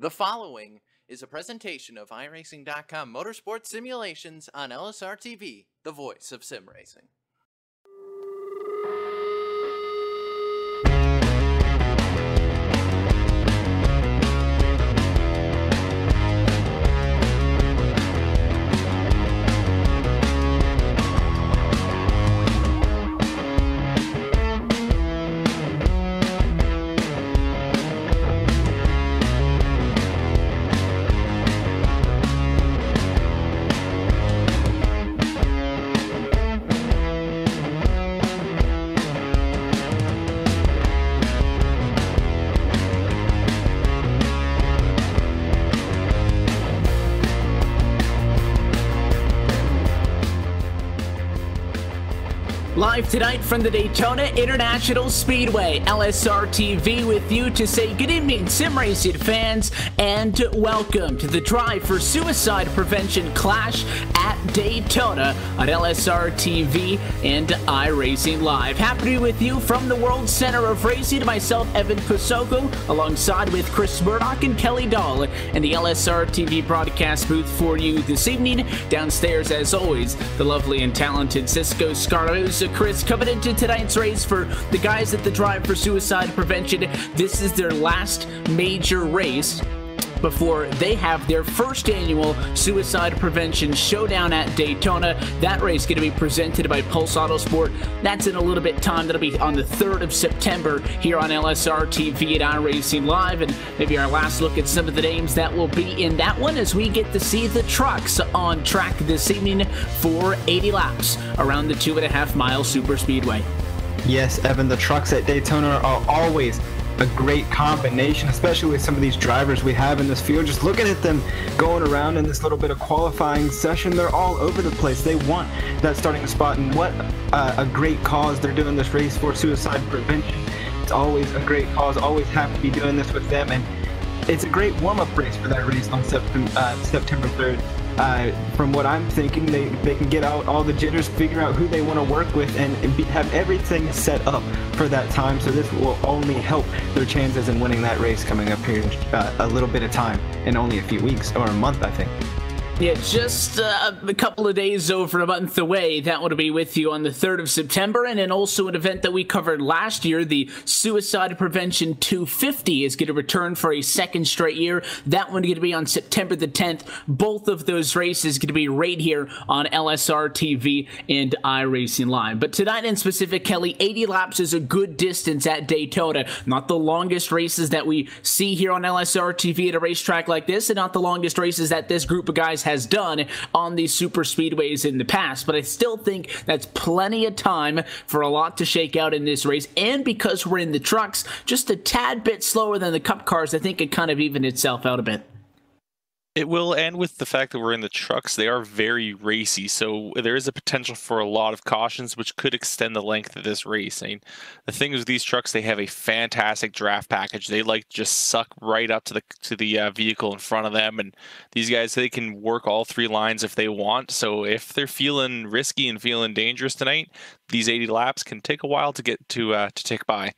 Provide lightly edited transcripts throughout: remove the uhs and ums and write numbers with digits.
The following is a presentation of iRacing.com Motorsport Simulations on LSRTV, the voice of sim racing. Live tonight from the Daytona International Speedway, LSRTV with you to say good evening, sim racing fans, and welcome to the Drive for Suicide Prevention Clash at Daytona on LSRTV and iRacing Live. Happy to be with you from the World Center of Racing, myself, Evan Pasoko, alongside with Chris Murdoch and Kelly Dahl in the LSRTV broadcast booth for you this evening. Downstairs, as always, the lovely and talented Cisco Scarlett. Chris, coming into tonight's race for the guys at the Drive for Suicide Prevention. This is their last major race before they have their first annual Suicide Prevention Showdown at Daytona. That race going to be presented by Pulse Autosport. That's in a little bit time. That'll be on the 3rd of September here on LSRTV at iRacing Live, and maybe our last look at some of the names that will be in that one as we get to see the trucks on track this evening for 80 laps around the 2.5 mile super speedway. Yes, Evan, the trucks at Daytona are always a great combination, especially with some of these drivers we have in this field. Just looking at them going around in this little bit of qualifying session, they're all over the place. They want that starting spot, and what a great cause they're doing this race for, suicide prevention. It's always a great cause, always have to be doing this with them, and it's a great warm-up race for that race on September 3rd. From what I'm thinking, they can get out all the jitters, figure out who they want to work with, and have everything set up for that time. So this will only help their chances in winning that race coming up here in a little bit of time, in only a few weeks, or a month, I think. Yeah, just a couple of days over a month away. That will be with you on the 3rd of September. And then also an event that we covered last year, the Suicide Prevention 250 is going to return for a second straight year. That one going to be on September the 10th. Both of those races going to be right here on LSRTV and iRacing Live. But tonight in specific, Kelly, 80 laps is a good distance at Daytona. Not the longest races that we see here on LSRTV at a racetrack like this, and not the longest races that this group of guys has done on these super speedways in the past, but I still think that's plenty of time for a lot to shake out in this race. And because we're in the trucks, just a tad bit slower than the cup cars, I think it kind of evened itself out a bit. It will, and with the fact that we're in the trucks, they are very racy, so there is a potential for a lot of cautions, which could extend the length of this race. I mean, the thing is, with these trucks, they have a fantastic draft package. They like just suck right up to the vehicle in front of them, and these guys, they can work all three lines if they want. So if they're feeling risky and feeling dangerous tonight, these 80 laps can take a while to get to tick by.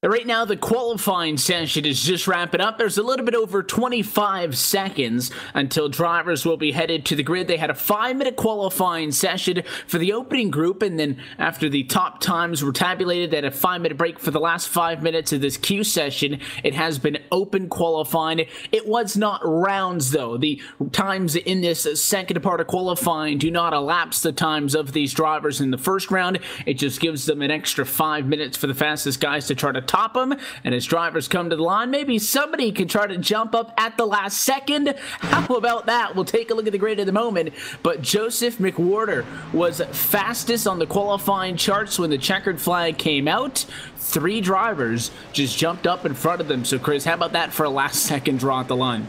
Right now, the qualifying session is just wrapping up. There's a little bit over 25 seconds until drivers will be headed to the grid. They had a 5-minute qualifying session for the opening group, and then after the top times were tabulated, they had a 5-minute break for the last 5 minutes of this Q session. It has been open qualifying. It was not rounds, though. The times in this second part of qualifying do not elapse the times of these drivers in the first round. It just gives them an extra 5 minutes for the fastest guys to try to top them, and as drivers come to the line, maybe somebody can try to jump up at the last second. How about that? We'll take a look at the grid in a moment, but Joseph McWhorter was fastest on the qualifying charts when the checkered flag came out. 3 drivers just jumped up in front of them. So Chris, how about that for a last second draw at the line?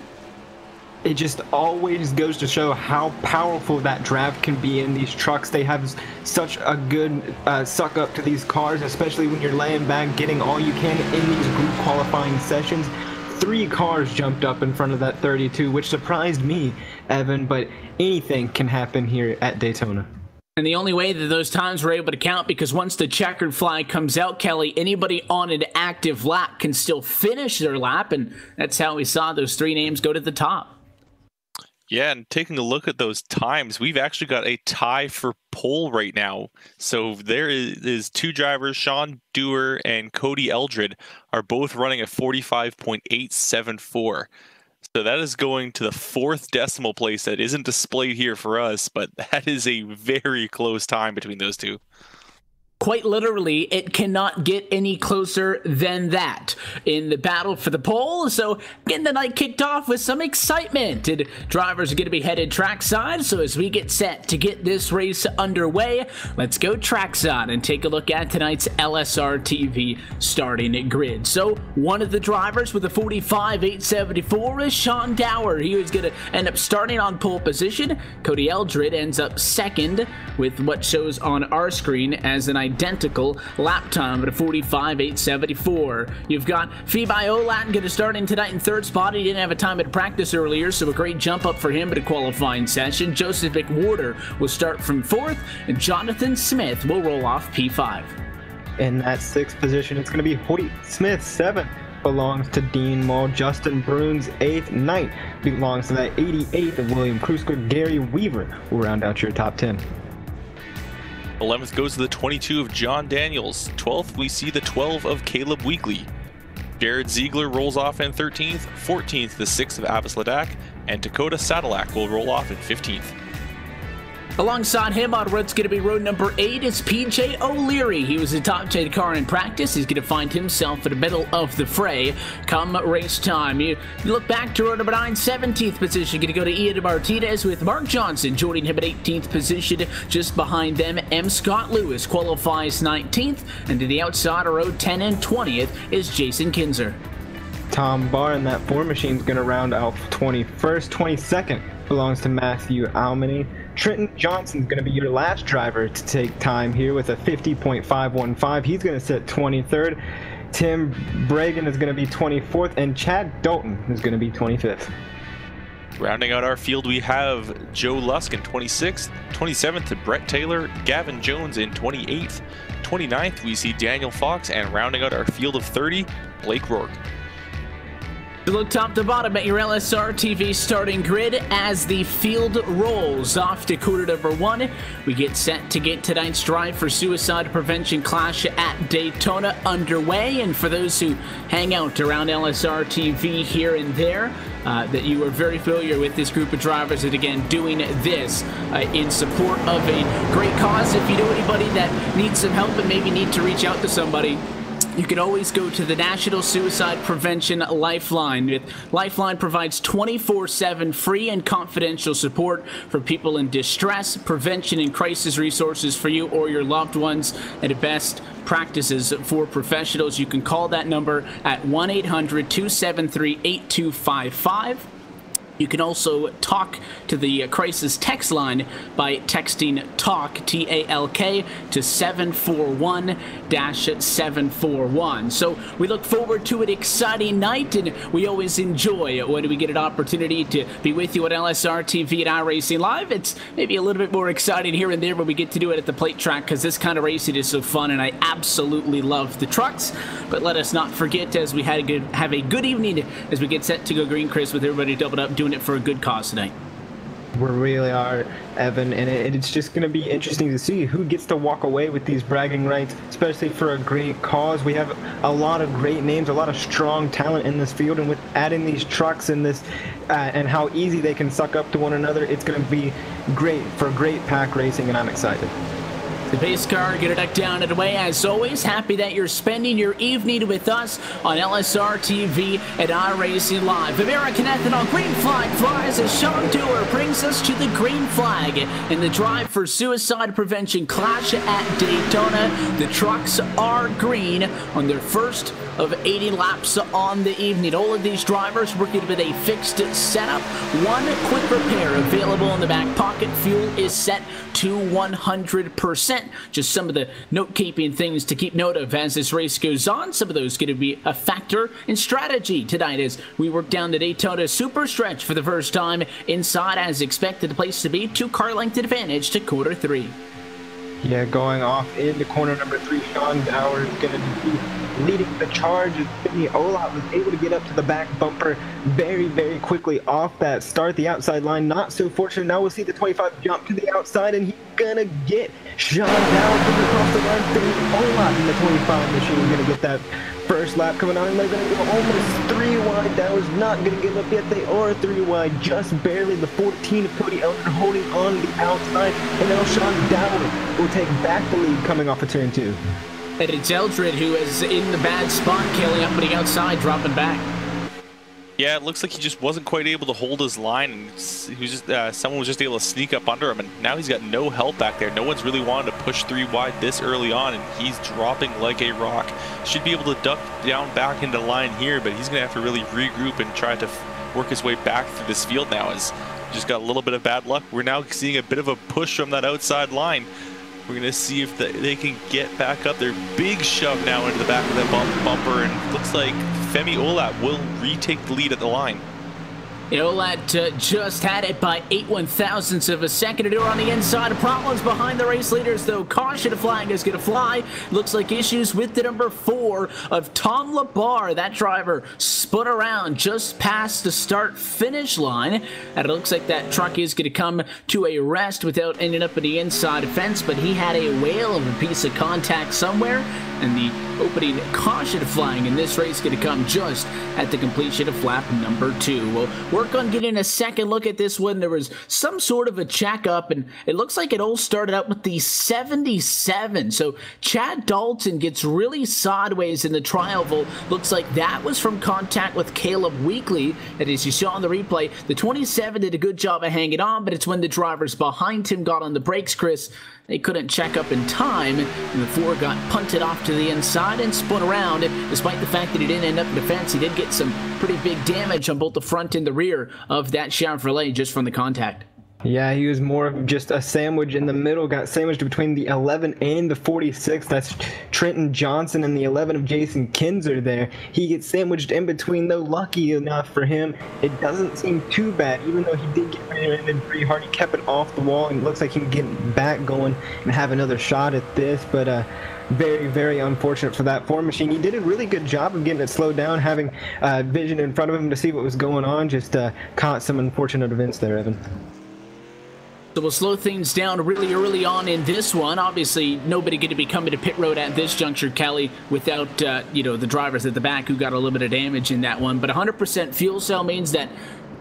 It just always goes to show how powerful that draft can be in these trucks. They have such a good suck up to these cars, especially when you're laying back, getting all you can in these group qualifying sessions. 3 cars jumped up in front of that 32, which surprised me, Evan, but anything can happen here at Daytona. And the only way that those times were able to count, because once the checkered flag comes out, Kelly, anybody on an active lap can still finish their lap, and that's how we saw those 3 names go to the top. Yeah, and taking a look at those times, we've actually got a tie for pole right now. So there is 2 drivers, Sean Dewar and Cody Eldred, are both running a 45.874. So that is going to the 4th decimal place that isn't displayed here for us, but that is a very close time between those 2. Quite literally, it cannot get any closer than that in the battle for the pole. So getting the night kicked off with some excitement. And drivers are going to be headed trackside. So as we get set to get this race underway, let's go trackside and take a look at tonight's LSRTV starting grid. So one of the drivers with a 45.874 is Sean Dewar. He was going to end up starting on pole position. Cody Eldred ends up second with what shows on our screen as an identical lap time at a 45.874. You've got Phoebe Olat going to start in tonight in 3rd spot. He didn't have a time at practice earlier, so a great jump up for him at a qualifying session. Joseph McWhorter will start from 4th, and Jonathan Smith will roll off P5. In that 6th position, it's going to be Hoyt Smith. 7th belongs to Dean Mull. Justin Bruns, 8th. 9th belongs to that 88th of William Krusker. Gary Weaver will round out your top 10. 11th goes to the 22 of John Daniels. 12th, we see the 12 of Caleb Weekley. Jared Ziegler rolls off in 13th. 14th, the 6 of Abbas Ladak. And Dakota Sadalak will roll off in 15th. Alongside him on what's going to be road number 8 is PJ O'Leary. He was a top 10 car in practice. He's going to find himself in the middle of the fray come race time. You look back to road number 9, 17th position. Going to go to Ian Martinez with Mark Johnson joining him at 18th position. Just behind them, M. Scott Lewis qualifies 19th. And to the outside of road 10 and 20th is Jason Kinzer. Tom Barr in that 4 machine is going to round out 21st. 22nd belongs to Matthew Almany. Trenton Johnson's going to be your last driver to take time here with a 50.515. He's going to sit 23rd. Tim Bragan is going to be 24th, and Chad Dalton is going to be 25th. Rounding out our field, we have Joe Lusk in 26th, 27th to Brett Taylor, Gavin Jones in 28th, 29th we see Daniel Fox, and rounding out our field of 30, Blake Rourke. To look top to bottom at your LSRTV starting grid as the field rolls off to quarter number 1. We get set to get tonight's Drive for Suicide Prevention Clash at Daytona underway. And for those who hang out around LSRTV here and there, that you are very familiar with this group of drivers that, again, doing this in support of a great cause. If you know anybody that needs some help and maybe need to reach out to somebody, you can always go to the National Suicide Prevention Lifeline. Lifeline provides 24/7 free and confidential support for people in distress, prevention, and crisis resources for you or your loved ones, and the best practices for professionals. You can call that number at 1-800-273-8255. You can also talk to the crisis text line by texting TALK, T-A-L-K, to 741-741. So we look forward to an exciting night, and we always enjoy when we get an opportunity to be with you at LSRTV and iRacing Live. It's maybe a little bit more exciting here and there when we get to do it at the plate track, because this kind of racing is so fun, and I absolutely love the trucks. But let us not forget, as we have a good evening as we get set to go green, Chris, with everybody doubled up doing it for a good cause tonight. We really are, Evan, and it's just going to be interesting to see who gets to walk away with these bragging rights, especially for a great cause. We have a lot of great names, a lot of strong talent in this field, and with adding these trucks in this and how easy they can suck up to one another, it's going to be great for great pack racing, and I'm excited. The pace car, get it decked down and away. As always, happy that you're spending your evening with us on LSRTV and iRacing Live. American Ethanol green flag flies as Sean Dewar brings us to the green flag in the Drive for Suicide Prevention Clash at Daytona. The trucks are green on their first of 80 laps on the evening. All of these drivers working with a fixed setup. One quick repair available in the back pocket. Fuel is set to 100%. Just some of the note-keeping things to keep note of as this race goes on. Some of those going to be a factor in strategy tonight as we work down the Daytona Super Stretch for the first time inside as expected. The place to be, 2-car length advantage to quarter 3. Yeah, going off into corner number 3, Sean Dower is going to be leading the charge. Femi Olat was able to get up to the back bumper very, very quickly off that start. The outside line, not so fortunate. Now we'll see the 25 jump to the outside, and he's going to get Sean Dower across the line. Femi Olat in the 25 machine is going to get that first lap coming on, and they're going to go almost 3 wide. Dower's not going to give up yet. They are 3 wide, just barely. The 14 of Cody Elder holding on the outside, and now Sean Dower will take back the lead coming off of turn 2. And it's Eldred who is in the bad spot, killing up on the outside, dropping back. Yeah, it looks like he just wasn't quite able to hold his line, and he was just someone was just able to sneak up under him, and now he's got no help back there. No one's really wanted to push 3 wide this early on, and he's dropping like a rock. Should be able to duck down back into line here, but he's going to have to really regroup and try to work his way back through this field now, as he just got a little bit of bad luck. We're now seeing a bit of a push from that outside line. We're going to see if they can get back up there. Big shove now into the back of that bumper, and looks like Femi Olat will retake the lead at the line. Olat just had it by 8/1000ths of a second. To do on the inside. Problems behind the race leaders, though. Caution flag is going to fly. Looks like issues with the number 4 of Tom Labar. That driver spun around just past the start-finish line. And it looks like that truck is going to come to a rest without ending up in the inside fence. But he had a whale of a piece of contact somewhere. And the opening caution flying in this race going to come just at the completion of lap number 2. We'll work on getting a second look at this one. There was some sort of a checkup, and it looks like it all started out with the 77. So Chad Dalton gets really sideways in the trial vault. Looks like that was from contact with Caleb Weekly. And as you saw on the replay, the 27 did a good job of hanging on, but it's when the drivers behind him got on the brakes, Chris, they couldn't check up in time, and the 4 got punted off to the inside and spun around. Despite the fact that he didn't end up in the fence, he did get some pretty big damage on both the front and the rear of that Chevrolet just from the contact. Yeah, he was more of just a sandwich in the middle. Got sandwiched between the 11 and the 46. That's Trenton Johnson and the 11 of Jason Kinzer there. He gets sandwiched in between, though. Lucky enough for him, it doesn't seem too bad. Even though he did get rear-ended pretty hard, he kept it off the wall, and it looks like he can get back going and have another shot at this. But very, very unfortunate for that Ford machine. He did a really good job of getting it slowed down, having vision in front of him to see what was going on. Just caught some unfortunate events there, Evan. So we'll slow things down really early on in this one. Obviously, nobody going to be coming to pit road at this juncture, Kelly, without the drivers at the back who got a little bit of damage in that one. But 100% fuel cell means that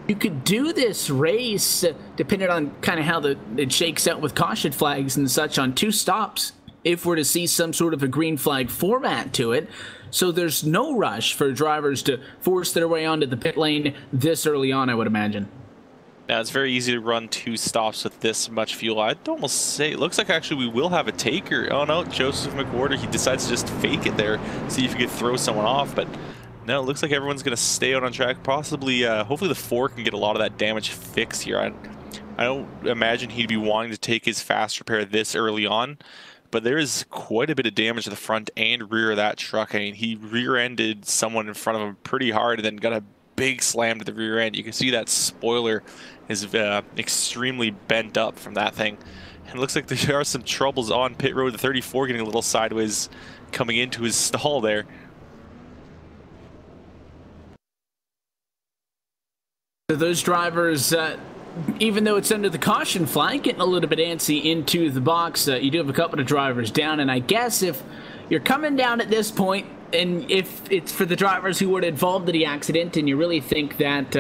you could do this race, depending on kind of how it shakes out with caution flags and such, on 2 stops, if we're to see some sort of a green flag format to it. So there's no rush for drivers to force their way onto the pit lane this early on, I would imagine. Now, it's very easy to run 2 stops with this much fuel. I'd almost say it looks like actually we will have a taker. Oh no, Joseph McWhorter, he decides to just fake it there, see if he could throw someone off. But no, it looks like everyone's going to stay out on track. Possibly, hopefully the 4 can get a lot of that damage fixed here. I don't imagine he'd be wanting to take his fast repair this early on. But there is quite a bit of damage to the front and rear of that truck. I mean, he rear-ended someone in front of him pretty hard and then got a big slam to the rear end. You can see that spoiler is extremely bent up from that thing. And it looks like there are some troubles on pit road. The 34 getting a little sideways coming into his stall there. So those drivers, even though it's under the caution flag, getting a little bit antsy into the box. You do have a couple of drivers down, and I guess if you're coming down at this point, and if it's for the drivers who were involved in the accident, and you really think that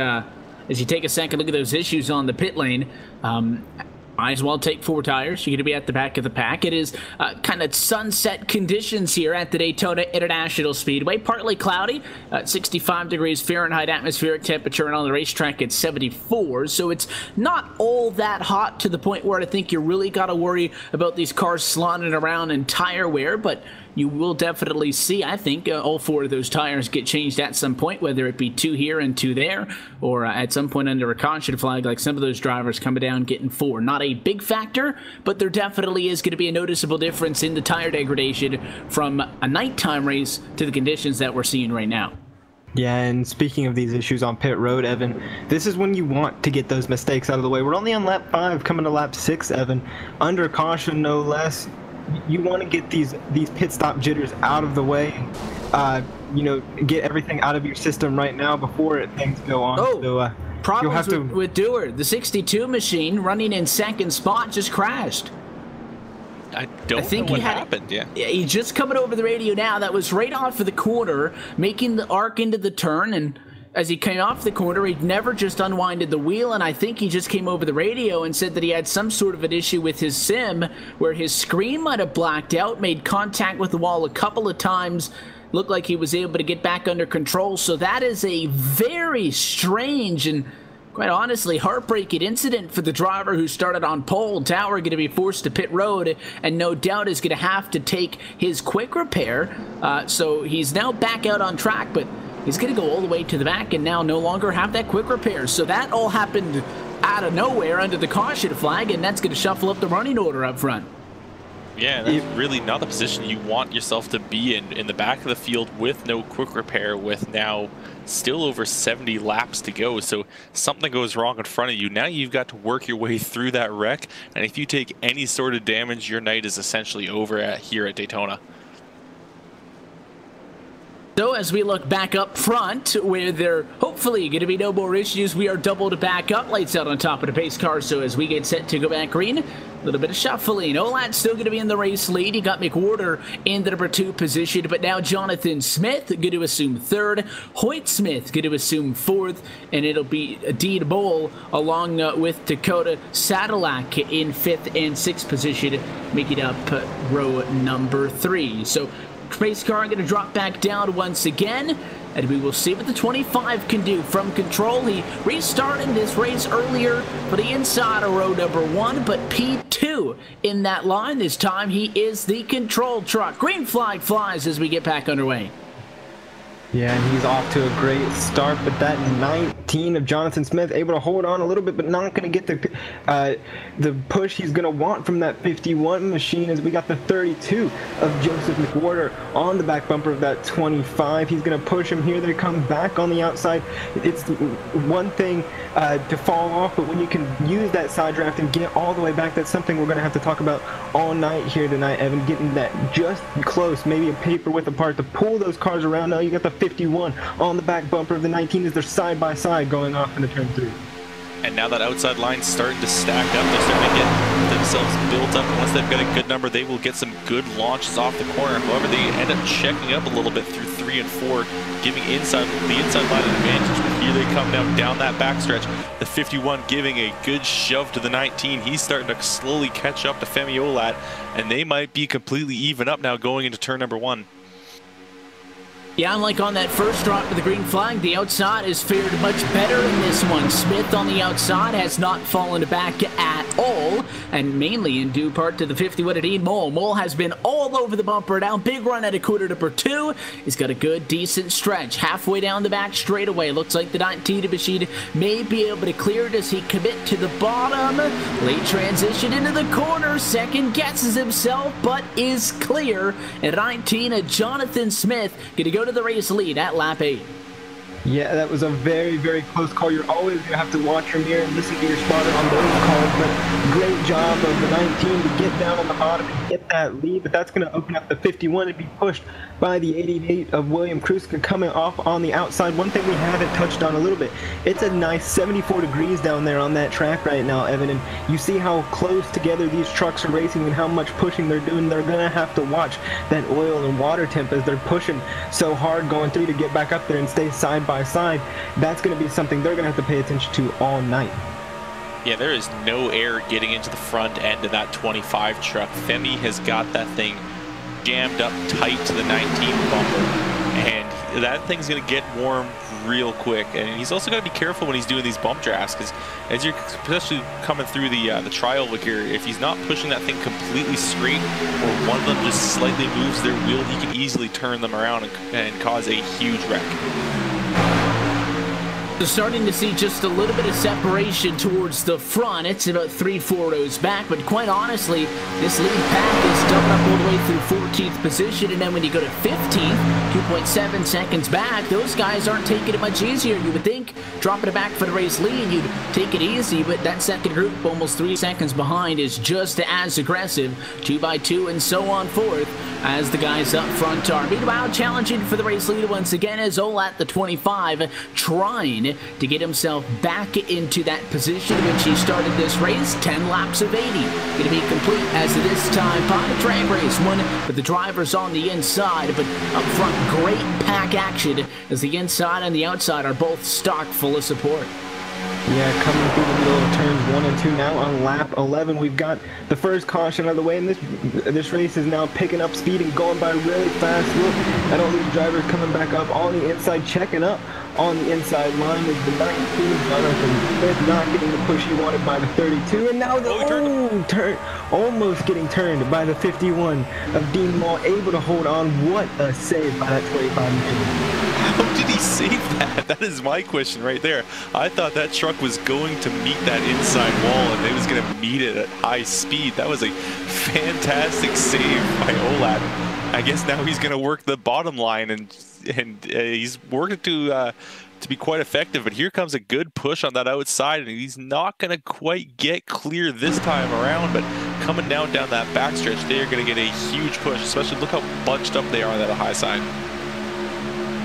as you take a second look at those issues on the pit lane, might as well take 4 tires. You're going to be at the back of the pack. It is kind of sunset conditions here at the Daytona International Speedway. Partly cloudy, 65 degrees Fahrenheit atmospheric temperature, and on the racetrack it's 74. So it's not all that hot to the point where I think you really got to worry about these cars slotting around in tire wear, but you will definitely see, I think, all 4 of those tires get changed at some point, whether it be 2 here and 2 there, or at some point under a caution flag, like some of those drivers coming down getting 4. Not a big factor, but there definitely is going to be a noticeable difference in the tire degradation from a nighttime race to the conditions that we're seeing right now. Yeah, and speaking of these issues on pit road, Evan, this is when you want to get those mistakes out of the way. We're only on lap 5, coming to lap 6, Evan. Under caution, no less. you want to get these pit stop jitters out of the way, you know, get everything out of your system right now before things go on. Oh, so, problems with Dewar. The 62 machine running in second spot just crashed. I don't know what happened. Yeah, he's just coming over the radio now. That was right off of the corner, making the arc into the turn, and as he came off the corner, he'd never just unwinded the wheel, and I think he just came over the radio and said that he had some sort of an issue with his sim where his screen might have blacked out, made contact with the wall a couple of times, looked like he was able to get back under control. So that is a very strange and, quite honestly, heartbreaking incident for the driver who started on pole. Tower going to be forced to pit road, and no doubt is going to have to take his quick repair. So he's now back out on track, but he's going to go all the way to the back and now no longer have that quick repair. So that all happened out of nowhere under the caution flag, and that's going to shuffle up the running order up front. Yeah, that's really not the position you want yourself to be in the back of the field with no quick repair, with now still over 70 laps to go. So something goes wrong in front of you. Now you've got to work your way through that wreck, and if you take any sort of damage, your night is essentially over here at Daytona. So as we look back up front, where there hopefully going to be no more issues, we are doubled back up, lights out on top of the pace car. So as we get set to go back green, a little bit of shuffling. Olat's still going to be in the race lead. He got McWhorter in the number 2 position, but now Jonathan Smith going to assume 3rd. Hoyt Smith going to assume 4th, and it'll be Dean Bowl along with Dakota Sadilak in 5th and 6th position, making up row number 3. So race car going to drop back down once again, and we will see what the 25 can do from control. He restarted this race earlier for the inside of row number 1, but P2 in that line. This time he is the control truck. Green flag flies as we get back underway. Yeah, and he's off to a great start, but that 19 of Jonathan Smith able to hold on a little bit, but not going to get the push he's going to want from that 51 machine, as we got the 32 of Joseph McWhorter on the back bumper of that 25. He's going to push him here. They come back on the outside. It's one thing to fall off, but when you can use that side draft and get all the way back, that's something we're going to have to talk about all night here tonight, Evan, getting that just close, maybe a paper width apart to pull those cars around. Now you got the 51 on the back bumper of the 19 as they're side by side going off into turn 3. And now that outside line's starting to stack up. They're starting to get themselves built up. Once they've got a good number, they will get some good launches off the corner. However, they end up checking up a little bit through 3 and 4, giving the inside line an advantage. But here they come now down that backstretch. The 51 giving a good shove to the 19. He's starting to slowly catch up to Femi Olat, and they might be completely even up now going into turn number 1. Yeah, unlike on that first drop to the green flag, the outside has fared much better in this one. Smith on the outside has not fallen back at all, and mainly in due part to the 51 at Dean Mole. Mole has been all over the bumper now. Big run at a quarter number 2. He's got a good, decent stretch. Halfway down the back straightaway. Looks like the 19 machine may be able to clear it as he commit to the bottom. Late transition into the corner. Second guesses himself, but is clear. At 19, Jonathan Smith going to go to the race lead at lap 8. Yeah, that was a very, very close call. You're always going to have to watch your mirror and listen to your spotter on those calls, but great job of the 19 to get down on the bottom and get that lead, but that's going to open up the 51 and be pushed by the 88 of William Kruska coming off on the outside. One thing we haven't touched on a little bit, it's a nice 74 degrees down there on that track right now, Evan, and you see how close together these trucks are racing and how much pushing they're doing. They're going to have to watch that oil and water temp as they're pushing so hard going through to get back up there and stay side by side. That's going to be something they're going to have to pay attention to all night. Yeah, there is no air getting into the front end of that 25 truck. Femi has got that thing jammed up tight to the 19 bumper, and that thing's going to get warm real quick. And he's also got to be careful when he's doing these bump drafts, because as you're especially coming through the trial look here, if he's not pushing that thing completely straight, or one of them just slightly moves their wheel, he can easily turn them around and cause a huge wreck. So starting to see just a little bit of separation towards the front. It's about 3-4 rows back, but quite honestly, this lead pack is doubled up all the way through 14th position, and then when you go to 15th, 2.7 seconds back, those guys aren't taking it much easier. You would think dropping it back for the race lead, you'd take it easy, but that second group, almost 3 seconds behind, is just as aggressive, 2 by 2 and so on forth, as the guys up front are. Meanwhile, challenging for the race lead once again is Olat, the 25, trying to get himself back into that position which he started this race. 10 laps of 80 going to be complete as of this time by the drag race one, but the drivers on the inside, but up front, great pack action as the inside and the outside are both stock full of support. Yeah, coming through the middle of turns 1 and 2 now on lap 11. We've got the first caution out of the way, and this race is now picking up speed and going by really fast. Look at all these drivers coming back up on the inside, checking up on the inside line is the 19, Jonathan Smith not getting the push he wanted by the 32, and now the almost getting turned by the 51 of Dean Mall, able to hold on. What a save by that 25 machine. How did he save that? That is my question right there. I thought that truck was going to meet that inside wall and it was going to meet it at high speed. That was a fantastic save by Olat. I guess now he's going to work the bottom line, and he's worked to be quite effective. But here comes a good push on that outside, and he's not going to quite get clear this time around. But coming down that backstretch, they are going to get a huge push. Especially look how bunched up they are on that high side.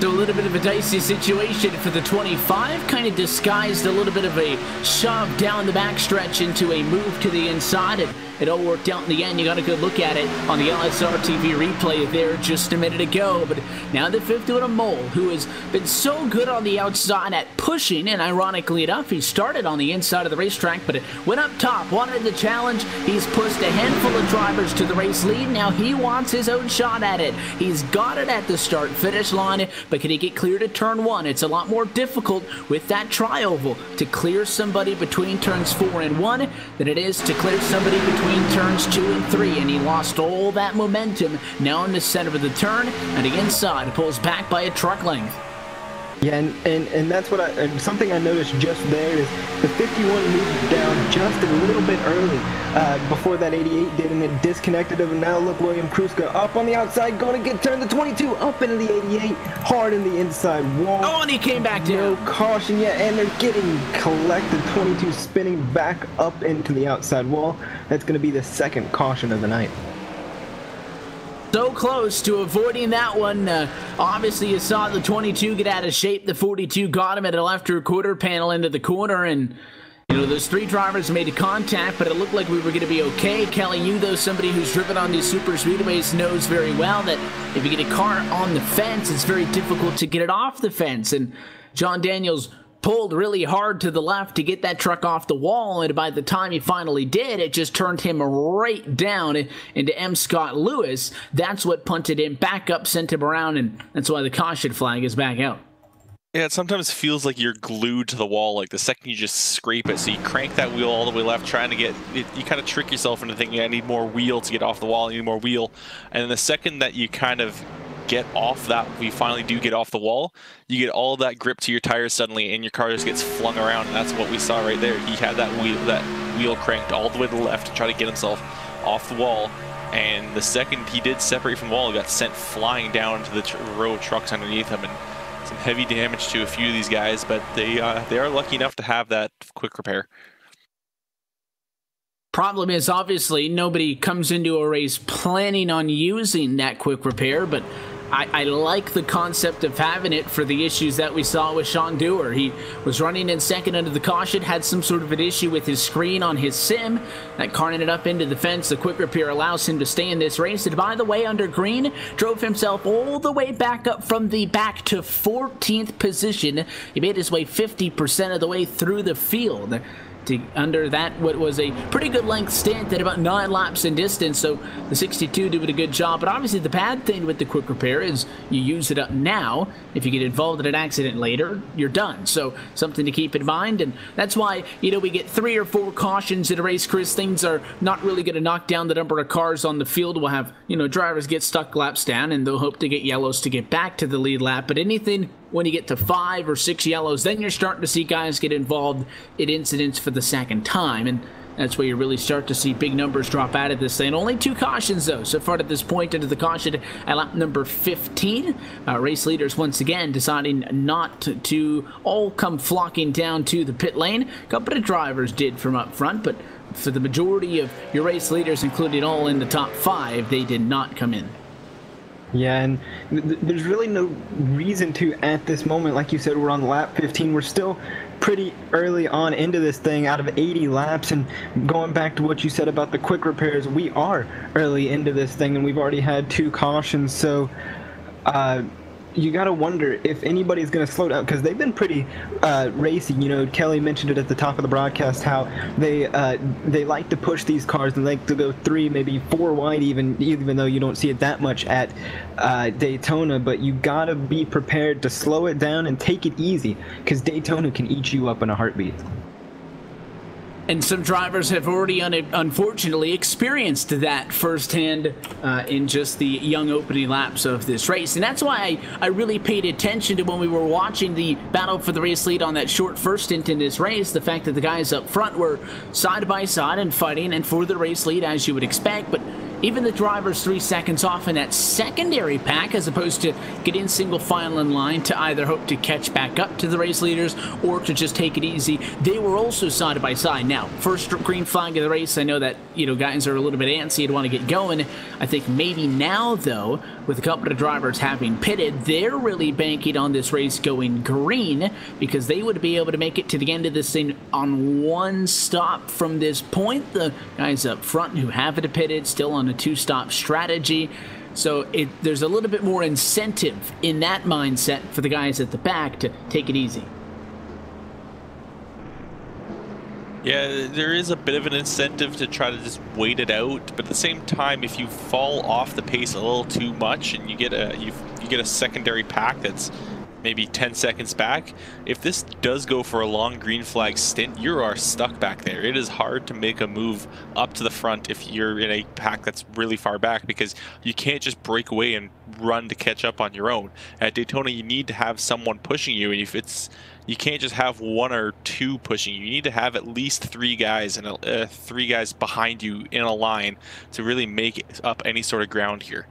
So a little bit of a dicey situation for the 25, kind of disguised a little bit of a shove down the backstretch into a move to the inside. It all worked out in the end. You got a good look at it on the LSRTV replay there just a minute ago. But now the 51 of Mole, who has been so good on the outside at pushing, and ironically enough, he started on the inside of the racetrack, but it went up top, wanted the challenge. He's pushed a handful of drivers to the race lead. Now he wants his own shot at it. He's got it at the start-finish line, but can he get clear to turn 1? It's a lot more difficult with that tri-oval to clear somebody between turns 4 and 1 than it is to clear somebody between turns 2 and 3, and he lost all that momentum now in the center of the turn, and the inside pulls back by a truck length. Yeah, and that's what something I noticed just there is the 51 moved down just a little bit early before that 88 did, and it disconnected him. Now look, William Kruska up on the outside, going to get turned. The 22 up into the 88, hard in the inside wall. Oh, and he came back down. No caution yet, and they're getting collected. 22 spinning back up into the outside wall. That's going to be the second caution of the night. So close to avoiding that one. Obviously, you saw the 22 get out of shape. The 42 got him at a left rear quarter panel into the corner, and you know, those 3 drivers made a contact, but it looked like we were going to be okay. Kelly, you, though, somebody who's driven on these super speedways, knows very well that if you get a car on the fence, it's very difficult to get it off the fence, and John Daniels pulled really hard to the left to get that truck off the wall, and by the time he finally did, it just turned him right down into M. Scott Lewis. That's what punted him back up, sent him around, and that's why the caution flag is back out. Yeah, it sometimes feels like you're glued to the wall, like the second you just scrape it. So you crank that wheel all the way left, trying to get it, you kind of trick yourself into thinking, I need more wheel to get off the wall, I need more wheel. And then the second that you kind of get off that, we finally do get off the wall, you get all that grip to your tires suddenly, and your car just gets flung around. And that's what we saw right there. He had that wheel cranked all the way to the left to try to get himself off the wall. And the second he did separate from the wall, he got sent flying down to the row of trucks underneath him, and some heavy damage to a few of these guys. But they are lucky enough to have that quick repair. Problem is, obviously, nobody comes into a race planning on using that quick repair, but I like the concept of having it for the issues that we saw with Sean Dewar. He was running in second under the caution, had some sort of an issue with his screen on his sim. That car ended up into the fence. The quick repair allows him to stay in this race. And by the way, under green, drove himself all the way back up from the back to 14th position. He made his way 50% of the way through the field to under that what was a pretty good length stint at about 9 laps in distance. So the 62 did a good job, but obviously the bad thing with the quick repair is you use it up now. If you get involved in an accident later, you're done. So something to keep in mind, and that's why, you know, we get 3 or 4 cautions in a race, Chris. Things are not really going to knock down the number of cars on the field. We'll have, you know, drivers get stuck laps down, and they'll hope to get yellows to get back to the lead lap, but anything when you get to 5 or 6 yellows, then you're starting to see guys get involved in incidents for the second time. And that's where you really start to see big numbers drop out of this thing. Only 2 cautions, though, so far at this point into the caution at lap number 15. Race leaders, once again, deciding not to all come flocking down to the pit lane. A couple of drivers did from up front, but for the majority of your race leaders, including all in the top 5, they did not come in. Yeah, and there's really no reason to at this moment. Like you said, we're on lap 15. We're still pretty early on into this thing out of 80 laps, and going back to what you said about the quick repairs, we are early into this thing and we've already had 2 cautions. So you got to wonder if anybody's going to slow down, because they've been pretty racy. You know, Kelly mentioned it at the top of the broadcast, how they like to push these cars and like to go 3, maybe 4 wide, even though you don't see it that much at Daytona. But you got to be prepared to slow it down and take it easy, because Daytona can eat you up in a heartbeat. And some drivers have already, unfortunately, experienced that firsthand in just the young opening laps of this race. And that's why I really paid attention to when we were watching the battle for the race lead on that short first stint in this race, the fact that the guys up front were side by side and fighting and for the race lead, as you would expect. But even the drivers 3 seconds off in that secondary pack, as opposed to getting single file in line to either hope to catch back up to the race leaders or to just take it easy, they were also side by side. Now, first green flag of the race, I know that, you know, guys are a little bit antsy and want to get going. I think maybe now, though, with a couple of drivers having pitted, they're really banking on this race going green, because they would be able to make it to the end of this thing on 1 stop from this point. The guys up front who haven't pitted still on a 2-stop strategy. So there's a little bit more incentive in that mindset for the guys at the back to take it easy. Yeah, there is a bit of an incentive to try to just wait it out, but at the same time, if you fall off the pace a little too much and you get a secondary pack that's maybe 10 seconds back, if this does go for a long green flag stint, you are stuck back there. It is hard to make a move up to the front if you're in a pack that's really far back, because you can't just break away and run to catch up on your own. At Daytona, you need to have someone pushing you, and you can't just have 1 or 2 pushing you. You need to have at least 3 guys and 3 guys behind you in a line to really make up any sort of ground here.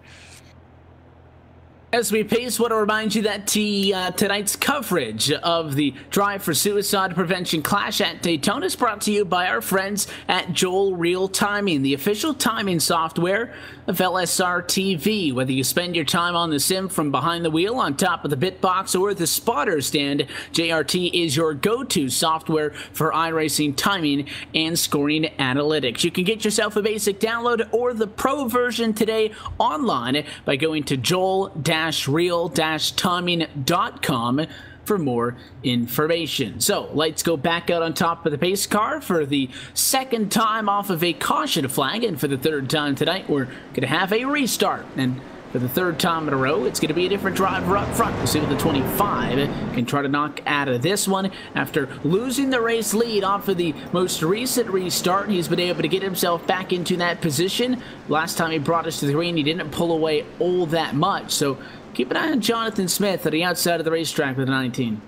As we pace, want to remind you that tonight's coverage of the Drive for Suicide Prevention Clash at Daytona is brought to you by our friends at Joel Real Timing, the official timing software of LSRTV. Whether you spend your time on the sim from behind the wheel, on top of the bit box, or the spotter stand, JRT is your go-to software for iRacing timing and scoring analytics. You can get yourself a basic download or the pro version today online by going to joel-real-timing.com for more information. So let's go back out on top of the pace car for the 2nd time off of a caution flag, and for the 3rd time tonight we're going to have a restart. And for the 3rd time in a row, it's going to be a different driver up front. We'll see what the 25 can try to knock out of this one. After losing the race lead off of the most recent restart, he's been able to get himself back into that position. Last time he brought us to the green, he didn't pull away all that much. So keep an eye on Jonathan Smith at the outside of the racetrack with the 19.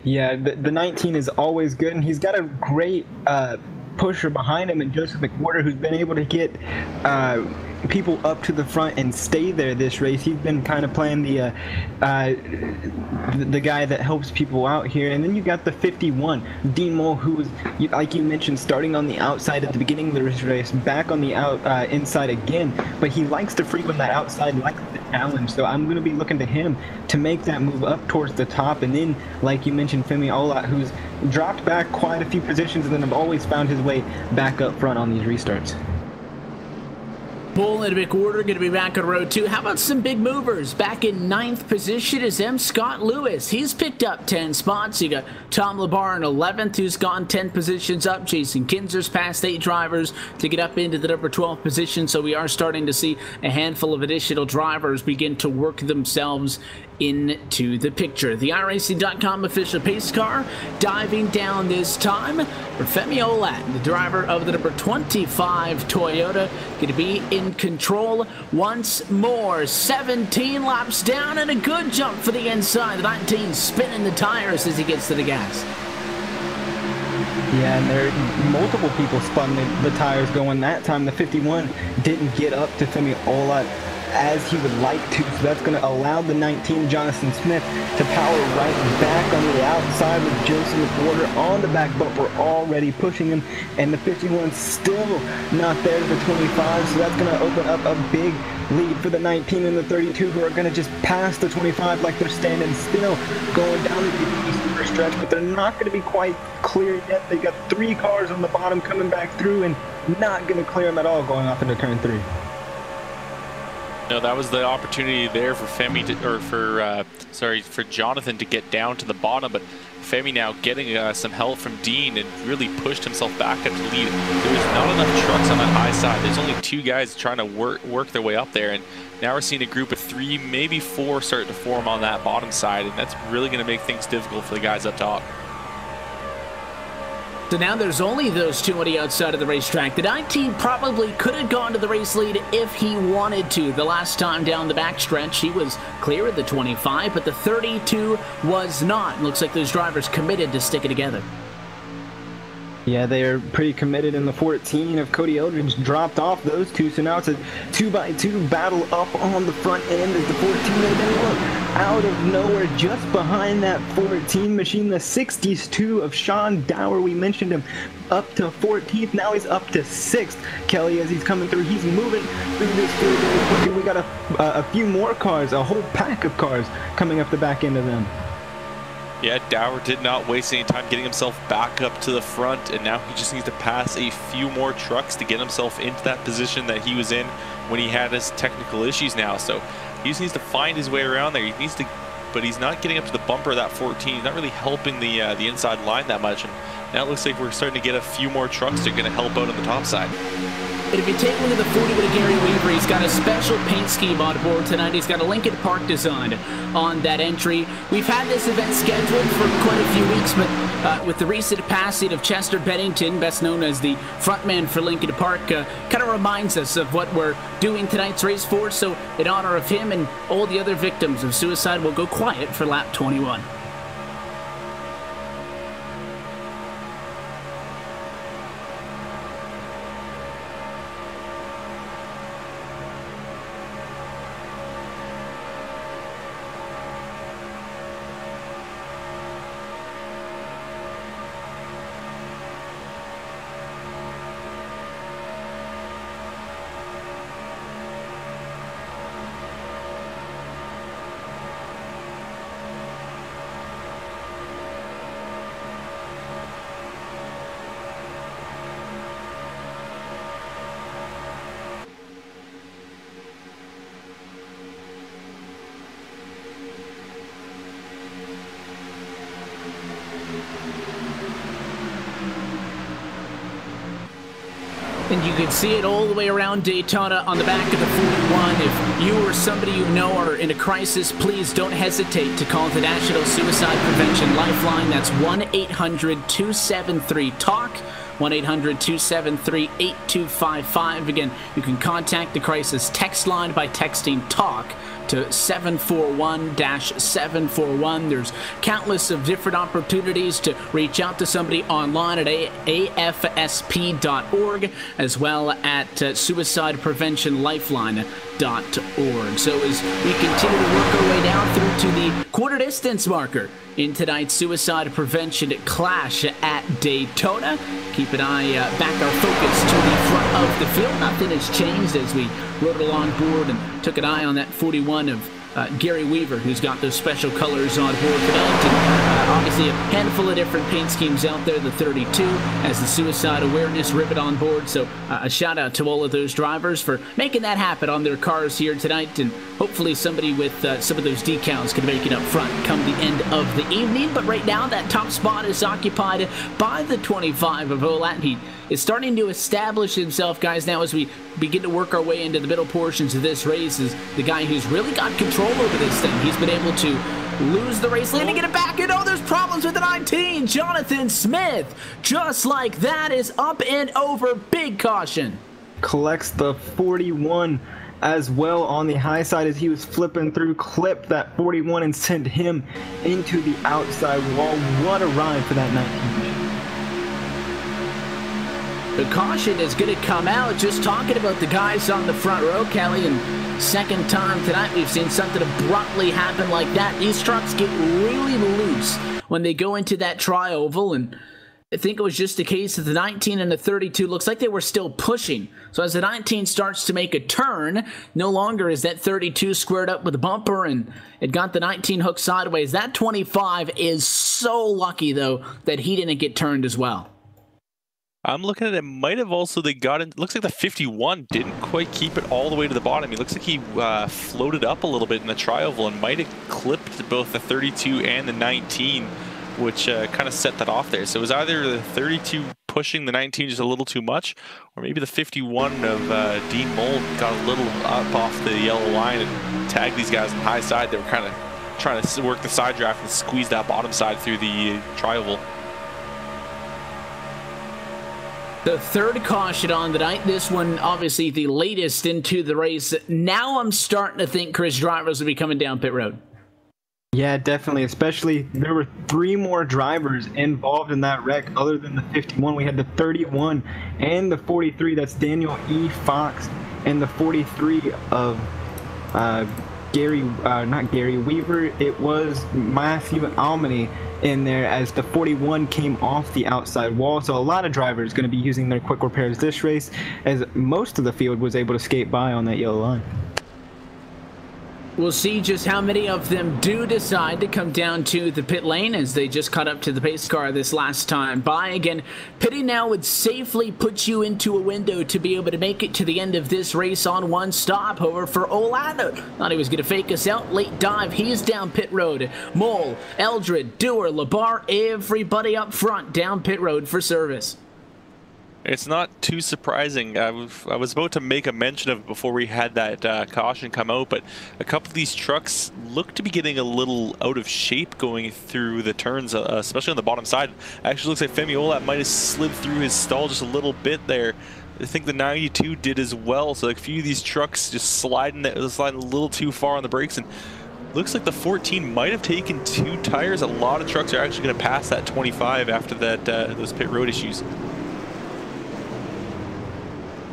Yeah, the 19 is always good, and he's got a great pusher behind him, and Joseph McWhorter, who's been able to get people up to the front and stay there this race. He's been kind of playing the guy that helps people out here. And then you got the 51, Dean Mole, who was, like you mentioned, starting on the outside at the beginning of the race, back on the inside again. But he likes to frequent that outside, likes the challenge. So I'm going to be looking to him to make that move up towards the top. And then, like you mentioned, Femi Olat, who's dropped back quite a few positions and then have always found his way back up front on these restarts. Bull in a big order, going to be back on road 2. How about some big movers? Back in 9th position is M. Scott Lewis. He's picked up 10 spots. You got Tom Labar in 11th, who's gone 10 positions up. Jason Kinzer's passed 8 drivers to get up into the number 12 position. So we are starting to see a handful of additional drivers begin to work themselves into the picture. The iRacing.com official pace car diving down this time for Femi Olat, the driver of the number 25 Toyota, going to be in control once more. 17 laps down and a good jump for the inside. The 19 spinning the tires as he gets to the gas. Yeah, and there multiple people spun the tires going. That time the 51 didn't get up to Femi Olat as he would like to, so that's going to allow the 19 Jonathan Smith to power right back on the outside with Joseph McWhorter on the back bumper already pushing him, and the 51 still not there to the 25, so that's going to open up a big lead for the 19 and the 32, who are going to just pass the 25 like they're standing still going down the stretch, but they're not going to be quite clear yet. They got 3 cars on the bottom coming back through and not going to clear them at all going off into turn 3. No, that was the opportunity there for Femi to, or for Jonathan to get down to the bottom, but Femi now getting some help from Dean and really pushed himself back up to lead. There's not enough trucks on that high side. There's only 2 guys trying to work their way up there, and now we're seeing a group of 3, maybe 4 start to form on that bottom side, and that's really going to make things difficult for the guys up top. So now there's only those 2 on the outside of the racetrack. The 19 probably could have gone to the race lead if he wanted to. The last time down the backstretch, he was clear of the 25, but the 32 was not. Looks like those drivers committed to stick it together. Yeah, they are pretty committed in the 14 of Cody Eldridge dropped off those 2, so now it's a 2x2 battle up on the front end as the 14, and then look, out of nowhere, just behind that 14 machine, the 62 of Sean Dower, we mentioned him, up to 14th, now he's up to 6th, Kelly, as he's coming through, he's moving through this field really quickly. We got a few more cars, a whole pack of cars coming up the back end of them. Yeah, Dower did not waste any time getting himself back up to the front, and now he just needs to pass a few more trucks to get himself into that position that he was in when he had his technical issues now. So he just needs to find his way around there. He needs to, but he's not getting up to the bumper of that 14. He's not really helping the inside line that much, and now it looks like we're starting to get a few more trucks that are going to help out on the top side. And if you take a look at the 40 with Gary Weaver, he's got a special paint scheme on board tonight. He's got a Lincoln Park design on that entry. We've had this event scheduled for quite a few weeks, but with the recent passing of Chester Bennington, best known as the frontman for Lincoln Park, kind of reminds us of what we're doing tonight's race for. So in honor of him and all the other victims of suicide, we'll go quiet for lap 21. And you can see it all the way around Daytona on the back of the 41. If you or somebody you know are in a crisis, please don't hesitate to call the National Suicide Prevention Lifeline. That's 1-800-273-TALK. 1-800-273-8255. Again, you can contact the crisis text line by texting TALK to 741-741. There's countless of different opportunities to reach out to somebody online at afsp.org, as well at suicidepreventionlifeline.org. So as we continue to work our way down through to the quarter distance marker in tonight's suicide prevention clash at Daytona, keep an eye back our focus to the front of the field. Nothing has changed as we rode along board and took an eye on that 41 of Gary Weaver, who's got those special colors on board tonight. And Obviously, a handful of different paint schemes out there. The 32 has the suicide awareness ribbon on board. So a shout out to all of those drivers for making that happen on their cars here tonight. And hopefully somebody with some of those decals can make it up front come the end of the evening. But right now, that top spot is occupied by the 25 of Olat. He is starting to establish himself, guys, now as we begin to work our way into the middle portions of this race, is the guy who's really got control over this thing. He's been able to lose the race lead to get it back, and oh, there's problems with the 19. Jonathan Smith, just like that, is up and over. Big caution. Collects the 41 as well on the high side as he was flipping through, clipped that 41 and sent him into the outside wall. What a ride for that 19. The caution is going to come out. Just talking about the guys on the front row, Kelly, and second time tonight we've seen something abruptly happen like that. These trucks get really loose when they go into that tri-oval, and I think it was just the case that the 19 and the 32 looks like they were still pushing. So as the 19 starts to make a turn, no longer is that 32 squared up with a bumper, and it got the 19 hooked sideways. That 25 is so lucky, though, that he didn't get turned as well. I'm looking at it, might have also, they got in, looks like the 51 didn't quite keep it all the way to the bottom. It looks like he floated up a little bit in the tri-oval and might have clipped both the 32 and the 19, which kind of set that off there. So it was either the 32 pushing the 19 just a little too much, or maybe the 51 of Dean Mold got a little up off the yellow line and tagged these guys on the high side. They were kind of trying to work the side draft and squeeze that bottom side through the tri-oval. The third caution on the night, this one obviously the latest into the race. Now I'm starting to think Chris drivers will be coming down pit road. Yeah, definitely, especially there were 3 more drivers involved in that wreck other than the 51. We had the 31 and the 43, that's Daniel E. Fox, and the 43 of not Gary Weaver, it was Matthew Almany in there as the 41 came off the outside wall. So a lot of drivers going to be using their quick repairs this race, as most of the field was able to skate by on that yellow line. We'll see just how many of them do decide to come down to the pit lane, as they just caught up to the pace car this last time by. Again, pitting now would safely put you into a window to be able to make it to the end of this race on one stop. However, for Olado, thought he was going to fake us out. Late dive, he's down pit road. Mole, Eldred, Dewar, Labar, everybody up front down pit road for service. It's not too surprising. I was about to make a mention of it before we had that caution come out, but a couple of these trucks look to be getting a little out of shape going through the turns, especially on the bottom side. Actually looks like Femi Olat might have slid through his stall just a little bit there. I think the 92 did as well, so like a few of these trucks just sliding a little too far on the brakes, and looks like the 14 might have taken 2 tires. A lot of trucks are actually going to pass that 25 after that those pit road issues.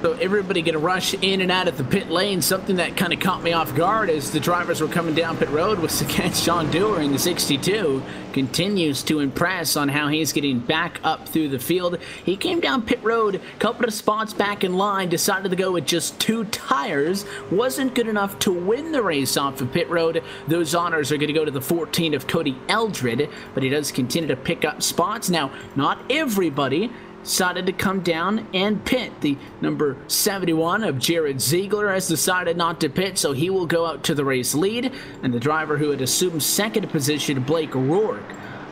So everybody going to rush in and out of the pit lane. Something that kind of caught me off guard as the drivers were coming down pit road was against Sean Dewar in the 62. Continues to impress on how he's getting back up through the field. He came down pit road, a couple of spots back in line, decided to go with just 2 tires. Wasn't good enough to win the race off of pit road. Those honors are going to go to the 14 of Cody Eldred, but he does continue to pick up spots. Now, not everybody decided to come down and pit. The number 71 of Jared Ziegler has decided not to pit, so he will go out to the race lead. And the driver who had assumed second position, Blake Rourke,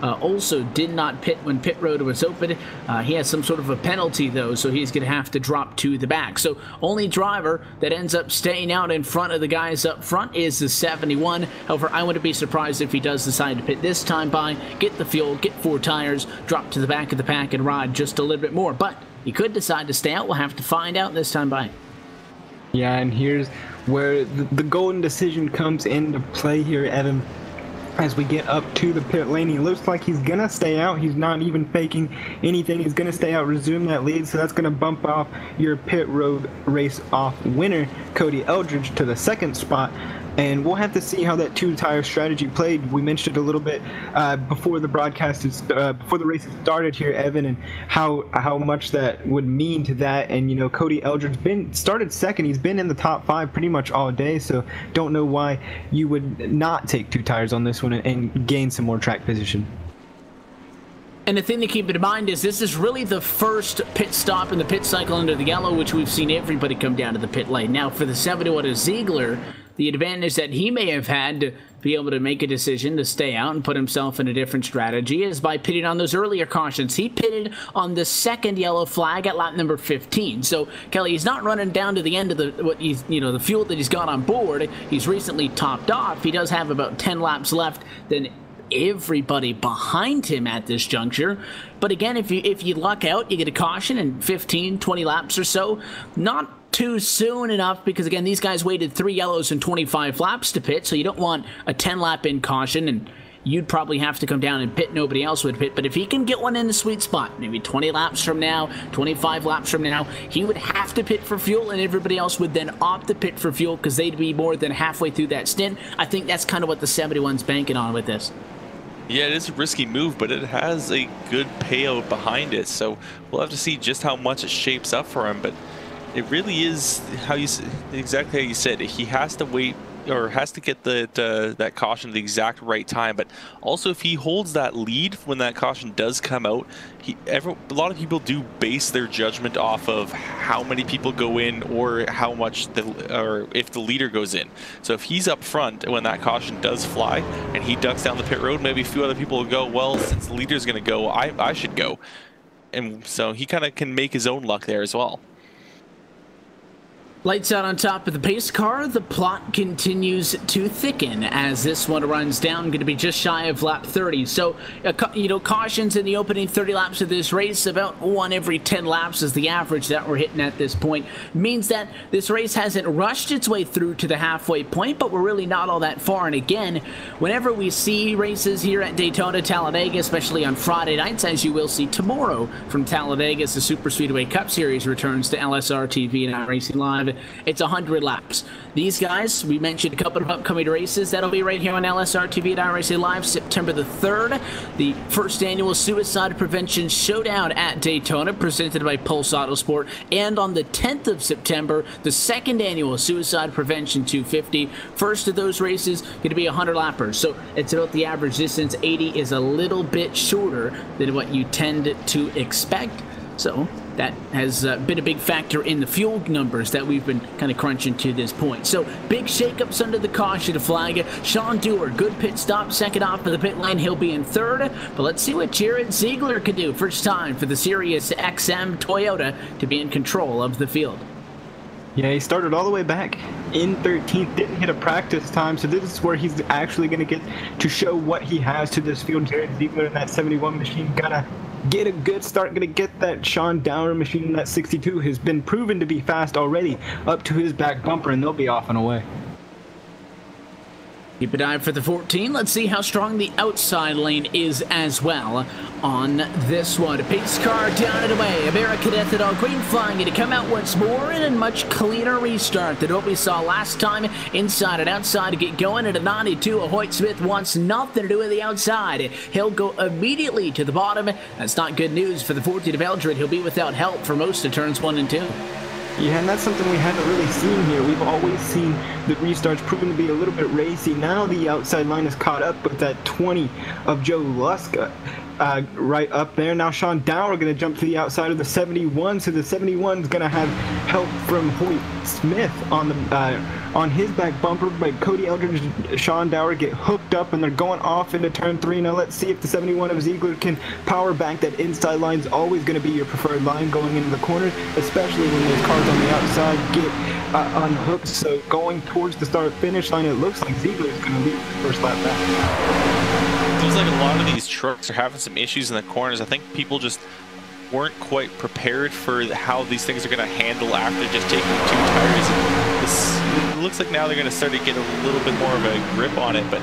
also did not pit when pit road was open. He has some sort of a penalty, though, so he's going to have to drop to the back. So only driver that ends up staying out in front of the guys up front is the 71. However, I wouldn't be surprised if he does decide to pit this time by, get the fuel, get 4 tires, drop to the back of the pack and ride just a little bit more. But he could decide to stay out. We'll have to find out this time by. Yeah, and here's where the golden decision comes into play here, Evan. As we get up to the pit lane, he looks like he's gonna stay out. He's not even faking anything. He's gonna stay out, resume that lead, so that's gonna bump off your pit road race off winner, Cody Eldridge, to the 2nd spot. And we'll have to see how that 2-tire strategy played. We mentioned it a little bit before the broadcast before the race started here, Evan, and how much that would mean to that. And you know, Cody Eldridge started 2nd. He's been in the top 5 pretty much all day, so don't know why you would not take 2 tires on this one and gain some more track position. And the thing to keep in mind is this is really the first pit stop in the pit cycle under the yellow, which we've seen everybody come down to the pit lane. Now, for the 71 of Ziegler, the advantage that he may have had to be able to make a decision to stay out and put himself in a different strategy is by pitting on those earlier cautions. He pitted on the second yellow flag at lap number 15. So, Kelly, he's not running down to the end of the fuel that he's got on board. He's recently topped off. He does have about 10 laps left than everybody behind him at this juncture. But again, if you luck out, you get a caution in 15, 20 laps or so. Not too soon enough, because again, these guys waited 3 yellows and 25 laps to pit, so you don't want a 10-lap in caution, and you'd probably have to come down and pit. Nobody else would pit. But if he can get one in the sweet spot, maybe 20 laps from now, 25 laps from now, he would have to pit for fuel, and everybody else would then opt to pit for fuel because they'd be more than halfway through that stint. I think that's kind of what the 71's banking on with this. Yeah, it is a risky move, but it has a good payout behind it. So we'll have to see just how much it shapes up for him. But it really is exactly how you said. He has to wait, or has to get that caution at the exact right time. But also, if he holds that lead when that caution does come out, a lot of people do base their judgment off of how many people go in, or how much or if the leader goes in. So if he's up front when that caution does fly and he ducks down the pit road, maybe a few other people will go, well, since the leader's going to go, I should go. And so he kind of can make his own luck there as well. Lights out on top of the pace car. The plot continues to thicken as this one runs down, going to be just shy of lap 30. So, cautions in the opening 30 laps of this race, about 1 every 10 laps is the average that we're hitting at this point. Means that this race hasn't rushed its way through to the halfway point, but we're really not all that far. And again, whenever we see races here at Daytona, Talladega, especially on Friday nights, as you will see tomorrow from Talladega as the Super Speedway Cup Series returns to LSRTV and iRacing Live, it's 100 laps. These guys, we mentioned a couple of upcoming races. That'll be right here on LSRTV and iRacing Live, September the 3rd. The first annual Suicide Prevention Showdown at Daytona, presented by Pulse Autosport. And on the 10th of September, the second annual Suicide Prevention 250. First of those races going to be 100 lappers. So it's about the average distance. 80 is a little bit shorter than what you tend to expect. So that has been a big factor in the fuel numbers that we've been kind of crunching to this point. So big shakeups under the caution flag. Sean Dewar, good pit stop, second off of the pit lane. He'll be in third. But let's see what Jared Ziegler can do. First time for the Sirius XM Toyota to be in control of the field. Yeah, he started all the way back in 13th, didn't hit a practice time, so this is where he's actually going to get to show what he has to this field. Jared Ziegler in that 71 machine gotta get a good start, gonna get that Sean Downer machine in that 62 has been proven to be fast already up to his back bumper, and they'll be off and away. Keep an eye for the 14. Let's see how strong the outside lane is as well on this one. A pace car down and away. American Ethanol Green flying to come out once more in a much cleaner restart than what we saw last time. Inside and outside to get going at a 92. Hoyt Smith wants nothing to do with the outside. He'll go immediately to the bottom. That's not good news for the 14 of Eldred. He'll be without help for most of turns 1 and 2. Yeah, and that's something we haven't really seen here. We've always seen the restarts proven to be a little bit racy. Now the outside line is caught up with that 20 of Joe Lusk right up there. Now Sean Dower going to jump to the outside of the 71, so the 71 is going to have help from Hoyt Smith on his back bumper, but Cody Eldridge and Sean Dower get hooked up, and they're going off into turn 3. Now let's see if the 71 of Ziegler can power back. That inside line is always going to be your preferred line going into the corners, especially when those cars on the outside get unhooked. So going towards the start-finish line, it looks like Ziegler is going to lead the first lap back. Feels like a lot of these trucks are having some issues in the corners. I think people just weren't quite prepared for how these things are going to handle after just taking 2 tires. It looks like now they're going to start to get a little bit more of a grip on it, but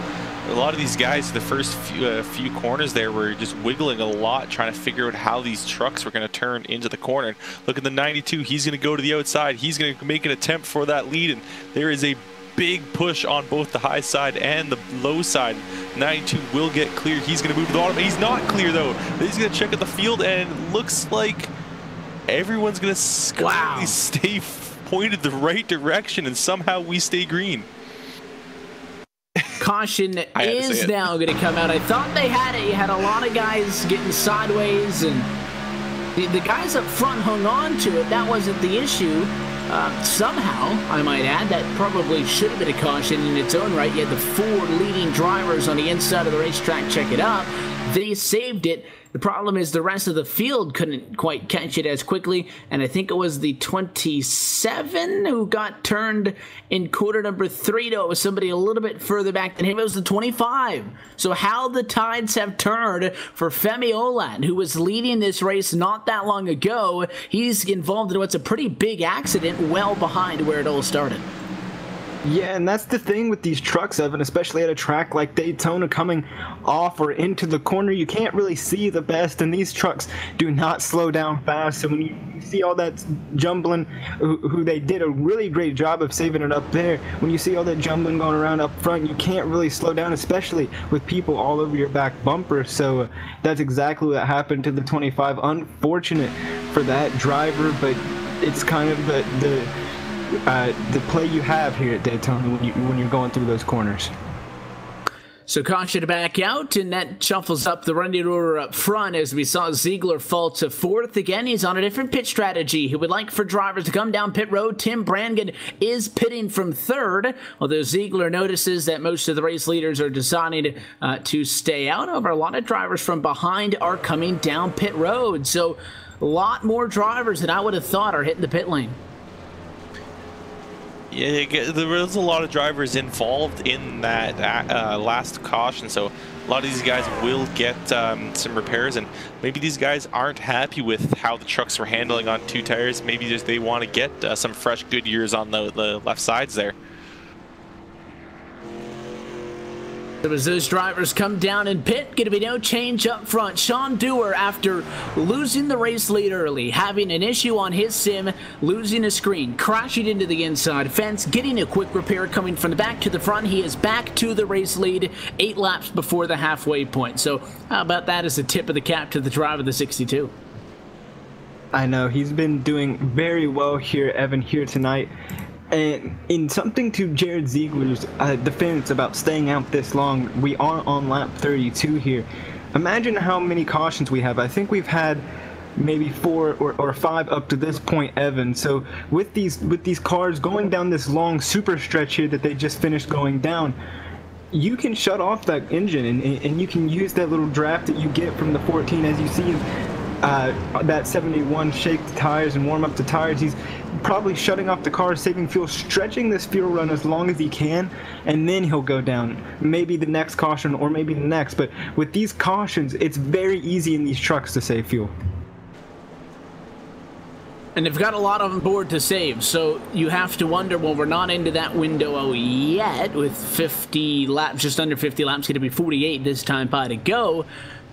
a lot of these guys, the first few corners there, were just wiggling a lot, trying to figure out how these trucks were going to turn into the corner. Look at the 92. He's going to go to the outside. He's going to make an attempt for that lead, and there is a big push on both the high side and the low side. 92 will get clear. He's going to move to the bottom. He's not clear, though. He's going to check out the field, and it looks like everyone's going to stay pointed the right direction, and somehow we stay green. caution is now going to come out. I thought they had it. You had a lot of guys getting sideways, and the guys up front hung on to it. That wasn't the issue. Somehow, I might add, that probably should have been a caution in its own right. You had the 4 leading drivers on the inside of the racetrack check it up. They saved it. The problem is the rest of the field couldn't quite catch it as quickly, and I think it was the 27 who got turned in quarter number 3. No, it was somebody a little bit further back than him. It was the 25. So how the tides have turned for Femi Olan, who was leading this race not that long ago. He's involved in what's a pretty big accident well behind where it all started. Yeah, and that's the thing with these trucks, Evan, especially at a track like Daytona, coming off or into the corner, you can't really see the best, and these trucks do not slow down fast. So when you see all that jumbling, who they did a really great job of saving it up there, when you see all that jumbling going around up front, you can't really slow down, especially with people all over your back bumper. So that's exactly what happened to the 25. Unfortunate for that driver, but it's kind of the play you have here at Daytona when you're going through those corners. So caution to back out, and that shuffles up the running order up front as we saw Ziegler fall to 4th. Again, he's on a different pit strategy. He would like for drivers to come down pit road. Tim Brannigan is pitting from 3rd, although Ziegler notices that most of the race leaders are deciding to stay out. However, a lot of drivers from behind are coming down pit road. So a lot more drivers than I would have thought are hitting the pit lane. Yeah, there was a lot of drivers involved in that last caution, so a lot of these guys will get some repairs, and maybe these guys aren't happy with how the trucks were handling on 2 tires. Maybe just they want to get some fresh Goodyears on the left sides there. As those drivers come down in pit, going to be no change up front. Sean Dewar, after losing the race lead early, having an issue on his sim, losing a screen, crashing into the inside fence, getting a quick repair coming from the back to the front. He is back to the race lead 8 laps before the halfway point. So how about that as a tip of the cap to the driver of the 62? I know, he's been doing very well here, Evan, here tonight. And in something to Jared Ziegler's defense about staying out this long, we are on lap 32 here. Imagine how many cautions we have. I think we've had maybe 4 or 5 up to this point, Evan. So with these cars going down this long super stretch here that they just finished going down, you can shut off that engine and you can use that little draft that you get from the 14, as you see that 71 shake the tires and warm up the tires. He's probably shutting off the car, saving fuel, stretching this fuel run as long as he can, and then he'll go down. Maybe the next caution or maybe the next, but with these cautions, it's very easy in these trucks to save fuel. And they've got a lot on board to save, so you have to wonder, well, we're not into that window yet, with 50 laps, just under 50 laps, going to be 48 this time by to go.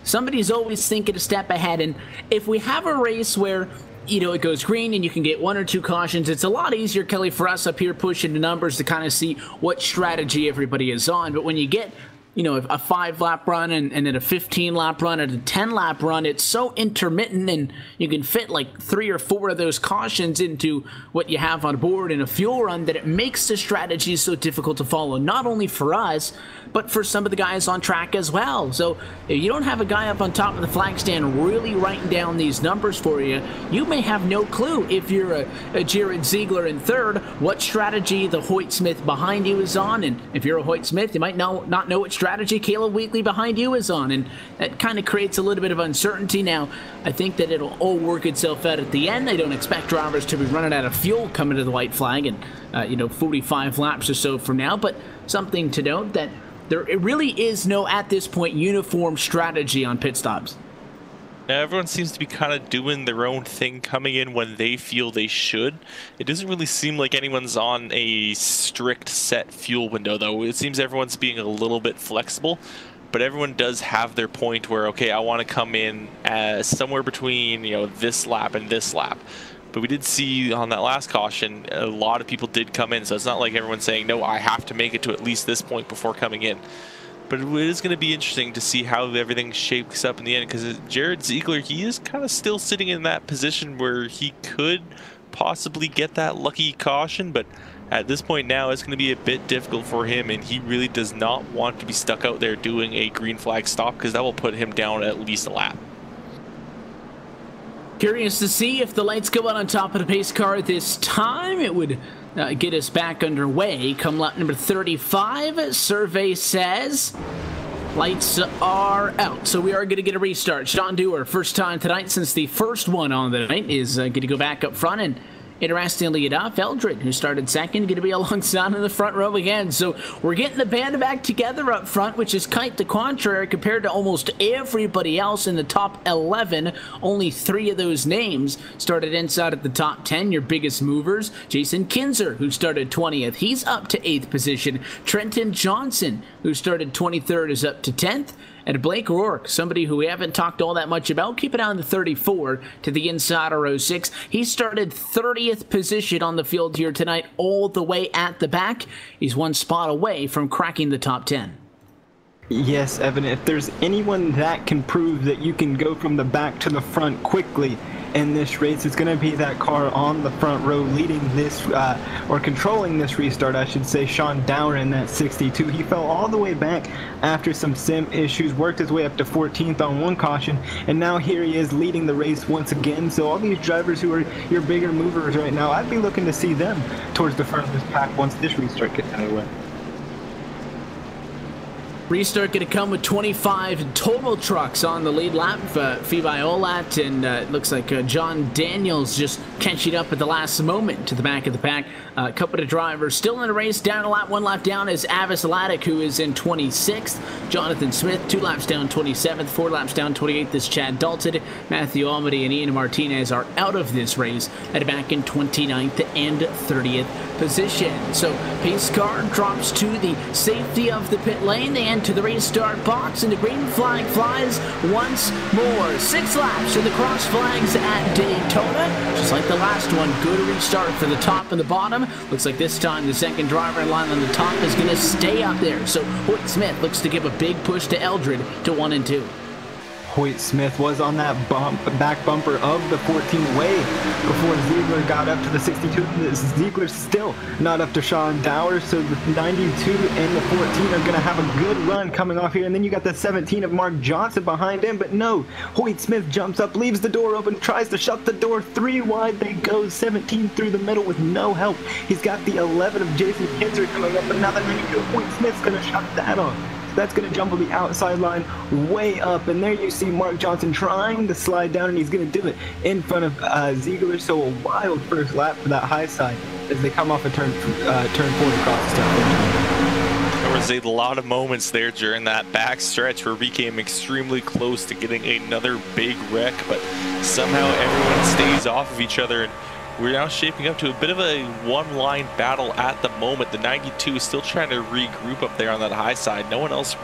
Somebody's always thinking a step ahead, and if we have a race where, you know, it goes green and you can get 1 or 2 cautions, it's a lot easier, Kelly, for us up here pushing the numbers to kind of see what strategy everybody is on. But when you get, you know, a 5-lap run and then a 15-lap run and a 10-lap run, it's so intermittent, and you can fit like 3 or 4 of those cautions into what you have on board in a fuel run, that it makes the strategy so difficult to follow, not only for us, but for some of the guys on track as well. So if you don't have a guy up on top of the flag stand really writing down these numbers for you, you may have no clue, if you're a Jared Ziegler in 3rd, what strategy the Hoyt Smith behind you is on. And if you're a Hoyt Smith, you might not know what strategy Caleb Wheatley behind you is on. And that kind of creates a little bit of uncertainty. Now, I think that it'll all work itself out at the end. I don't expect drivers to be running out of fuel coming to the white flag and, you know, 45 laps or so from now. But something to note that there really is no, at this point, uniform strategy on pit stops. Everyone seems to be kind of doing their own thing, coming in when they feel they should. It doesn't really seem like anyone's on a strict set fuel window, though. It seems everyone's being a little bit flexible, but everyone does have their point where, okay, I want to come in somewhere between, you know, this lap and this lap. But we did see on that last caution, a lot of people did come in, so it's not like everyone's saying, no, I have to make it to at least this point before coming in. But it is going to be interesting to see how everything shapes up in the end, because Jared Ziegler, he is kind of still sitting in that position where he could possibly get that lucky caution, but at this point now, it's going to be a bit difficult for him, and he really does not want to be stuck out there doing a green flag stop, because that will put him down at least a lap. Curious to see if the lights go out on top of the pace car this time. It would get us back underway come lap number 35. Survey says lights are out, so we are going to get a restart. Sean Dewar, first time tonight since the first one on the night, is going to go back up front. And interestingly enough, Eldred, who started second, going to be alongside in the front row again. So we're getting the band back together up front, which is quite the contrary compared to almost everybody else in the top 11. Only 3 of those names started inside of the top 10, your biggest movers. Jason Kinzer, who started 20th, he's up to 8th position. Trenton Johnson, who started 23rd, is up to 10th. And Blake Rourke, somebody who we haven't talked all that much about, keep it on the 34 to the inside of 06. He started 30th position on the field here tonight, all the way at the back. He's 1 spot away from cracking the top 10. Yes, Evan, if there's anyone that can prove that you can go from the back to the front quickly in this race, it's going to be that car on the front row leading this, or controlling this restart, I should say, Sean Dower in that 62. He fell all the way back after some sim issues, worked his way up to 14th on 1 caution, and now here he is leading the race once again. So all these drivers who are your bigger movers right now, I'd be looking to see them towards the front of this pack once this restart gets underway. Restart going to come with 25 total trucks on the lead lap. Phoebe Olat and it looks like John Daniels just catching up at the last moment to the back of the pack. A couple of drivers still in the race. Down a lap, 1 lap down is Avis Laddick, who is in 26th. Jonathan Smith, 2 laps down, 27th. 4 laps down, 28th is Chad Dalton. Matthew Almody and Ian Martinez are out of this race at back in 29th and 30th position. So pace car drops to the safety of the pit lane and to the restart box, and the green flag flies once more. 6 laps to the cross flags at Daytona. Just like the last one, good restart for the top and the bottom. Looks like this time the second driver in line on the top is going to stay up there. So Hoyt Smith looks to give a big push to Eldred to 1 and 2. Hoyt Smith was on that back bumper of the 14 way before Ziegler got up to the 62. Ziegler still not up to Sean Dower, so the 92 and the 14 are going to have a good run coming off here. And then you got the 17 of Mark Johnson behind him, but no, Hoyt Smith jumps up, leaves the door open, tries to shut the door. 3 wide they go, 17 through the middle with no help. He's got the 11 of Jason Kinzer coming up, but now the 92 of Hoyt Smith's going to shut that off. That's going to jump on the outside line way up, and there you see Mark Johnson trying to slide down, and he's going to do it in front of Ziegler. So a wild first lap for that high side as they come off a turn 4 across the start. There was a lot of moments there during that back stretch where we came extremely close to getting another big wreck, but somehow everyone stays off of each other, and we're now shaping up to a bit of a one-line battle at the moment. The 92 is still trying to regroup up there on that high side. No one else,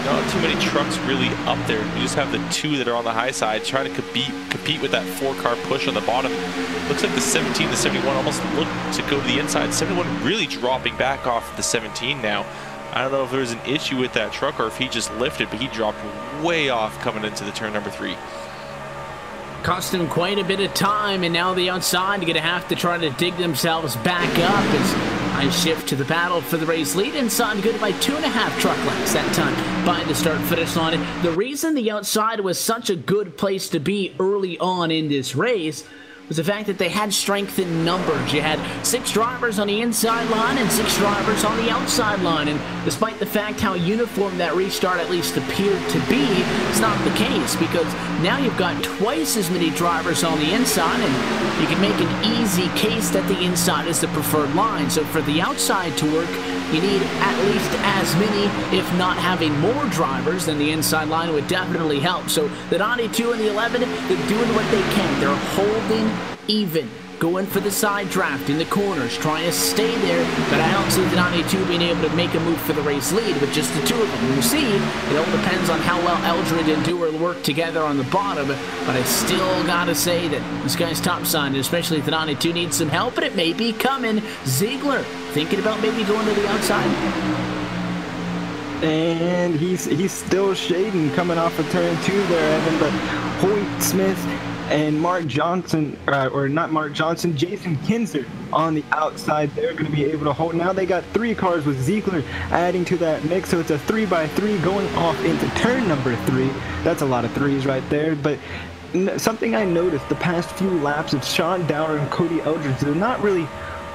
not too many trucks really up there. You just have the 2 that are on the high side trying to compete with that 4-car push on the bottom. Looks like the 17 to 71 almost looked to go to the inside. 71 really dropping back off the 17 now. I don't know if there was an issue with that truck or if he just lifted, but he dropped way off coming into the turn number 3. Cost him quite a bit of time, and now the outside are going to have to try to dig themselves back up as I shift to the battle for the race lead. Inside good by 2.5 truck lengths that time by the start finish line. The reason the outside was such a good place to be early on in this race was the fact that they had strength in numbers. You had 6 drivers on the inside line and 6 drivers on the outside line, and despite the fact how uniform that restart at least appeared to be, it's not the case, because now you've got twice as many drivers on the inside, and you can make an easy case that the inside is the preferred line. So for the outside to work, you need at least as many, if not having more drivers than the inside line would definitely help. So the 92 and the 11, they're doing what they can. They're holding even, going for the side draft in the corners, trying to stay there, but I don't see the 92 being able to make a move for the race lead with just the 2 of them. You see, it all depends on how well Eldred and Dewar work together on the bottom, but I still gotta say that this guy's topside, especially if the 92 needs some help, but it may be coming. Ziegler thinking about maybe going to the outside. And he's still shading coming off of turn 2 there, Evan, but Hoyt Smith and Mark Johnson, or not Mark Johnson, Jason Kinzer on the outside. They're going to be able to hold. Now they got 3 cars with Ziegler adding to that mix, so it's a 3x3 going off into turn number 3. That's a lot of threes right there, but something I noticed the past few laps of Sean Dower and Cody Eldridge, they're not really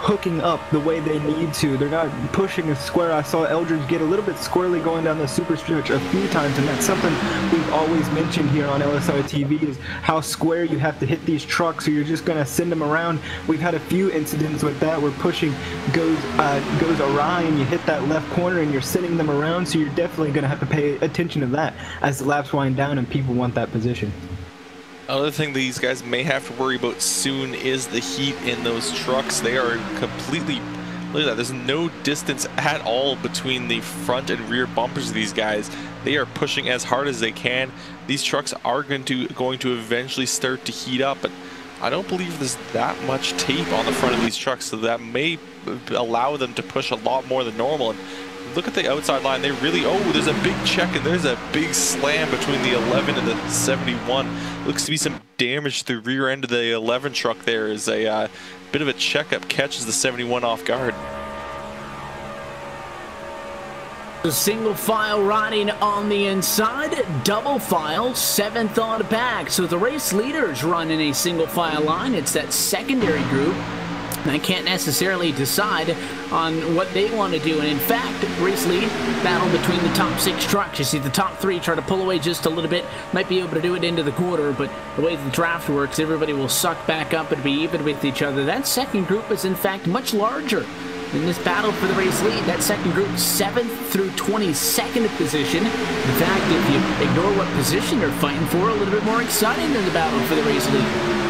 hooking up the way they need to. They're not pushing a square. I saw Eldridge get a little bit squirrely going down the super stretch a few times, and that's something we've always mentioned here on LSRTV is how square you have to hit these trucks, or you're just going to send them around. We've had a few incidents with that where pushing goes awry and you hit that left corner and you're sending them around, so you're definitely going to have to pay attention to that as the laps wind down and people want that position. Another thing these guys may have to worry about soon is the heat in those trucks. They are completely, look at that, there's no distance at all between the front and rear bumpers of these guys. They are pushing as hard as they can. These trucks are going to eventually start to heat up, but I don't believe there's that much tape on the front of these trucks, so that may allow them to push a lot more than normal. And look at the outside line. They really, oh, there's a big check and there's a big slam between the 11 and the 71. Looks to be some damage to the rear end of the 11 truck there. Is a bit of a checkup, catches the 71 off guard. Single file riding on the inside, double file, 7th on the back. So the race leaders run in a single file line. It's that secondary group I can't necessarily decide on what they want to do. And in fact, race lead battle between the top 6 trucks. You see the top 3 try to pull away just a little bit, might be able to do it into the quarter, but the way the draft works, everybody will suck back up and be even with each other. That second group is in fact much larger in this battle for the race lead. That second group, 7th through 22nd position. In fact, if you ignore what position they're fighting for, a little bit more exciting than the battle for the race lead.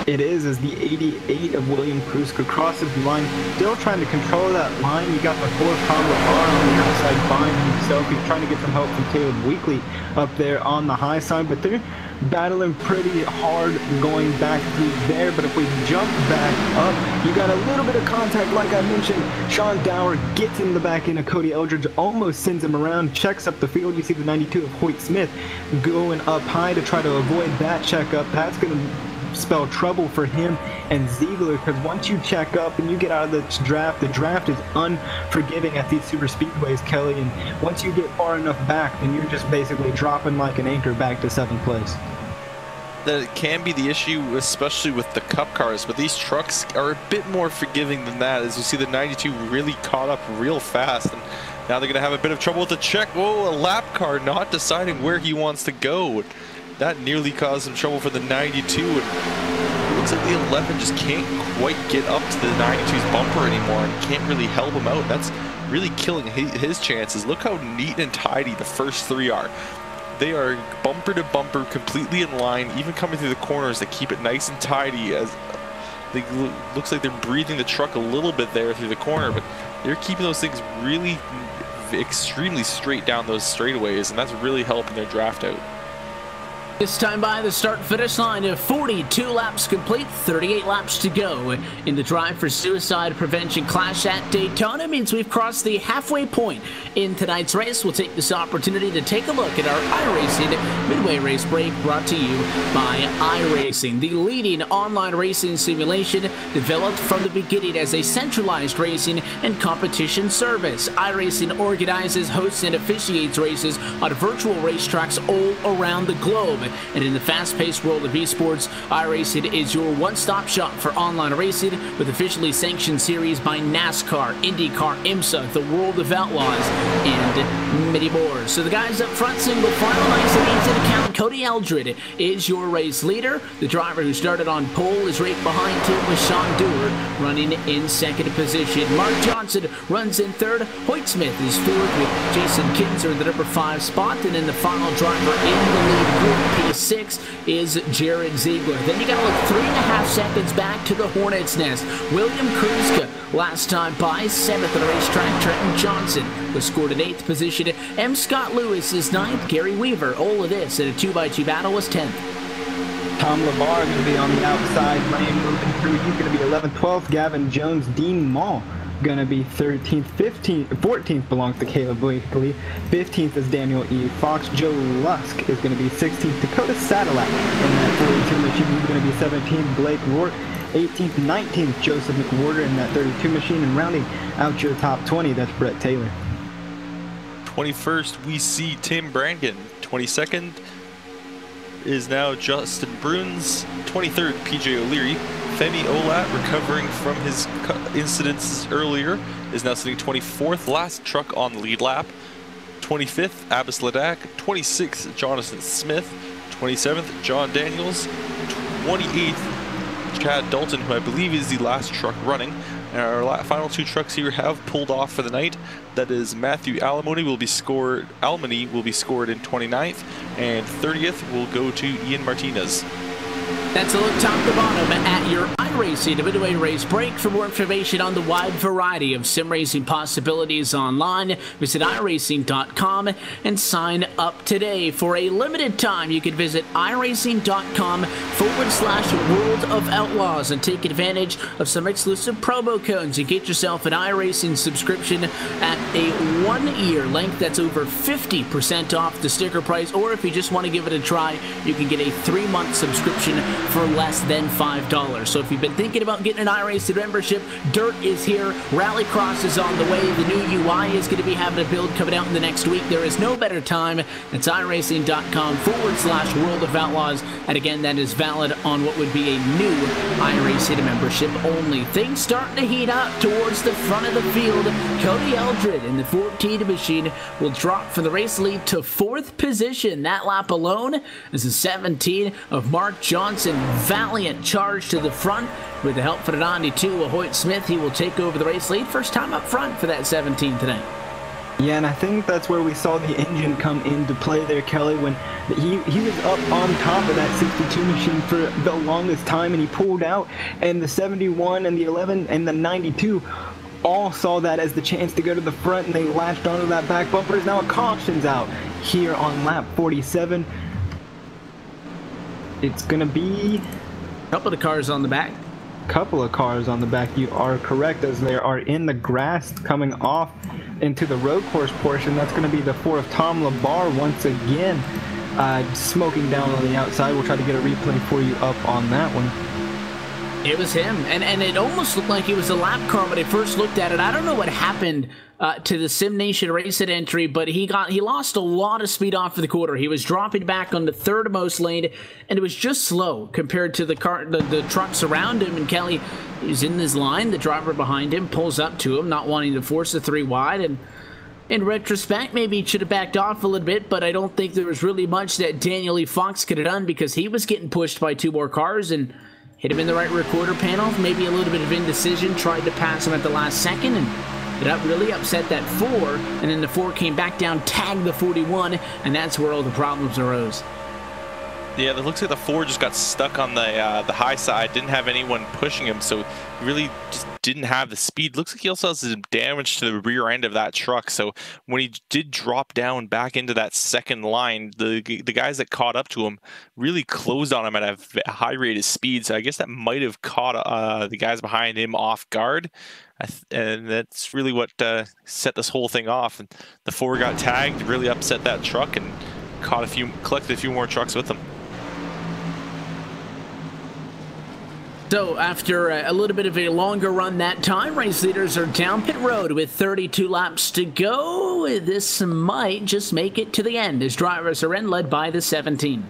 It is as the 88 of William Kruska crosses the line, still trying to control that line. You got the 4th Pablo on the outside behind himself. He's trying to get some help from Caleb Weekly up there on the high side, but they're battling pretty hard going back through there. But if we jump back up, you got a little bit of contact like I mentioned. Sean Dower gets in the back end of Cody Eldridge, almost sends him around, checks up the field. You see the 92 of Hoyt Smith going up high to try to avoid that checkup. That's going to spell trouble for him and Ziegler, because once you check up and you get out of the draft is unforgiving at these super speedways, Kelly, and once you get far enough back, then you're just basically dropping like an anchor back to 7th place. That can be the issue, especially with the cup cars, but these trucks are a bit more forgiving than that. As you see, the 92 really caught up real fast, and now they're going to have a bit of trouble with the check. Whoa, a lap car not deciding where he wants to go. That nearly caused some trouble for the 92, and it looks like the 11 just can't quite get up to the 92's bumper anymore and can't really help him out. That's really killing his chances. Look how neat and tidy the first 3 are. They are bumper to bumper, completely in line, even coming through the corners. They keep it nice and tidy. As they looks like they're breathing the truck a little bit there through the corner, but they're keeping those things really extremely straight down those straightaways, and that's really helping their draft out. This time by the start-finish line of 42 laps complete, 38 laps to go in the Drive for Suicide Prevention Clash at Daytona. Means we've crossed the halfway point in tonight's race. We'll take this opportunity to take a look at our iRacing Midway Race Break, brought to you by iRacing, the leading online racing simulation developed from the beginning as a centralized racing and competition service. iRacing organizes, hosts, and officiates races on virtual racetracks all around the globe. And in the fast-paced world of esports, iRacing is your one-stop shop for online racing with officially sanctioned series by NASCAR, IndyCar, IMSA, the World of Outlaws, and many more. So the guys up front, single file, nice and easy to count. Cody Eldridge is your race leader. The driver who started on pole is right behind him with Sean Dower running in 2nd position. Mark Johnson runs in 3rd. Hoyt Smith is 4th with Jason Kinzer in the number 5 spot. And then the final driver in the lead group, P6, is Jared Ziegler. Then you got to look 3.5 seconds back to the Hornet's Nest. William Kruska, last time by, 7th on the racetrack. Trenton Johnson was scored in 8th position. M. Scott Lewis is 9th. Gary Weaver, all of this in a 2x2 battle, was 10th. Tom LeVar going to be on the outside lane moving through. He's going to be 11th, 12th. Gavin Jones, Dean Mall going to be 13th. 14th belongs to Caleb Blakely. 15th is Daniel E. Fox. Joe Lusk is going to be 16th. Dakota Sadillac in that 42 machine. He's going to be 17th. Blake Rourke. 18th, 19th, Joseph McWhorter in that 32 machine. And rounding out your top 20, that's Brett Taylor. 21st, we see Tim Brannigan. 22nd is now Justin Bruns. 23rd, PJ O'Leary. Femi Olat, recovering from his incidents earlier, is now sitting 24th, last truck on the lead lap. 25th, Abbas Ladak. 26th, Jonathan Smith. 27th, John Daniels. 28th, Chad Dalton, who I believe is the last truck running. And our final two trucks here have pulled off for the night. That is Matthew Almoni will be scored in 29th, and 30th will go to Ian Martinez. That's a look top to bottom at your iRacing midway race break. For more information on the wide variety of sim racing possibilities online, visit iRacing.com and sign up today. For a limited time, you can visit iRacing.com/World of Outlaws and take advantage of some exclusive promo codes and get yourself an iRacing subscription at a 1-year length. That's over 50% off the sticker price, or if you just want to give it a try, you can get a 3-month subscription for less than $5. So if you've been thinking about getting an iRacing membership, dirt is here, Rallycross is on the way, the new UI is going to be having a build coming out in the next week. There is no better time. It's iRacing.com/World of Outlaws, and again, that is valid on what would be a new iRacing membership only. Things starting to heat up towards the front of the field. Cody Eldred in the 14 machine will drop from the race lead to 4th position. That lap alone is a 17 of Mark Johnson. Valiant charge to the front with the help from the 92 Hoyt Smith. He will take over the race lead. First time up front for that 17 today. Yeah, and I think that's where we saw the engine come into play there, Kelly, when he was up on top of that 62 machine for the longest time, and he pulled out, and the 71 and the 11 and the 92 all saw that as the chance to go to the front, and they latched onto that back bumper. Now a caution's out here on lap 47. It's going to be a couple of cars on the back. Couple of cars on the back. You are correct, as they are in the grass coming off into the road course portion. That's going to be the 4 of Tom Labar once again, smoking down on the outside. We'll try to get a replay for you up on that one. It was him, and it almost looked like it was a lap car when I first looked at it. I don't know what happened to the Sim Nation race at entry, but he lost a lot of speed off of the quarter. He was dropping back on the 3rd most lane, and it was just slow compared to the trucks around him. And Kelly, he's in his line. The driver behind him pulls up to him, not wanting to force a 3 wide. And in retrospect, maybe he should have backed off a little bit, but I don't think there was really much that Daniel E. Fox could have done, because he was getting pushed by 2 more cars and hit him in the right rear quarter panel. Maybe a little bit of indecision, tried to pass him at the last second, and it really upset that 4, and then the 4 came back down, tagged the 41, and that's where all the problems arose. Yeah, it looks like the 4 just got stuck on the high side, didn't have anyone pushing him, so really just didn't have the speed. Looks like he also has some damage to the rear end of that truck, so when he did drop down back into that second line, the guys that caught up to him really closed on him at a high rate of speed, so I guess that might have caught the guys behind him off guard. And that's really what set this whole thing off. And the 4 got tagged, really upset that truck, and collected a few more trucks with them. So after a little bit of a longer run that time, race leaders are down pit road with 32 laps to go. This might just make it to the end as drivers are in, led by the 17.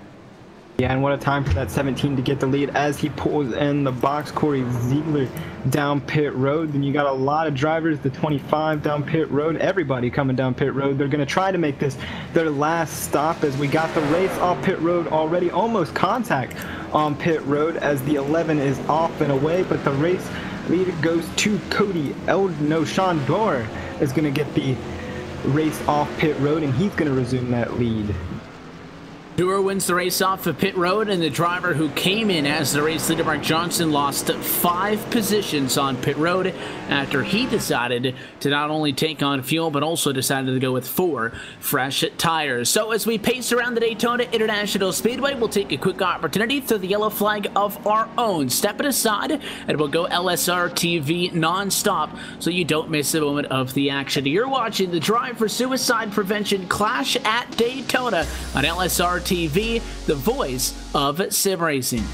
Yeah, and what a time for that 17 to get the lead as he pulls in the box. Corey Ziegler down pit road. Then you got a lot of drivers, the 25 down pit road. Everybody coming down pit road. They're going to try to make this their last stop, as we got the race off pit road already. Almost contact on pit road as the 11 is off and away, but the race lead goes to Cody Sean Dorr is going to get the race off pit road, and he's going to resume that lead. Dewar wins the race off of pit road, and the driver who came in as the race leader, Mark Johnson, lost 5 positions on pit road after he decided to not only take on fuel, but also decided to go with 4 fresh tires. So as we pace around the Daytona International Speedway, we'll take a quick opportunity through the yellow flag of our own. Step it aside, and we'll go LSRTV non-stop so you don't miss a moment of the action. You're watching the Drive for Suicide Prevention Clash at Daytona on LSRTV. The voice of sim racing.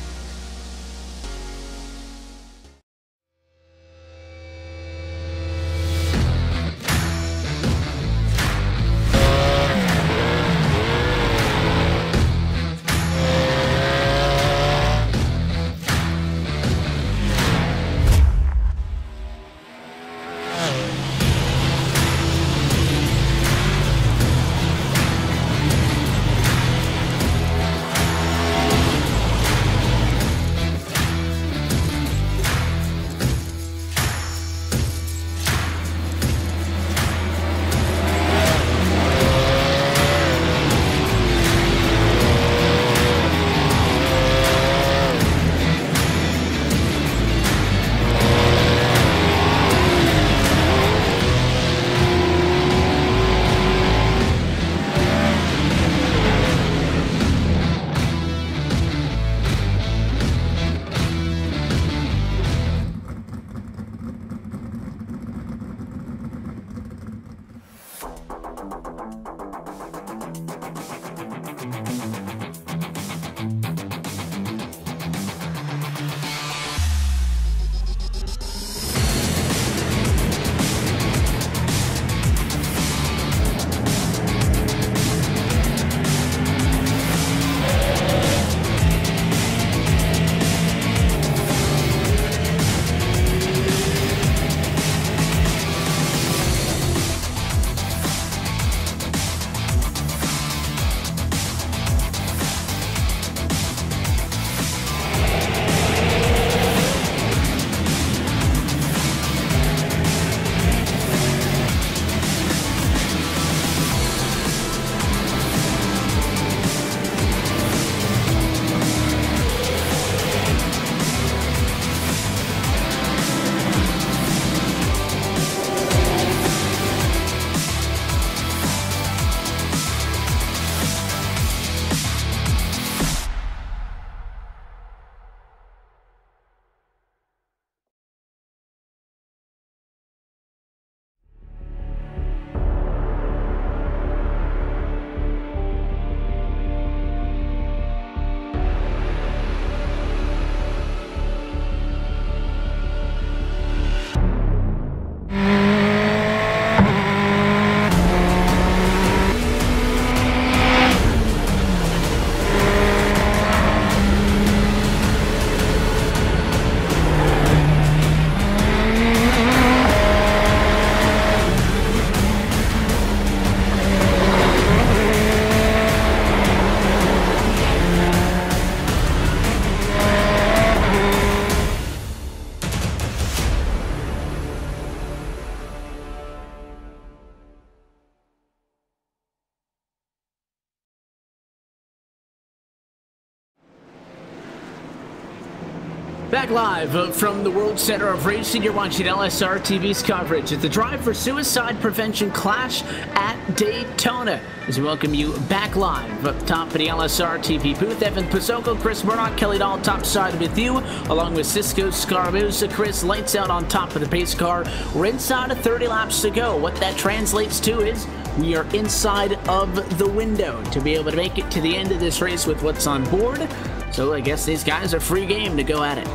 Back live from the World Center of Racing, you're watching LSRTV's coverage at the Drive for Suicide Prevention Clash at Daytona. As we welcome you back live up top of the LSRTV booth, Evan Pizzocco, Chris Murdoch, Kelly Dahl topside with you, along with Cisco Scaramuza. Chris, lights out on top of the pace car. We're inside of 30 laps to go. What that translates to is we are inside of the window to be able to make it to the end of this race with what's on board. So I guess these guys are free game to go at it.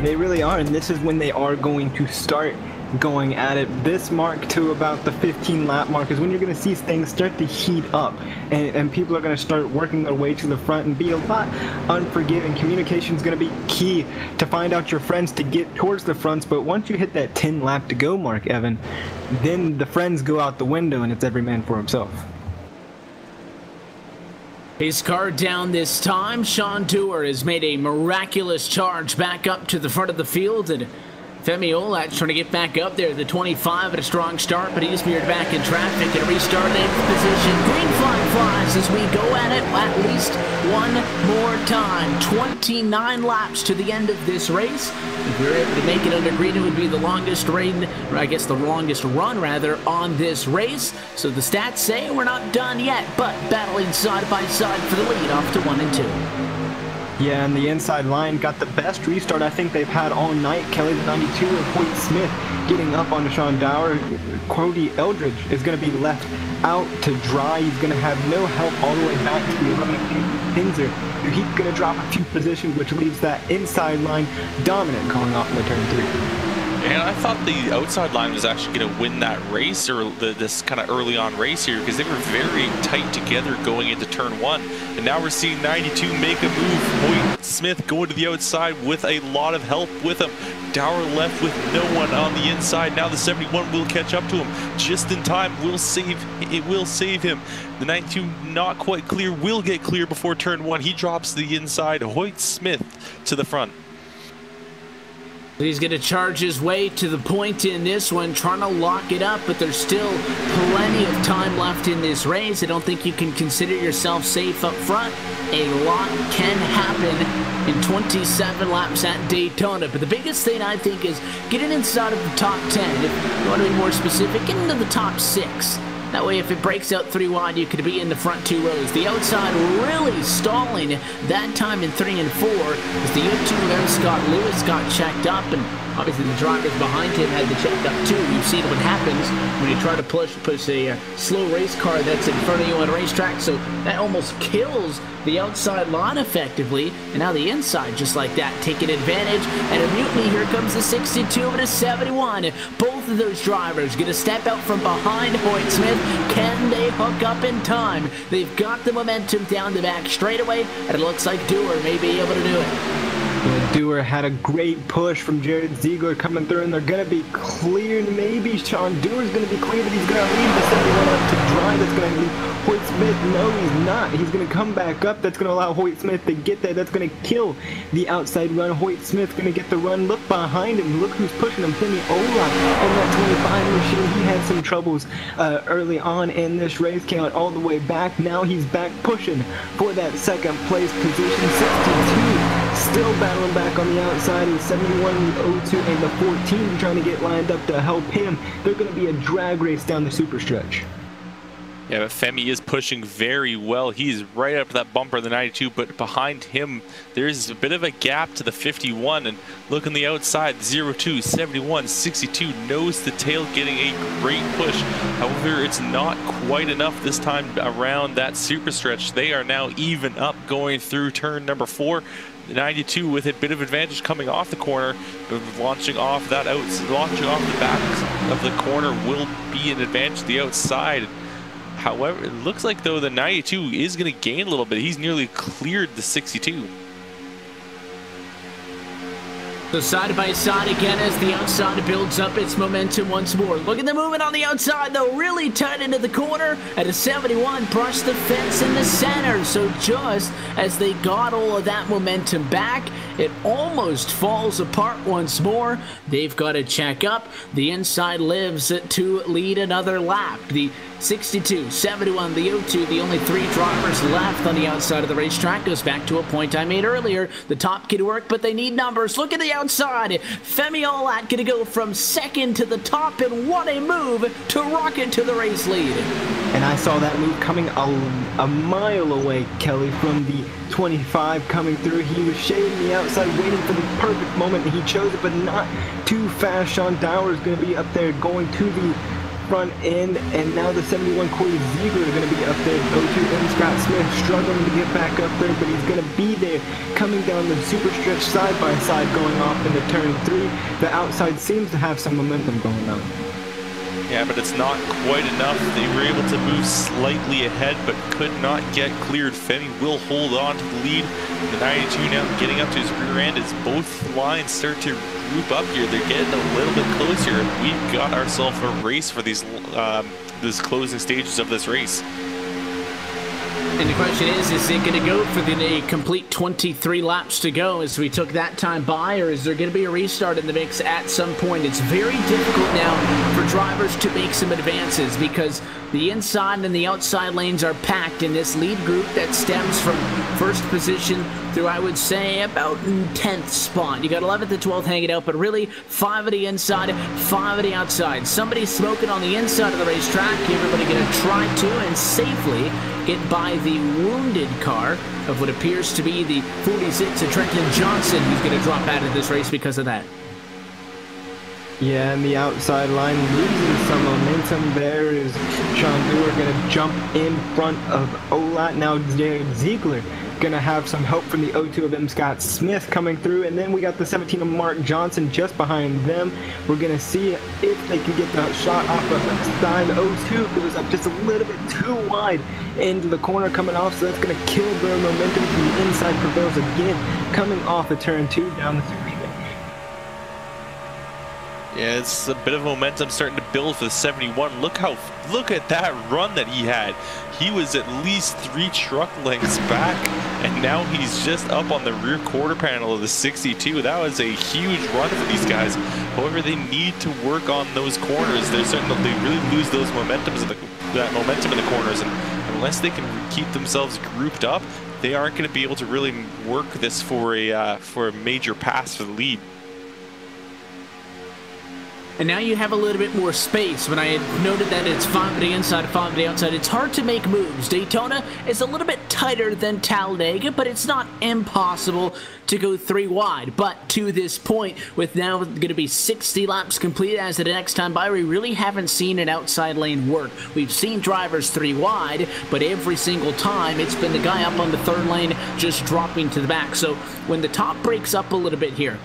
They really are, and this is when they are going to start going at it. This mark to about the 15 lap mark is when you're going to see things start to heat up, and people are going to start working their way to the front and be a lot unforgiving. Communication is going to be key to find out your friends to get towards the fronts, but once you hit that 10 lap to go mark, Evan, then the friends go out the window and it's every man for himself. His car down this time. Sean Dewar has made a miraculous charge back up to the front of the field, and Femi Olat trying to get back up there. The 25 at a strong start, but he's veered back in traffic and restarted in position. Green flag flies as we go at it at least one more time. 29 laps to the end of this race. If we were able to make it under green, it would be the longest rain, or I guess the longest run rather, on this race. So the stats say we're not done yet, but battling side by side for the lead off to 1 and 2. Yeah, and the inside line got the best restart I think they've had all night. Kelly the 92 and Hoyt Smith getting up on Sean Dower. Cody Eldridge is going to be left out to dry. He's going to have no help all the way back to the 11 Pinzer. He's going to drop a few positions, which leaves that inside line dominant going off in the turn 3. And I thought the outside line was actually going to win that race, or this kind of early on race here, because they were very tight together going into turn 1. And now we're seeing 92 make a move. Hoyt Smith going to the outside with a lot of help with him. Dower left with no one on the inside. Now the 71 will catch up to him just in time. It will save him. The 92 not quite clear, will get clear before turn 1. He drops the inside. Hoyt Smith to the front. He's going to charge his way to the point in this one, trying to lock it up, but there's still plenty of time left in this race. I don't think you can consider yourself safe up front. A lot can happen in 27 laps at Daytona, but the biggest thing I think is getting inside of the top 10. If you want to be more specific, get into the top 6. That way, if it breaks out 3 wide, you could be in the front 2 rows. The outside really stalling that time in 3 and 4 as the U2 there, Scott Lewis, got checked up, and obviously the drivers behind him had to check up too. You've seen what happens when you try to push a slow race car that's in front of you on a racetrack, so that almost kills the outside line effectively, and now the inside just like that taking advantage, and a mutiny. Here comes the 62 and a 71. Both of those drivers going to step out from behind Hoyt Smith. Can they hook up in time? They've got the momentum down the back straightaway, and it looks like Dewar may be able to do it. Dewar had a great push from Jared Ziegler coming through, and they're going to be cleared. Maybe Sean Dewar's going to be cleared, but he's going to leave the 71 up to dry. That's going to leave Hoyt Smith. No, he's not. He's going to come back up. That's going to allow Hoyt Smith to get there. That's going to kill the outside run. Hoyt Smith going to get the run. Look behind him. Look who's pushing him. Femi Ola on that 25 machine. He had some troubles early on in this race. Came out all the way back. Now he's back pushing for that second place position. 62. Still battling back on the outside. The 71, the 02, and the 14 trying to get lined up to help him. They're going to be a drag race down the super stretch. Yeah, but Femi is pushing very well. He's right up to that bumper of the 92, but behind him, there's a bit of a gap to the 51. And look on the outside, 02, 71, 62, nose to tail, getting a great push. However, it's not quite enough this time around that super stretch. They are now even up going through turn number 4. The 92 with a bit of advantage coming off the corner, launching off the back of the corner will be an advantage to the outside. However, it looks like though the 92 is going to gain a little bit. He's nearly cleared the 62. So side by side again as the outside builds up its momentum once more. Look at the movement on the outside though, really tight into the corner. At a 71, brushed the fence in the center. So just as they got all of that momentum back, it almost falls apart once more. They've got to check up. The inside lives to lead another lap. The 62, 71, the 02, the only 3 drivers left on the outside of the racetrack. Goes back to a point I made earlier. The top could work, but they need numbers. Look at the outside. Femi Olat going to go from second to the top, and what a move to rocket to the race lead. And I saw that move coming a mile away, Kelly, from the 25 coming through. He was shading the outside, waiting for the perfect moment, and he chose it, but not too fast. Sean Dower is going to be up there going to the front end, and now the 71 Corey Ziegler are going to be up there. 02 and Scott Smith struggling to get back up there, but he's going to be there coming down the super stretch side by side going off into turn 3. The outside seems to have some momentum going on. Yeah, but it's not quite enough. They were able to move slightly ahead, but could not get cleared. Femi will hold on to the lead. The 92 now getting up to his rear end as both lines start to group up here. They're getting a little bit closer. We've got ourselves a race for these closing stages of this race. And the question is it going to go for the complete 23 laps to go as we took that time by, or is there going to be a restart in the mix at some point? It's very difficult now for drivers to make some advances because the inside and the outside lanes are packed in this lead group that stems from first position through, I would say, about 10th spot. You got 11th and 12th hanging out, but really 5 of the inside, 5 of the outside. Somebody smoking on the inside of the racetrack. Everybody going to try to and safely get by the wounded car of what appears to be the 46 of Trenton Johnson, who's going to drop out of this race because of that. Yeah, and the outside line losing some momentum there is Sean Dewar going to jump in front of Olat. Now Jared Ziegler going to have some help from the 02 of M. Scott Smith coming through, and then we got the 17 of Mark Johnson just behind them. We're going to see if they can get the shot off of the side. The 02 goes up just a little bit too wide into the corner coming off, so that's going to kill their momentum from the inside. Prevails again coming off of turn 2 down the freeway. Yeah, it's a bit of momentum starting to build for the 71. Look at that run that he had. He was at least 3 truck lengths back, and now he's just up on the rear quarter panel of the 62. That was a huge run for these guys. However, they need to work on those corners. They're starting to really lose those that momentum in the corners, and unless they can keep themselves grouped up, they aren't going to be able to really work this for a major pass for the lead. And now you have a little bit more space. When I had noted that it's 5 to the inside, 5 to the outside, it's hard to make moves. Daytona is a little bit tighter than Talladega, but it's not impossible to go 3 wide. But to this point, with now going to be 60 laps completed as of the next time by, we really haven't seen an outside lane work. We've seen drivers 3 wide, but every single time it's been the guy up on the 3rd lane just dropping to the back. So when the top breaks up a little bit here,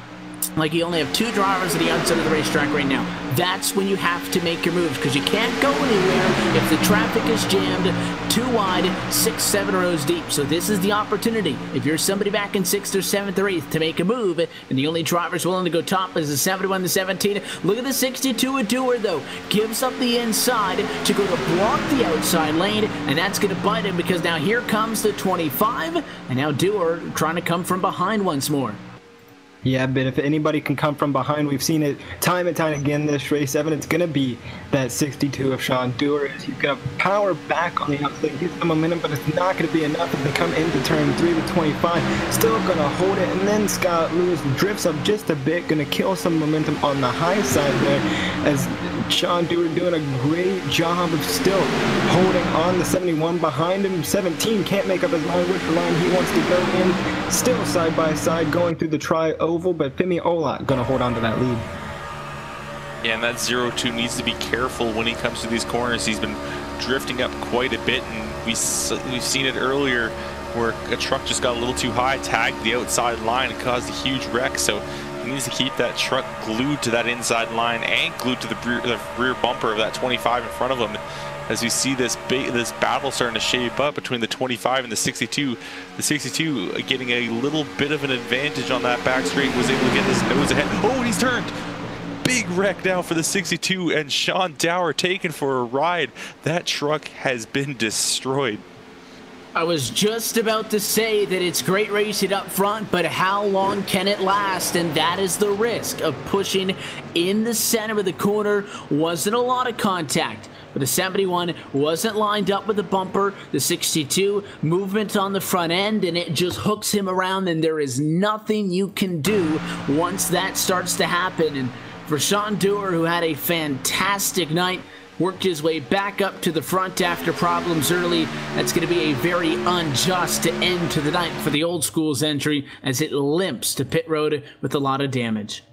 like you only have 2 drivers at the outside of the racetrack right now, that's when you have to make your moves, because you can't go anywhere if the traffic is jammed 2 wide, 6, 7 rows deep. So this is the opportunity, if you're somebody back in 6th or 7th or 8th, to make a move, and the only drivers willing to go top is the 71, the 17. Look at the 62 of Dewar, though. Gives up the inside to go to block the outside lane, and that's going to bite him, because now here comes the 25, and now Dewar trying to come from behind once more. Yeah, but if anybody can come from behind, we've seen it time and time again this race, Evan, it's going to be that 62 of Sean Dewar. He's going to power back on the outside, get some momentum, but it's not going to be enough if they come into turn 3 to 25. Still going to hold it, and then Scott Lewis drifts up just a bit, going to kill some momentum on the high side there, as Sean Dewar doing a great job of still holding on. The 71 behind him. 17 can't make up his mind which line he wants to go in. Still side by side going through the tri-oval, but Femi Olat going to hold on to that lead. Yeah, and that 02 needs to be careful when he comes to these corners. He's been drifting up quite a bit, and we've seen it earlier where a truck just got a little too high, tagged the outside line, and caused a huge wreck. So he needs to keep that truck glued to that inside line and glued to the rear bumper of that 25 in front of him. As we see this battle starting to shape up between the 25 and the 62. The 62 getting a little bit of an advantage on that back straight, was able to get his nose ahead. Oh, and he's turned! Big wreck now for the 62, and Sean Dewar taken for a ride. That truck has been destroyed. I was just about to say that it's great racing up front, but how long can it last? And that is the risk of pushing in the center of the corner. Wasn't a lot of contact, but the 71 wasn't lined up with the bumper. The 62 movement on the front end, and it just hooks him around, and there is nothing you can do once that starts to happen. And for Sean Dewar, who had a fantastic night, worked his way back up to the front after problems early, that's going to be a very unjust end to the night for the Old School's entry, as it limps to pit road with a lot of damage.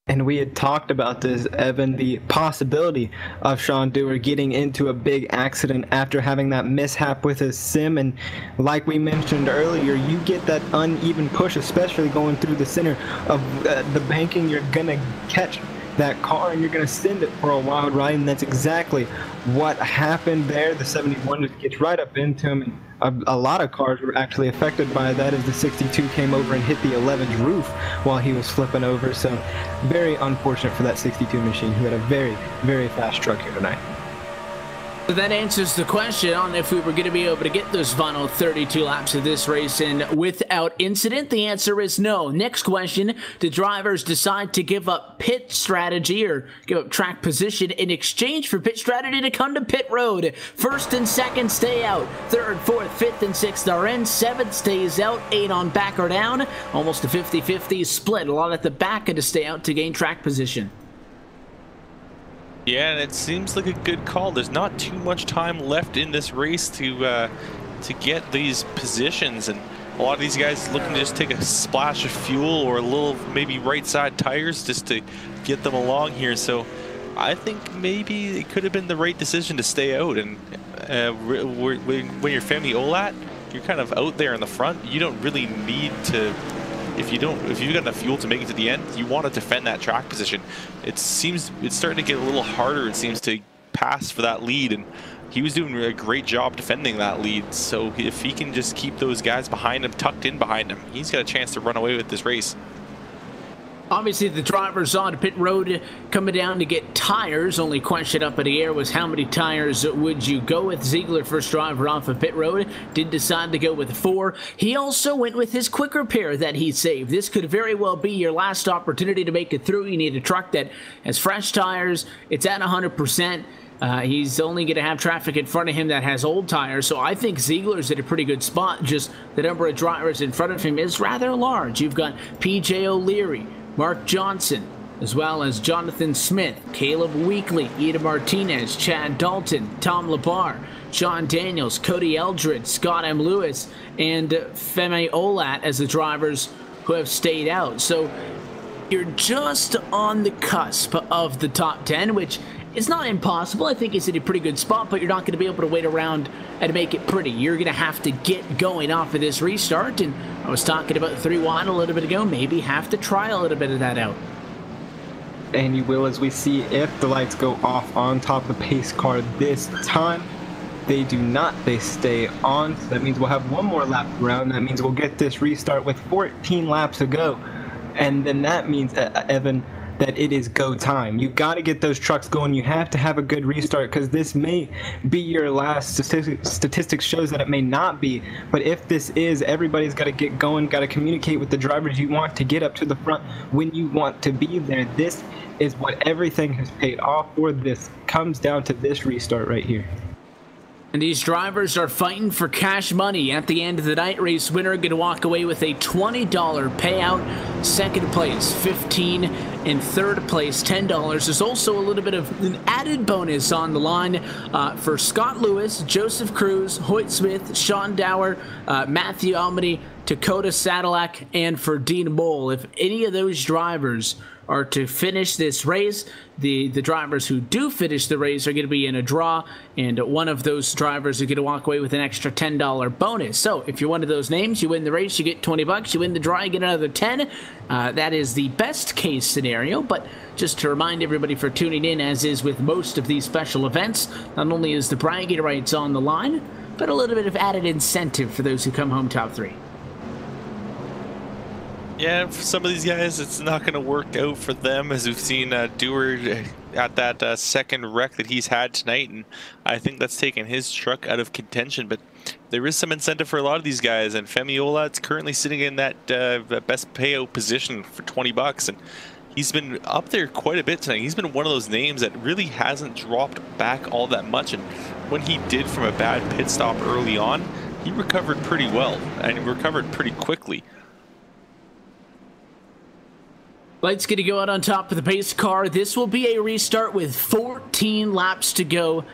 And we had talked about this, Evan, the possibility of Sean Dewar getting into a big accident after having that mishap with his sim. And like we mentioned earlier, you get that uneven push, especially going through the center of the banking. You're going to catch that car and you're going to send it for a wild ride, and that's exactly what happened there. The 71 just gets right up into him, and a lot of cars were actually affected by that, as the 62 came over and hit the 11's roof while he was flipping over. So very unfortunate for that 62 machine, who had a very, very fast truck here tonight. So that answers the question on if we were going to be able to get those final 32 laps of this race in without incident. The answer is no. Next question, do drivers decide to give up pit strategy or give up track position in exchange for pit strategy to come to pit road? First and second stay out. Third, fourth, fifth, and sixth are in. Seventh stays out. 8 on back or down. Almost a 50-50 split. A lot at the back and to stay out to gain track position. Yeah, and it seems like a good call. There's not too much time left in this race to get these positions, and a lot of these guys looking to just take a splash of fuel or a little maybe right side tires just to get them along here. So I think maybe it could have been the right decision to stay out. And when you're Femi Olat, you're kind of out there in the front. You don't really need to. If you've got enough fuel to make it to the end, you want to defend that track position. It seems it's starting to get a little harder, it seems, to pass for that lead, and he was doing a great job defending that lead. So if he can just keep those guys behind him, tucked in behind him, he's got a chance to run away with this race. Obviously, the drivers on pit road coming down to get tires. Only question up in the air was how many tires would you go with? Ziegler, first driver off of pit road, did decide to go with 4. He also went with his quicker pair that he saved. This could very well be your last opportunity to make it through. You need a truck that has fresh tires. It's at 100%. He's only going to have traffic in front of him that has old tires, so I think Ziegler's at a pretty good spot. Just the number of drivers in front of him is rather large. You've got P.J. O'Leary, Mark Johnson, as well as Jonathan Smith, Caleb Weekly, Ida Martinez, Chad Dalton, Tom Labar, Sean Daniels, Cody Eldred, Scott M. Lewis, and Femi Olat as the drivers who have stayed out. So you're just on the cusp of the top 10, which is not impossible. I think it's in a pretty good spot, but you're not going to be able to wait around and make it pretty. You're going to have to get going off of this restart, and I was talking about 3 wide a little bit ago, maybe have to try a little bit of that out. And you will, as we see, if the lights go off on top of the pace car this time. They do not, they stay on, so that means we'll have 1 more lap around. That means we'll get this restart with 14 laps to go, and then that means, Evan, that it is go time. You got to get those trucks going. You have to have a good restart, because this may be your last. Statistics shows that it may not be, but if this is, everybody's got to get going, got to communicate with the drivers you want to get up to the front when you want to be there. This is what everything has paid off for. This comes down to this restart right here. And these drivers are fighting for cash money. At the end of the night, race winner going to walk away with a $20 payout. Second place, $15, and third place, $10. There's also a little bit of an added bonus on the line for Scott Lewis, Joseph Cruz, Hoyt Smith, Sean Dower, Matthew Almody, Dakota Sadilak, and for Dean Mole. If any of those drivers are to finish this race, the drivers who do finish the race are going to be in a draw, and one of those drivers is going to walk away with an extra $10 bonus. So if you're one of those names, you win the race, you get $20. You win the draw, you get another 10. That is the best case scenario, but just to remind everybody for tuning in, as is with most of these special events, not only is the bragging rights on the line, but a little bit of added incentive for those who come home top 3. Yeah, for some of these guys, it's not going to work out for them, as we've seen Dewar at that second wreck that he's had tonight, and I think that's taken his truck out of contention. But there is some incentive for a lot of these guys, and Femi Olat's currently sitting in that best payout position for $20, and he's been up there quite a bit tonight. He's been one of those names that really hasn't dropped back all that much, and when he did from a bad pit stop early on, he recovered pretty well, and he recovered pretty quickly. Lights going to go out on top of the pace car. This will be a restart with 14 laps to go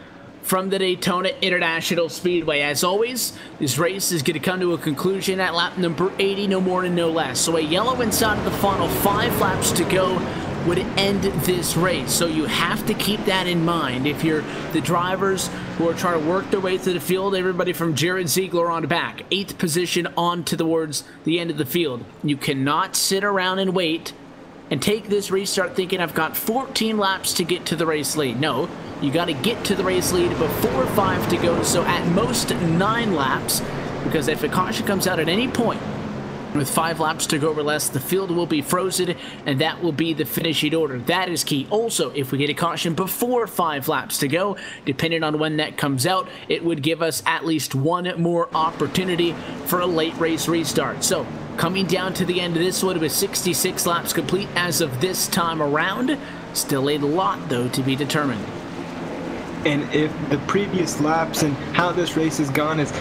from the Daytona International Speedway. As always, this race is going to come to a conclusion at lap number 80, no more and no less. So a yellow inside of the final 5 laps to go would end this race. So you have to keep that in mind. If you're the drivers who are trying to work their way through the field, everybody from Jared Ziegler on back, 8th position on towards the end of the field. You cannot sit around and wait and take this restart thinking I've got 14 laps to get to the race lead. No, you got to get to the race lead before 5 to go, so at most 9 laps, because if a caution comes out at any point, With 5 laps to go or less, the field will be frozen, and that will be the finishing order. That is key. Also, if we get a caution before 5 laps to go, depending on when that comes out, it would give us at least one more opportunity for a late race restart. So, coming down to the end of this one with 66 laps complete as of this time around. Still a lot, though, to be determined. And if the previous laps and how this race has gone is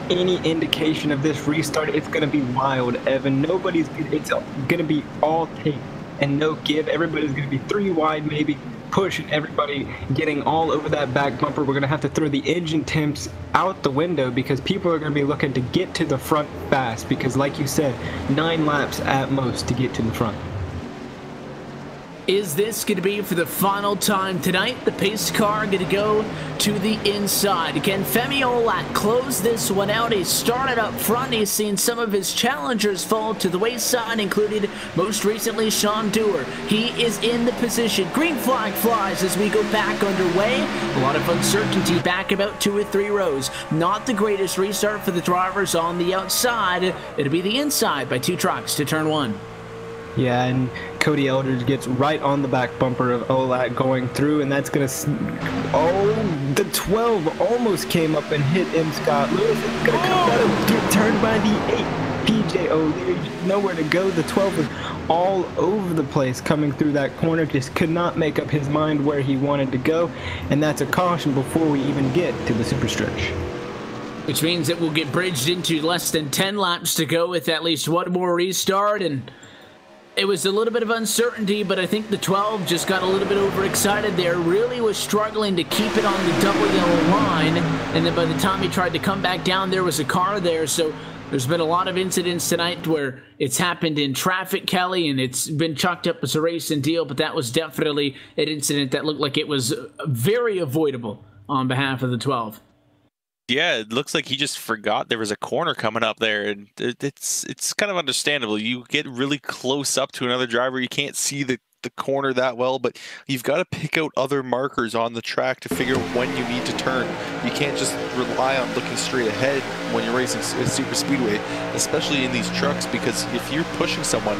any indication of this restart, it's going to be wild, Evan. It's going to be all take and no give. Everybody's going to be 3 wide, maybe pushing everybody, getting all over that back bumper. We're going to have to throw the engine temps out the window because people are going to be looking to get to the front fast because, like you said, 9 laps at most to get to the front. Is this going to be for the final time tonight? The pace car going to go to the inside. Can Femi Olat close this one out? He started up front. He's seen some of his challengers fall to the wayside, included most recently Sean Dewar. He is in the position. Green flag flies as we go back underway. A lot of uncertainty back about 2 or 3 rows. Not the greatest restart for the drivers on the outside. It'll be the inside by 2 trucks to turn 1. Yeah, and Cody Eldridge gets right on the back bumper of Olat going through, and that's going to... Oh, the 12 almost came up and hit M. Scott Lewis. It's going to come out, get turned by the 8. PJ O'Leary, nowhere to go. The 12 was all over the place coming through that corner, just could not make up his mind where he wanted to go, and that's a caution before we even get to the super stretch. Which means that we'll get bridged into less than 10 laps to go with at least one more restart, and... It was a little bit of uncertainty, but I think the 12 just got a little bit overexcited there. Really was struggling to keep it on the double yellow line. And then by the time he tried to come back down, there was a car there. So there's been a lot of incidents tonight where it's happened in traffic, Kelly, and it's been chalked up as a racing deal. But that was definitely an incident that looked like it was very avoidable on behalf of the 12. Yeah, it looks like he just forgot there was a corner coming up there, and it's kind of understandable. You get really close up to another driver, you can't see the corner that well, but you've got to pick out other markers on the track to figure out when you need to turn. You can't just rely on looking straight ahead when you're racing a super speedway, especially in these trucks, because if you're pushing someone,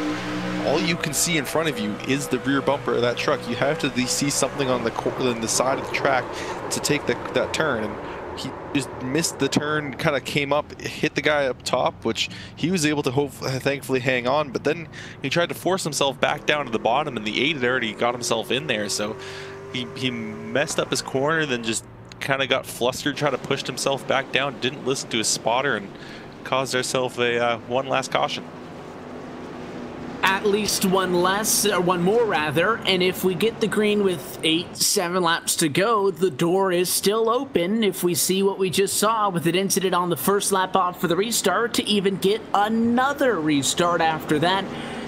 all you can see in front of you is the rear bumper of that truck. You have to at least see something on the side of the track to take that turn. And he just missed the turn, kind of came up, hit the guy up top, which he was able to thankfully hang on, but then he tried to force himself back down to the bottom, and the 8 had already got himself in there, so he messed up his corner, then just kind of got flustered, tried to push himself back down, didn't listen to his spotter, and caused ourselves a one last caution. At least one less, or one more rather, and if we get the green with 7 laps to go, the door is still open if we see what we just saw with an incident on the first lap off for the restart to even get another restart after that.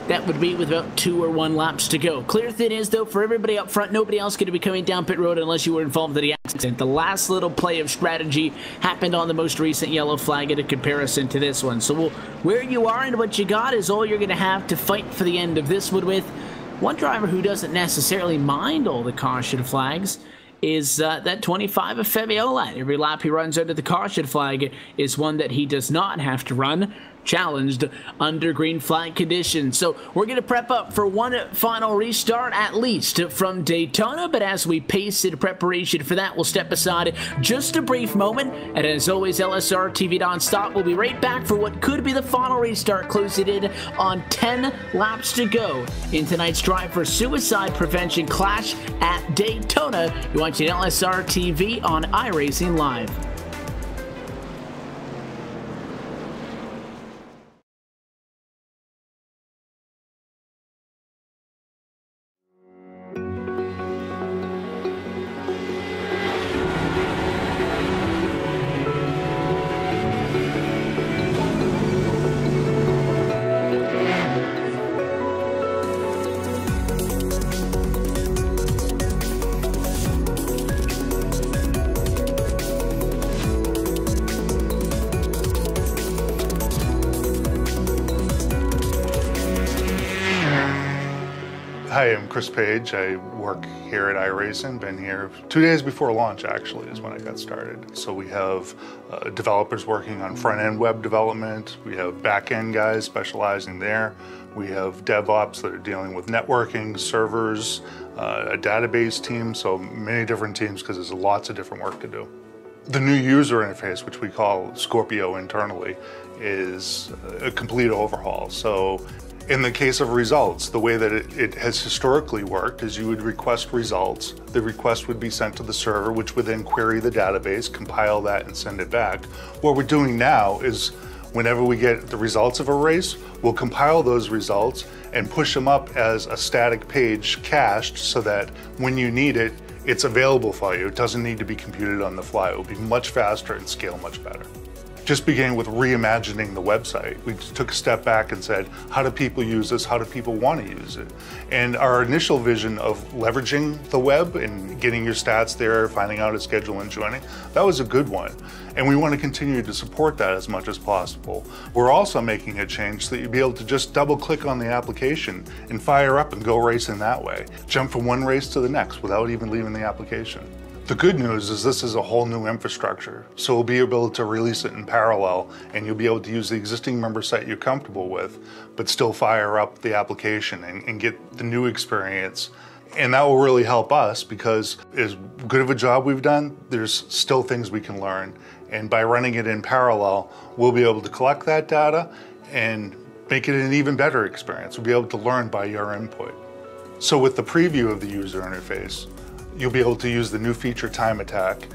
That would be with about 2 or 1 laps to go. Clear thing is, though, for everybody up front, nobody else going to be coming down pit road unless you were involved in the accident. The last little play of strategy happened on the most recent yellow flag in a comparison to this one. So where you are and what you got is all you're going to have to fight for the end of this one with. One driver who doesn't necessarily mind all the caution flags is that 25 of Femi Olat. Every lap he runs under the caution flag is one that he does not have to run challenged under green flag conditions. So we're going to prep up for one final restart at least from Daytona, but as we pace in preparation for that, we'll step aside just a brief moment, and as always, LSRTV nonstop. We'll be right back for what could be the final restart, closing in on 10 laps to go in tonight's Drive for Suicide Prevention Clash at Daytona. You're watching LSRTV on iRacing Live. Hi, I'm Chris Page. I work here at iRacing. Been here 2 days before launch, actually, is when I got started. So we have developers working on front-end web development. We have back-end guys specializing there. We have DevOps that are dealing with networking, servers, a database team, so many different teams because there's lots of different work to do. The new user interface, which we call Scorpio internally, is a complete overhaul. So in the case of results, the way that it has historically worked is you would request results. The request would be sent to the server, which would then query the database, compile that, and send it back. What we're doing now is whenever we get the results of a race, we'll compile those results and push them up as a static page cached so that when you need it, it's available for you. It doesn't need to be computed on the fly. It will be much faster and scale much better. Just began with reimagining the website. We took a step back and said, how do people use this? How do people want to use it? And our initial vision of leveraging the web and getting your stats there, finding out a schedule and joining, that was a good one. And we want to continue to support that as much as possible. We're also making a change so that you'll be able to just double click on the application and fire up and go racing that way. Jump from one race to the next without even leaving the application. The good news is this is a whole new infrastructure, so we'll be able to release it in parallel and you'll be able to use the existing member site you're comfortable with, but still fire up the application and get the new experience. And that will really help us because as good of a job we've done, there's still things we can learn. And by running it in parallel, we'll be able to collect that data and make it an even better experience. We'll be able to learn by your input. So with the preview of the user interface, you'll be able to use the new feature Time Attack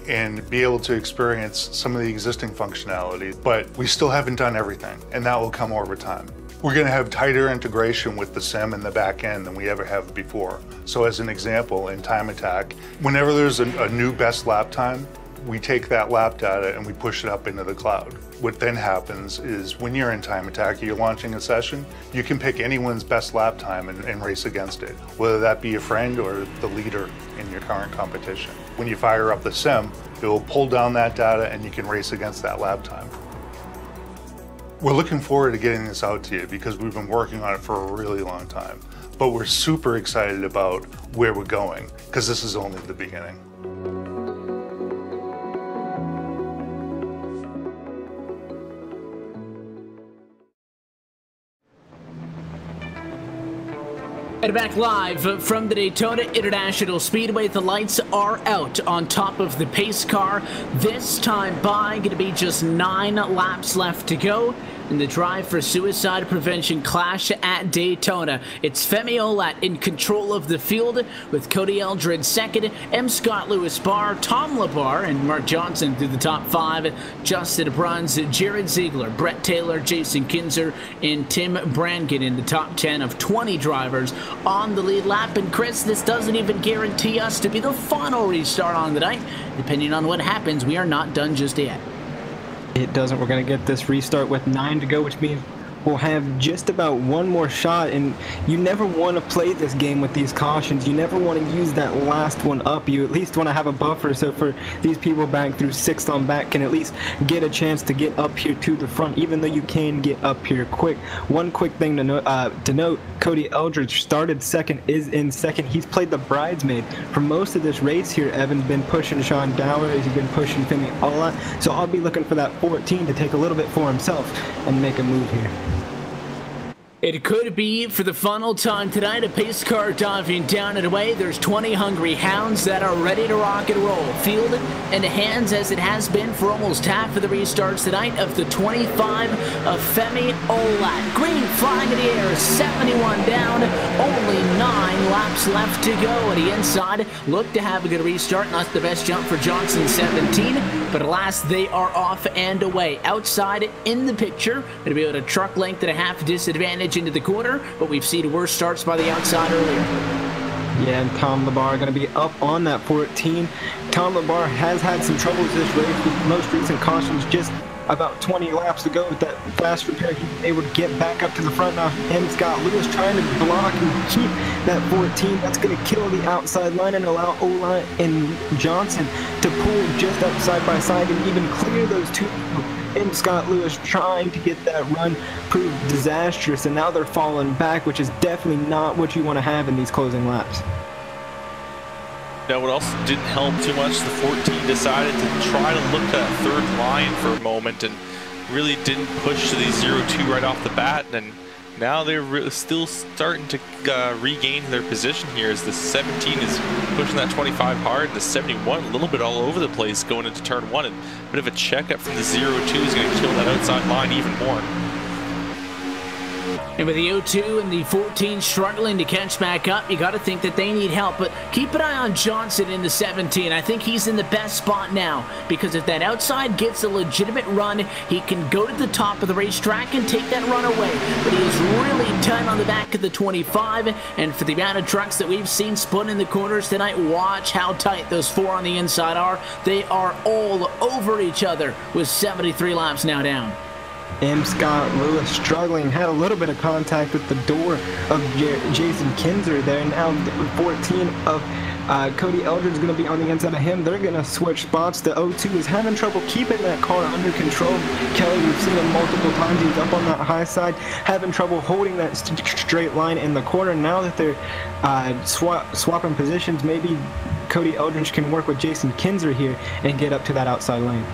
and be able to experience some of the existing functionality, but we still haven't done everything, and that will come over time. We're going to have tighter integration with the sim and the back end than we ever have before. So as an example, in Time Attack, whenever there's a new best lap time, we take that lap data and we push it up into the cloud. What then happens is when you're in Time Attack, you're launching a session, you can pick anyone's best lap time and race against it, whether that be a friend or the leader in your current competition. When you fire up the sim, it will pull down that data and you can race against that lap time. We're looking forward to getting this out to you because we've been working on it for a really long time, but we're super excited about where we're going because this is only the beginning. And back live from the Daytona International Speedway, the lights are out on top of the pace car. This time by, going to be just 9 laps left to go in the Drive for Suicide Prevention Clash at Daytona. It's Femi Olat in control of the field with Cody Eldred second, M. Scott Lewis Barr, Tom LaBarre, and Mark Johnson through the top 5, Justin Bruns, Jared Ziegler, Brett Taylor, Jason Kinzer, and Tim Brannigan in the top 10 of 20 drivers on the lead lap. And Chris, this doesn't even guarantee us to be the final restart on the night. Depending on what happens, we are not done just yet. It doesn't. We're going to get this restart with 9 to go, which means we'll have just about one more shot. And you never want to play this game with these cautions. You never want to use that last one up. You at least want to have a buffer so for these people back through 6th on back can at least get a chance to get up here to the front, even though you can get up here quick. One quick thing to note, Cody Eldridge started second, is in second. He's played the bridesmaid for most of this race here. Evan's been pushing Sean Dower, he's been pushing Femi Olat. So I'll be looking for that 14 to take a little bit for himself and make a move here. It could be for the final time tonight, a pace car diving down and away. There's 20 hungry hounds that are ready to rock and roll. Field in hands as it has been for almost half of the restarts tonight of the 25 of Femi Olat. Green flag in the air, 71 down, only 9 laps left to go. At the inside, look to have a good restart. Not the best jump for Johnson, 17, but alas, they are off and away. Outside in the picture, going to be able to truck length at a half disadvantage into the corner, but we've seen worse starts by the outside earlier. Yeah, and Tom LaBarre going to be up on that 14. Tom LaBarre has had some troubles this race with the most recent cautions. Just about 20 laps to go with that fast repair, he was able to get back up to the front now. And Scott Lewis trying to block and keep that 14. That's going to kill the outside line and allow Olat and Johnson to pull just up side by side and even clear those two and Scott Lewis trying to get that run proved disastrous, and now they're falling back, which is definitely not what you want to have in these closing laps. Now, what also didn't help too much, the 14 decided to try to look at that third line for a moment and really didn't push to the 0-2 right off the bat, and now they're still starting to regain their position here as the 17 is pushing that 25 hard. The 71 a little bit all over the place going into turn 1, and a bit of a checkup from the 0-2 is going to kill that outside line even more. And with the 0-2 and the 14 struggling to catch back up, you got to think that they need help. But keep an eye on Johnson in the 17. I think he's in the best spot now, because if that outside gets a legitimate run, he can go to the top of the racetrack and take that run away. But he is really tight on the back of the 25, and for the amount of trucks that we've seen split in the corners tonight, watch how tight those 4 on the inside are. They are all over each other with 73 laps now down. Scott Lewis struggling, had a little bit of contact with the door of Jason Kinzer there. Now 14 of Cody Eldredge is going to be on the inside of him. They're going to switch spots. The 0-2 is having trouble keeping that car under control. Kelly, we've seen him multiple times. He's up on that high side, having trouble holding that straight line in the corner. Now that they're swapping positions, maybe Cody Eldredge can work with Jason Kinzer here and get up to that outside lane.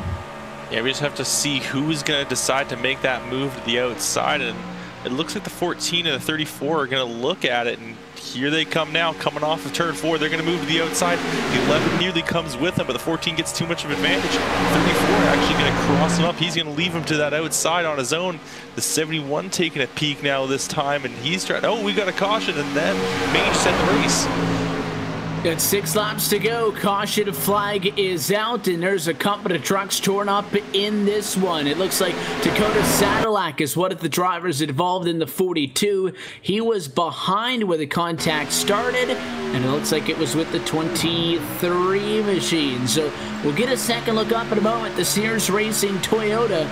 Yeah, we just have to see who's going to decide to make that move to the outside, and it looks like the 14 and the 34 are going to look at it, and here they come now, coming off of turn 4. They're going to move to the outside. The 11 nearly comes with them, but the 14 gets too much of advantage. 34 actually going to cross him up. He's going to leave him to that outside on his own. The 71 taking a peek now this time, and he's trying, oh, we got a caution, and then Mage set the race. Got 6 laps to go. Caution flag is out, and there's a couple of trucks torn up in this one. It looks like Dakota Sadilak is one of the drivers involved in the 42. He was behind where the contact started, and it looks like it was with the 23 machine. So we'll get a second look up in a moment. The Sears Racing Toyota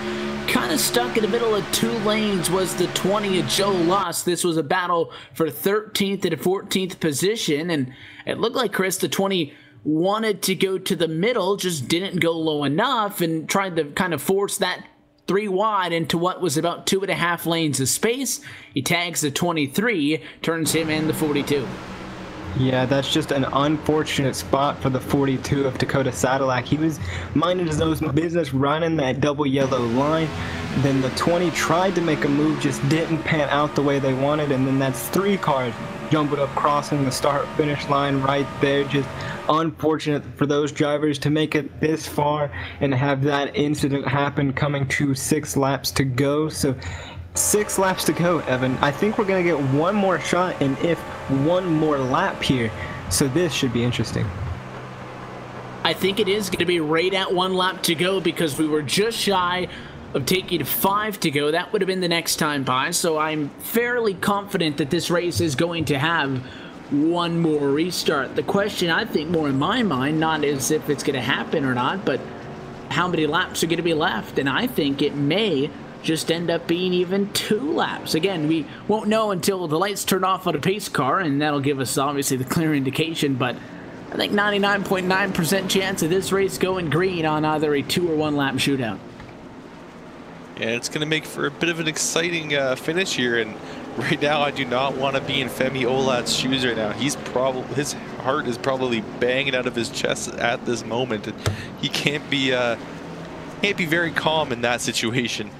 kind of stuck in the middle of 2 lanes was the 20 of Joe Luss. This was a battle for 13th and 14th position, and it looked like, Chris, the 20 wanted to go to the middle, just didn't go low enough, and tried to kind of force that 3 wide into what was about 2.5 lanes of space. He tags the 23, turns him in the 42. Yeah, that's just an unfortunate spot for the 42 of Dakota Sadilak. He was minding his own business, running that double yellow line. Then the 20 tried to make a move, just didn't pan out the way they wanted, and then that's 3 cars jumping up, crossing the start-finish line right there. Just unfortunate for those drivers to make it this far and have that incident happen coming to 6 laps to go. So 6 laps to go, Evan. I think we're going to get one more shot and if one more lap here. So this should be interesting. I think it is going to be right at 1 lap to go, because we were just shy of taking 5 to go. That would have been the next time by. So I'm fairly confident that this race is going to have one more restart. The question, I think, more in my mind, not as if it's going to happen or not, but how many laps are going to be left. And I think it may just end up being even 2 laps. Again, we won't know until the lights turn off on a pace car, and that'll give us obviously the clear indication, but I think 99.9% chance of this race going green on either a 2 or 1 lap shootout. Yeah, it's going to make for a bit of an exciting finish here, and right now I do not want to be in Femi Olat's shoes right now. His heart is probably banging out of his chest at this moment, and he can't be very calm in that situation.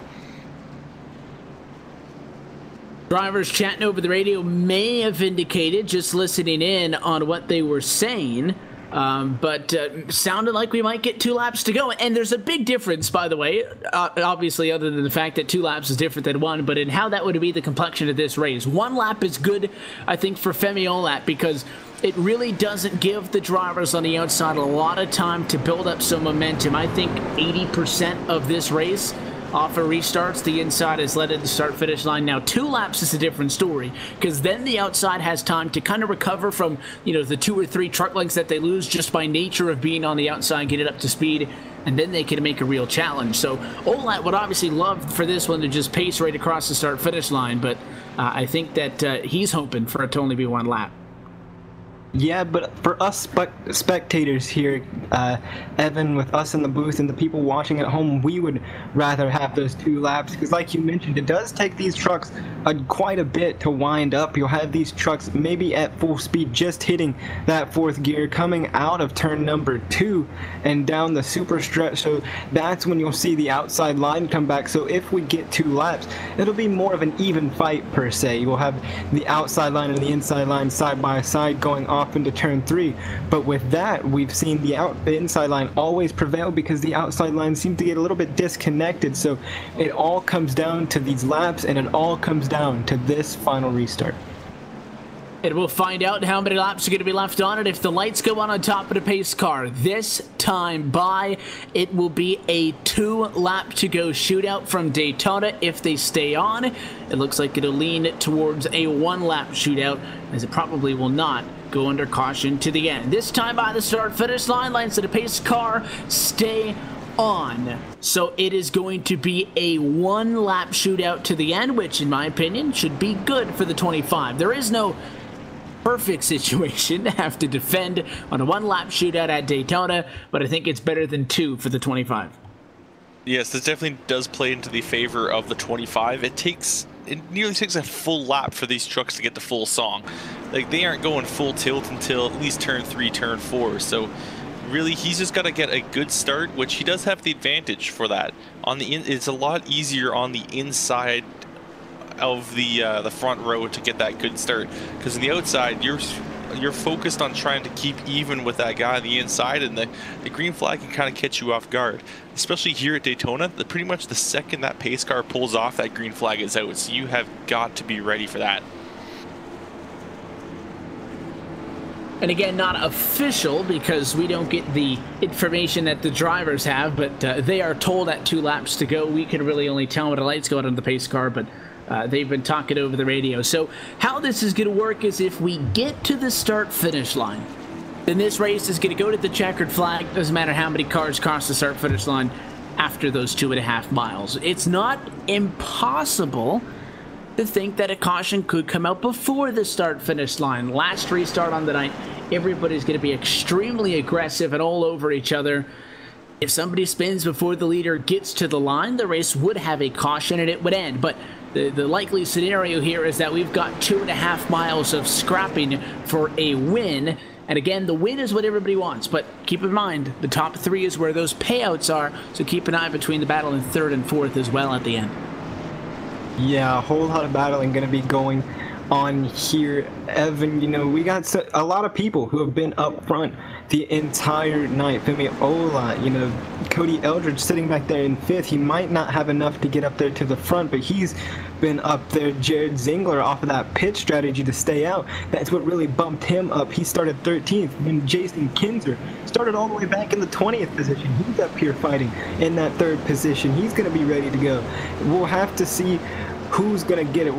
Drivers chatting over the radio may have indicated, just listening in on what they were saying, but sounded like we might get 2 laps to go. And there's a big difference, by the way, obviously, other than the fact that 2 laps is different than 1, but in how that would be the complexion of this race. 1 lap is good, I think, for Femi Olat, because it really doesn't give the drivers on the outside a lot of time to build up some momentum. I think 80% of this race off of restarts, the inside is led at the start-finish line. Now, 2 laps is a different story, because then the outside has time to kind of recover from, you know, the 2 or 3 truck lengths that they lose just by nature of being on the outside, get it up to speed, and then they can make a real challenge. So Olat would obviously love for this one to just pace right across the start-finish line, but I think that he's hoping for it to only be 1 lap. Yeah, but for us spectators here, Evan, with us in the booth and the people watching at home, we would rather have those 2 laps because, like you mentioned, it does take these trucks quite a bit to wind up. You'll have these trucks maybe at full speed just hitting that 4th gear coming out of turn number 2 and down the super stretch. So that's when you'll see the outside line come back. So if we get 2 laps, it'll be more of an even fight per se. You will have the outside line and the inside line side by side going off into turn 3, but with that we've seen the inside line always prevail because the outside line seems to get a little bit disconnected. So it all comes down to these laps, and it all comes down to this final restart. And we'll find out how many laps are going to be left on it if the lights go on top of the pace car. This time by, it will be a 2-lap to go shootout from Daytona if they stay on. It looks like it'll lean towards a 1-lap shootout, as it probably will not go under caution to the end. This time by the start-finish line, lines of the pace car stay on. So it is going to be a 1-lap shootout to the end, which in my opinion should be good for the 25. There is no perfect situation to have to defend on a 1-lap shootout at Daytona, but I think it's better than 2 for the 25. Yes, this definitely does play into the favor of the 25. It nearly takes a full lap for these trucks to get the full song. Like, they aren't going full tilt until at least turn 3, turn 4. So really, he's just got to get a good start, which he does have the advantage for that. It's a lot easier on the inside of the front row to get that good start, because on the outside you're focused on trying to keep even with that guy on the inside, and the green flag can kind of catch you off guard, especially here at Daytona. Pretty much the second that pace car pulls off, that green flag is out, so you have got to be ready for that. And again, not official because we don't get the information that the drivers have, but they are told at 2 laps to go. We can really only tell when the lights go out on the pace car, but they've been talking over the radio. So how this is going to work is if we get to the start-finish line, then this race is going to go to the checkered flag. Doesn't matter how many cars cross the start-finish line after those 2.5 miles. It's not impossible to think that a caution could come out before the start-finish line. Last restart on the night, everybody's going to be extremely aggressive and all over each other. If somebody spins before the leader gets to the line, the race would have a caution and it would end. But the likely scenario here is that we've got 2.5 miles of scrapping for a win. And again, the win is what everybody wants, but keep in mind, the top 3 is where those payouts are, so keep an eye between the battle in 3rd and 4th as well at the end. Yeah, a whole lot of battling going to be going on here. Evan, you know, we got a lot of people who have been up front the entire night. Femi Ola, you know, Cody Eldridge sitting back there in 5th. He might not have enough to get up there to the front, but he's been up there. Jared Zingler off of that pit strategy to stay out. That's what really bumped him up. He started 13th. Then Jason Kinzer started all the way back in the 20th position. He's up here fighting in that 3rd position. He's going to be ready to go. We'll have to see who's going to get it.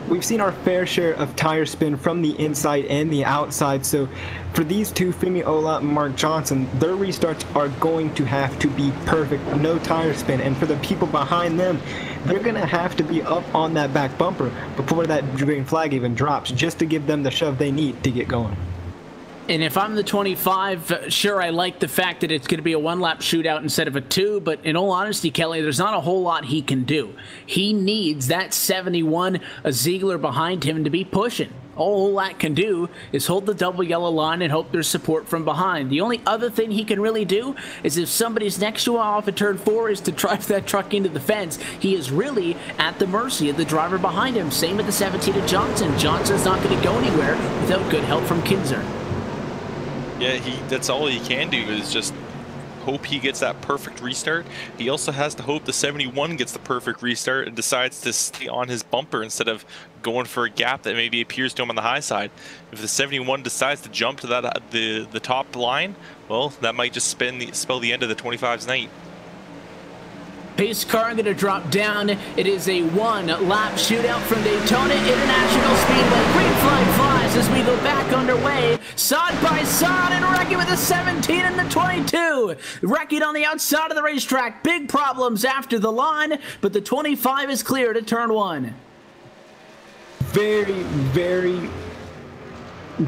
We've seen our fair share of tire spin from the inside and the outside, so for these two, Femi Ola and Mark Johnson, their restarts are going to have to be perfect, no tire spin, and for the people behind them, they're going to have to be up on that back bumper before that green flag even drops, just to give them the shove they need to get going. And if I'm the 25, sure, I like the fact that it's going to be a 1-lap shootout instead of a 2, but in all honesty, Kelly, there's not a whole lot he can do. He needs that 71, a Ziegler behind him to be pushing. All that can do is hold the double yellow line and hope there's support from behind. The only other thing he can really do is if somebody's next to him off at turn 4 is to drive that truck into the fence. He is really at the mercy of the driver behind him. Same with the 17 of Johnson. Johnson's not going to go anywhere without good help from Kinzer. Yeah, that's all he can do is just hope he gets that perfect restart. He also has to hope the 71 gets the perfect restart and decides to stay on his bumper instead of going for a gap that maybe appears to him on the high side. If the 71 decides to jump to that the top line, well, that might just spell the end of the 25's night. Pace car going to drop down. It is a 1-lap shootout from Daytona International Speedway. Green flag flies as we go back underway. Side by side and wrecking with the 17 and the 22. Wrecking on the outside of the racetrack. Big problems after the line, but the 25 is clear to turn 1. Very, very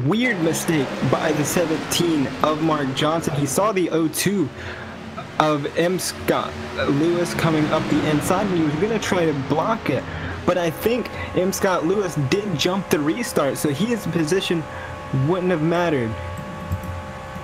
weird mistake by the 17 of Mark Johnson. He saw the 02 of M. Scott Lewis coming up the inside, and he was going to try to block it. But I think M. Scott Lewis did jump the restart, so his position wouldn't have mattered.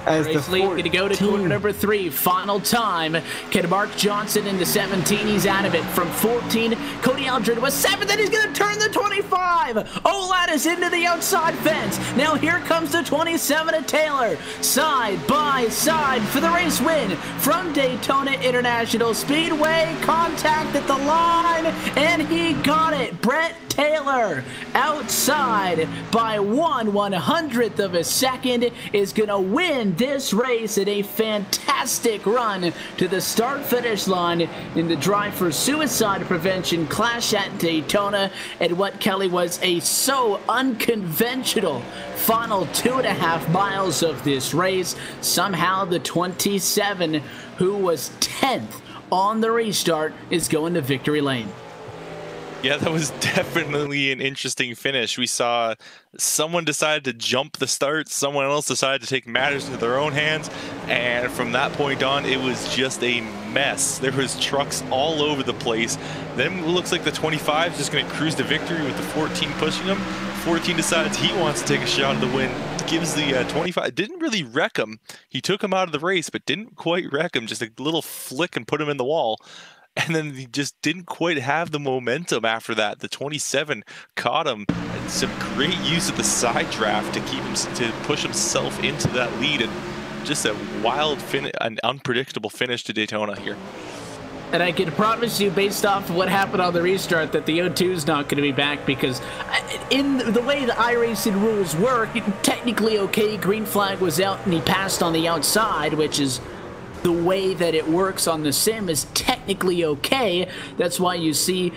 As Race lead going to go to corner number 3. Final time. Can Mark Johnson into 17. He's out of it from 14. Cody Eldred was 7th, and he's going to turn the 25. Olad is into the outside fence. Now here comes the 27 of Taylor. Side by side for the race win from Daytona International Speedway. Contact at the line, and he got it. Brett Taylor outside by 1/100th of a second is going to win this race in a fantastic run to the start-finish line in the Drive for Suicide Prevention Clash at Daytona, and what, Kelly, was a so unconventional final 2.5 miles of this race. Somehow the 27, who was 10th on the restart, is going to victory lane. Yeah, that was definitely an interesting finish. We saw someone decide to jump the start, someone else decided to take matters into their own hands, and from that point on, it was just a mess. There was trucks all over the place. Then it looks like the 25 is just going to cruise to victory with the 14 pushing him. 14 decides he wants to take a shot at the win, gives the 25, didn't really wreck him. He took him out of the race, but didn't quite wreck him, just a little flick and put him in the wall. And then he just didn't quite have the momentum after that. The 27 caught him. And some great use of the side draft to keep him, to push himself into that lead, and just a wild finish, an unpredictable finish to Daytona here. And I can promise you, based off of what happened on the restart, that the O2 is not going to be back, because in the way the iRacing rules work, technically okay, green flag was out and he passed on the outside, which is the way that it works on the sim, is technically okay. That's why you see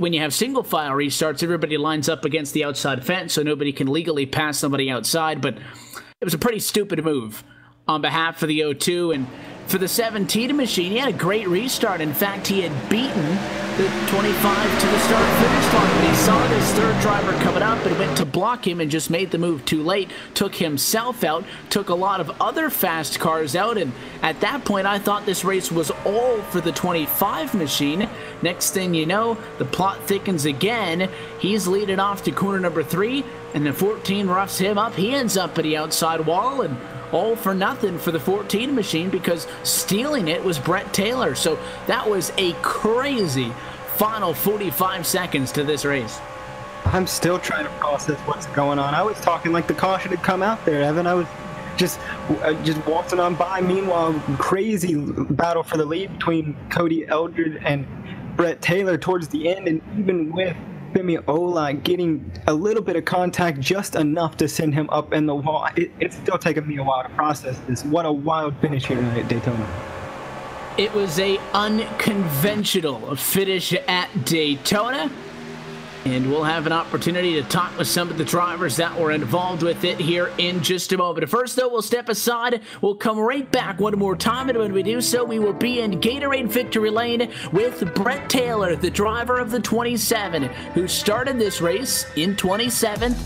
when you have single file restarts, everybody lines up against the outside fence so nobody can legally pass somebody outside. But it was a pretty stupid move on behalf of the O2. And for the 17 machine, he had a great restart. In fact, he had beaten the 25 to the start-finish line, but he saw this third driver coming up and went to block him and just made the move too late, took himself out, took a lot of other fast cars out, and at that point, I thought this race was all for the 25 machine. Next thing you know, the plot thickens again. He's leading off to corner number 3, and the 14 roughs him up. He ends up at the outside wall, and all for nothing for the 14 machine, because stealing it was Brett Taylor. So that was a crazy final 45 seconds to this race. I'm still trying to process what's going on. I was talking like the caution had come out there, Evan. I was just waltzing on by. Meanwhile, crazy battle for the lead between Cody Eldred and Brett Taylor towards the end, and even with Femi Ola getting a little bit of contact, just enough to send him up in the wall. It's still taking me a while to process this. What a wild finish here tonight at Daytona. It was a unconventional finish at Daytona, and we'll have an opportunity to talk with some of the drivers that were involved with it here in just a moment. First, though, we'll step aside. We'll come right back one more time, and when we do so, we will be in Gatorade Victory Lane with Brett Taylor, the driver of the 27, who started this race in 27th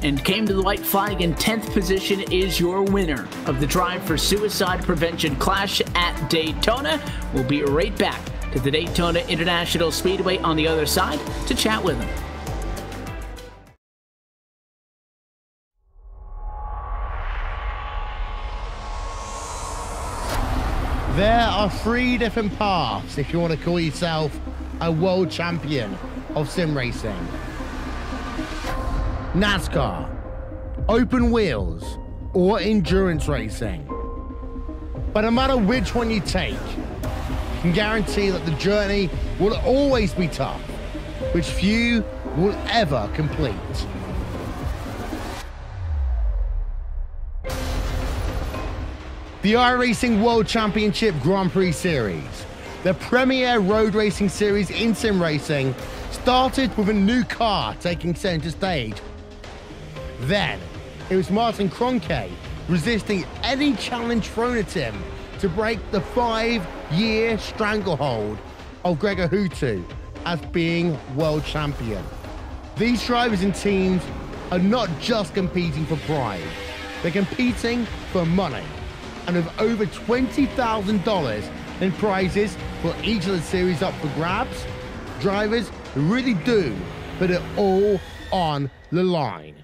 and came to the white flag in 10th position, is your winner of the Drive for Suicide Prevention Clash at Daytona. We'll be right back to the Daytona International Speedway on the other side to chat with him. There are 3 different paths if you want to call yourself a world champion of sim racing. NASCAR, open wheels, or endurance racing. But no matter which one you take, you can guarantee that the journey will always be tough, which few will ever complete. The iRacing World Championship Grand Prix Series, the premier road racing series in sim racing, started with a new car taking center stage. Then, it was Martin Kroenke resisting any challenge thrown at him to break the 5-year stranglehold of Gregor Hutu as being world champion. These drivers and teams are not just competing for pride, they're competing for money. And with over $20,000 in prizes for each of the series up for grabs, drivers really do put it all on the line.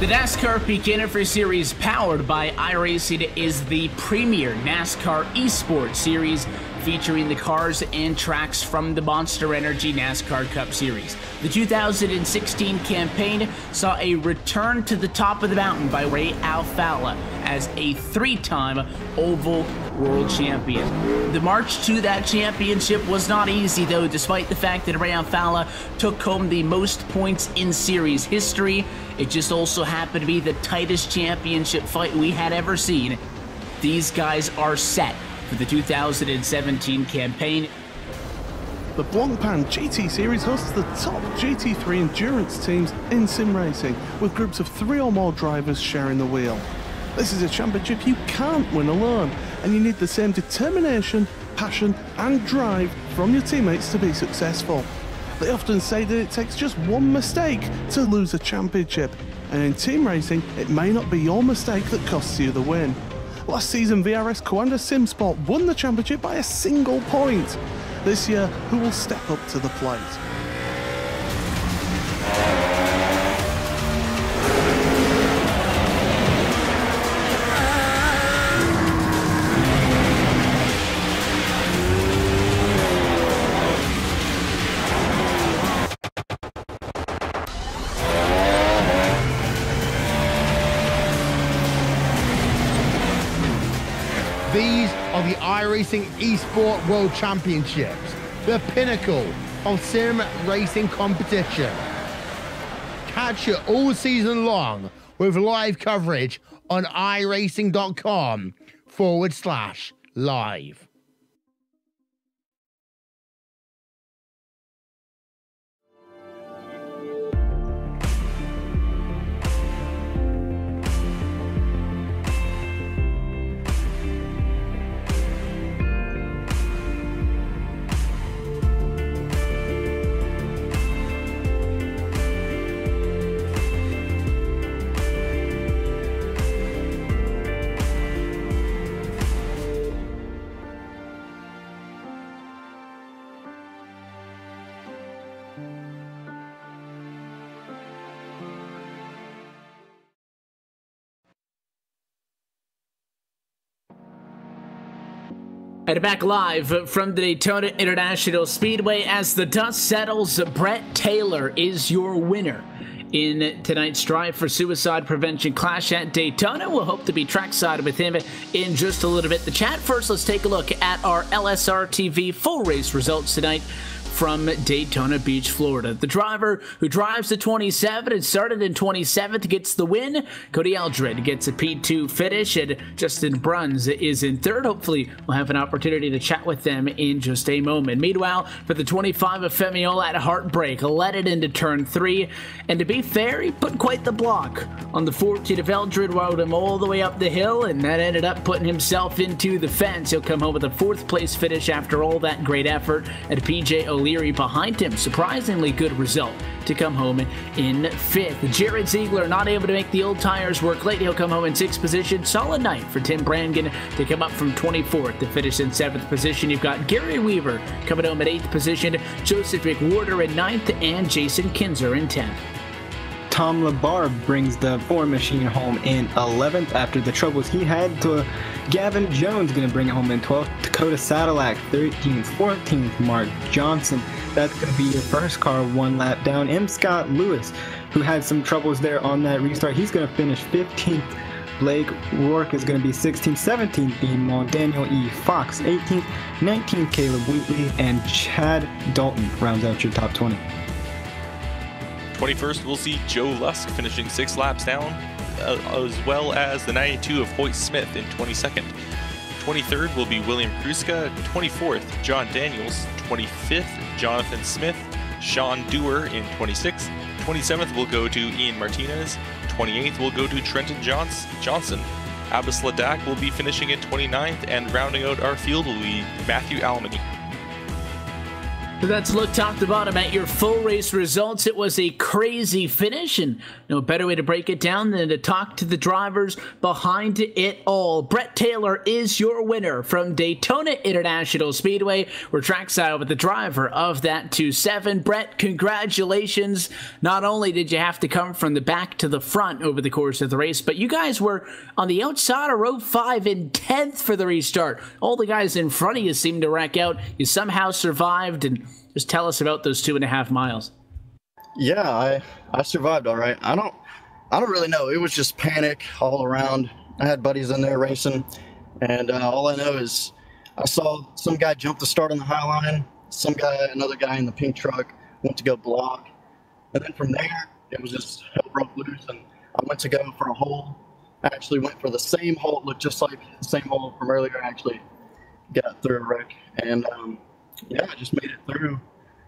The NASCAR Beginner Series powered by iRacing is the premier NASCAR eSports series featuring the cars and tracks from the Monster Energy NASCAR Cup Series. The 2016 campaign saw a return to the top of the mountain by Ray Alfalla as a three-time Oval World Champion. The march to that championship was not easy though, despite the fact that Ray Alfalla took home the most points in series history. It just also happened to be the tightest championship fight we had ever seen. These guys are set for the 2017 campaign. The Blancpain GT Series hosts the top GT3 endurance teams in sim racing, with groups of 3 or more drivers sharing the wheel. This is a championship you can't win alone, and you need the same determination, passion and drive from your teammates to be successful. They often say that it takes just one mistake to lose a championship, and in team racing, it may not be your mistake that costs you the win. Last season, VRS Coanda SimSport won the championship by a single point. This year, who will step up to the plate? These are the iRacing eSport World Championships, the pinnacle of sim racing competition. Catch it all season long with live coverage on iracing.com/live. And back live from the Daytona International Speedway as the dust settles. Brett Taylor is your winner in tonight's Drive for Suicide Prevention Clash at Daytona. We'll hope to be trackside with him in just a little bit. The chat first, let's take a look at our LSRTV full race results tonight from Daytona Beach, Florida. The driver who drives the 27 and started in 27th gets the win. Cody Eldred gets a P2 finish, and Justin Bruns is in third. Hopefully, we'll have an opportunity to chat with them in just a moment. Meanwhile, for the 25 of Femiola at Heartbreak, led it into turn 3, and to be fair, he put quite the block on the 14 of Eldred, rode him all the way up the hill, and that ended up putting himself into the fence. He'll come home with a 4th place finish after all that great effort, and PJ O'Leary behind him. Surprisingly good result to come home in 5th. Jared Ziegler not able to make the old tires work late. He'll come home in 6th position. Solid night for Tim Brannigan to come up from 24th to finish in 7th position. You've got Gary Weaver coming home at 8th position, Joseph McWhorter in 9th, and Jason Kinzer in 10th. Tom Labar brings the Ford machine home in 11th after the troubles he had. To Gavin Jones going to bring it home in 12th. Dakota Sadillac 13th. 14th, Mark Johnson. That's going to be your first car one lap down. M. Scott Lewis, who had some troubles there on that restart, he's going to finish 15th. Blake Rourke is going to be 16th. 17th, Beanmall. Daniel E. Fox 18th. 19th, Caleb Wheatley. And Chad Dalton rounds out your top 20. 21st, we'll see Joe Lusk finishing 6 laps down, as well as the 92 of Hoyt Smith in 22nd. 23rd will be William Kruska. 24th, John Daniels. 25th, Jonathan Smith. Sean Dewar in 26th. 27th will go to Ian Martinez. 28th will go to Trenton Johnson. Abbas Ladak will be finishing in 29th, and rounding out our field will be Matthew Almany. That's a look top to bottom at your full race results. It was a crazy finish, and no better way to break it down than to talk to the drivers behind it all. Brett Taylor is your winner from Daytona International Speedway. We're trackside with the driver of that 2.7. Brett, congratulations. Not only did you have to come from the back to the front over the course of the race, but you guys were on the outside of row 5 in 10th for the restart. All the guys in front of you seemed to wreck out. You somehow survived, and just tell us about those 2.5 miles. Yeah, I survived all right. I don't really know. It was just panic all around. I had buddies in there racing, and all I know is I saw some guy jump the start on the high line. Another guy in the pink truck went to go block, and then from there it was just hell broke loose, and I went to go for a hole. I actually went for the same hole. It looked just like the same hole from earlier. I actually got through a wreck, and yeah, I just made it through.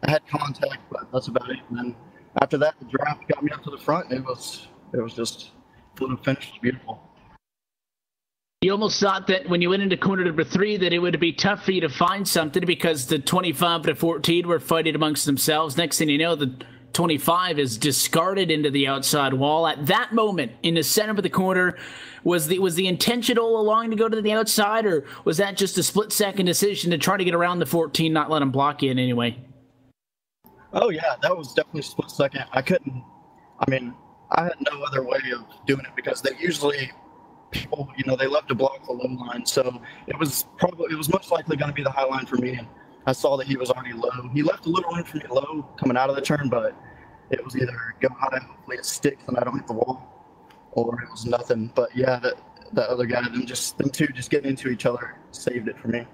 I had contact, but that's about it. And then after that, the draft got me up to the front. It was just the finish was beautiful. You almost thought that when you went into corner number 3 that it would be tough for you to find something because the 25 to 14 were fighting amongst themselves. Next thing you know, the 25 is discarded into the outside wall. At that moment, in the center of the corner, was the intention all along to go to the outside, or was that just a split-second decision to try to get around the 14, not let them block you in any way? Oh, yeah, that was definitely a split second. I had no other way of doing it because they usually, people, they love to block the low line. So it was most likely going to be the high line for me. And I saw that he was already low. He left a little room for me low coming out of the turn, but it was either go high, hopefully it sticks and I don't hit the wall, or it was nothing. But yeah, that other guy, them two just getting into each other saved it for me.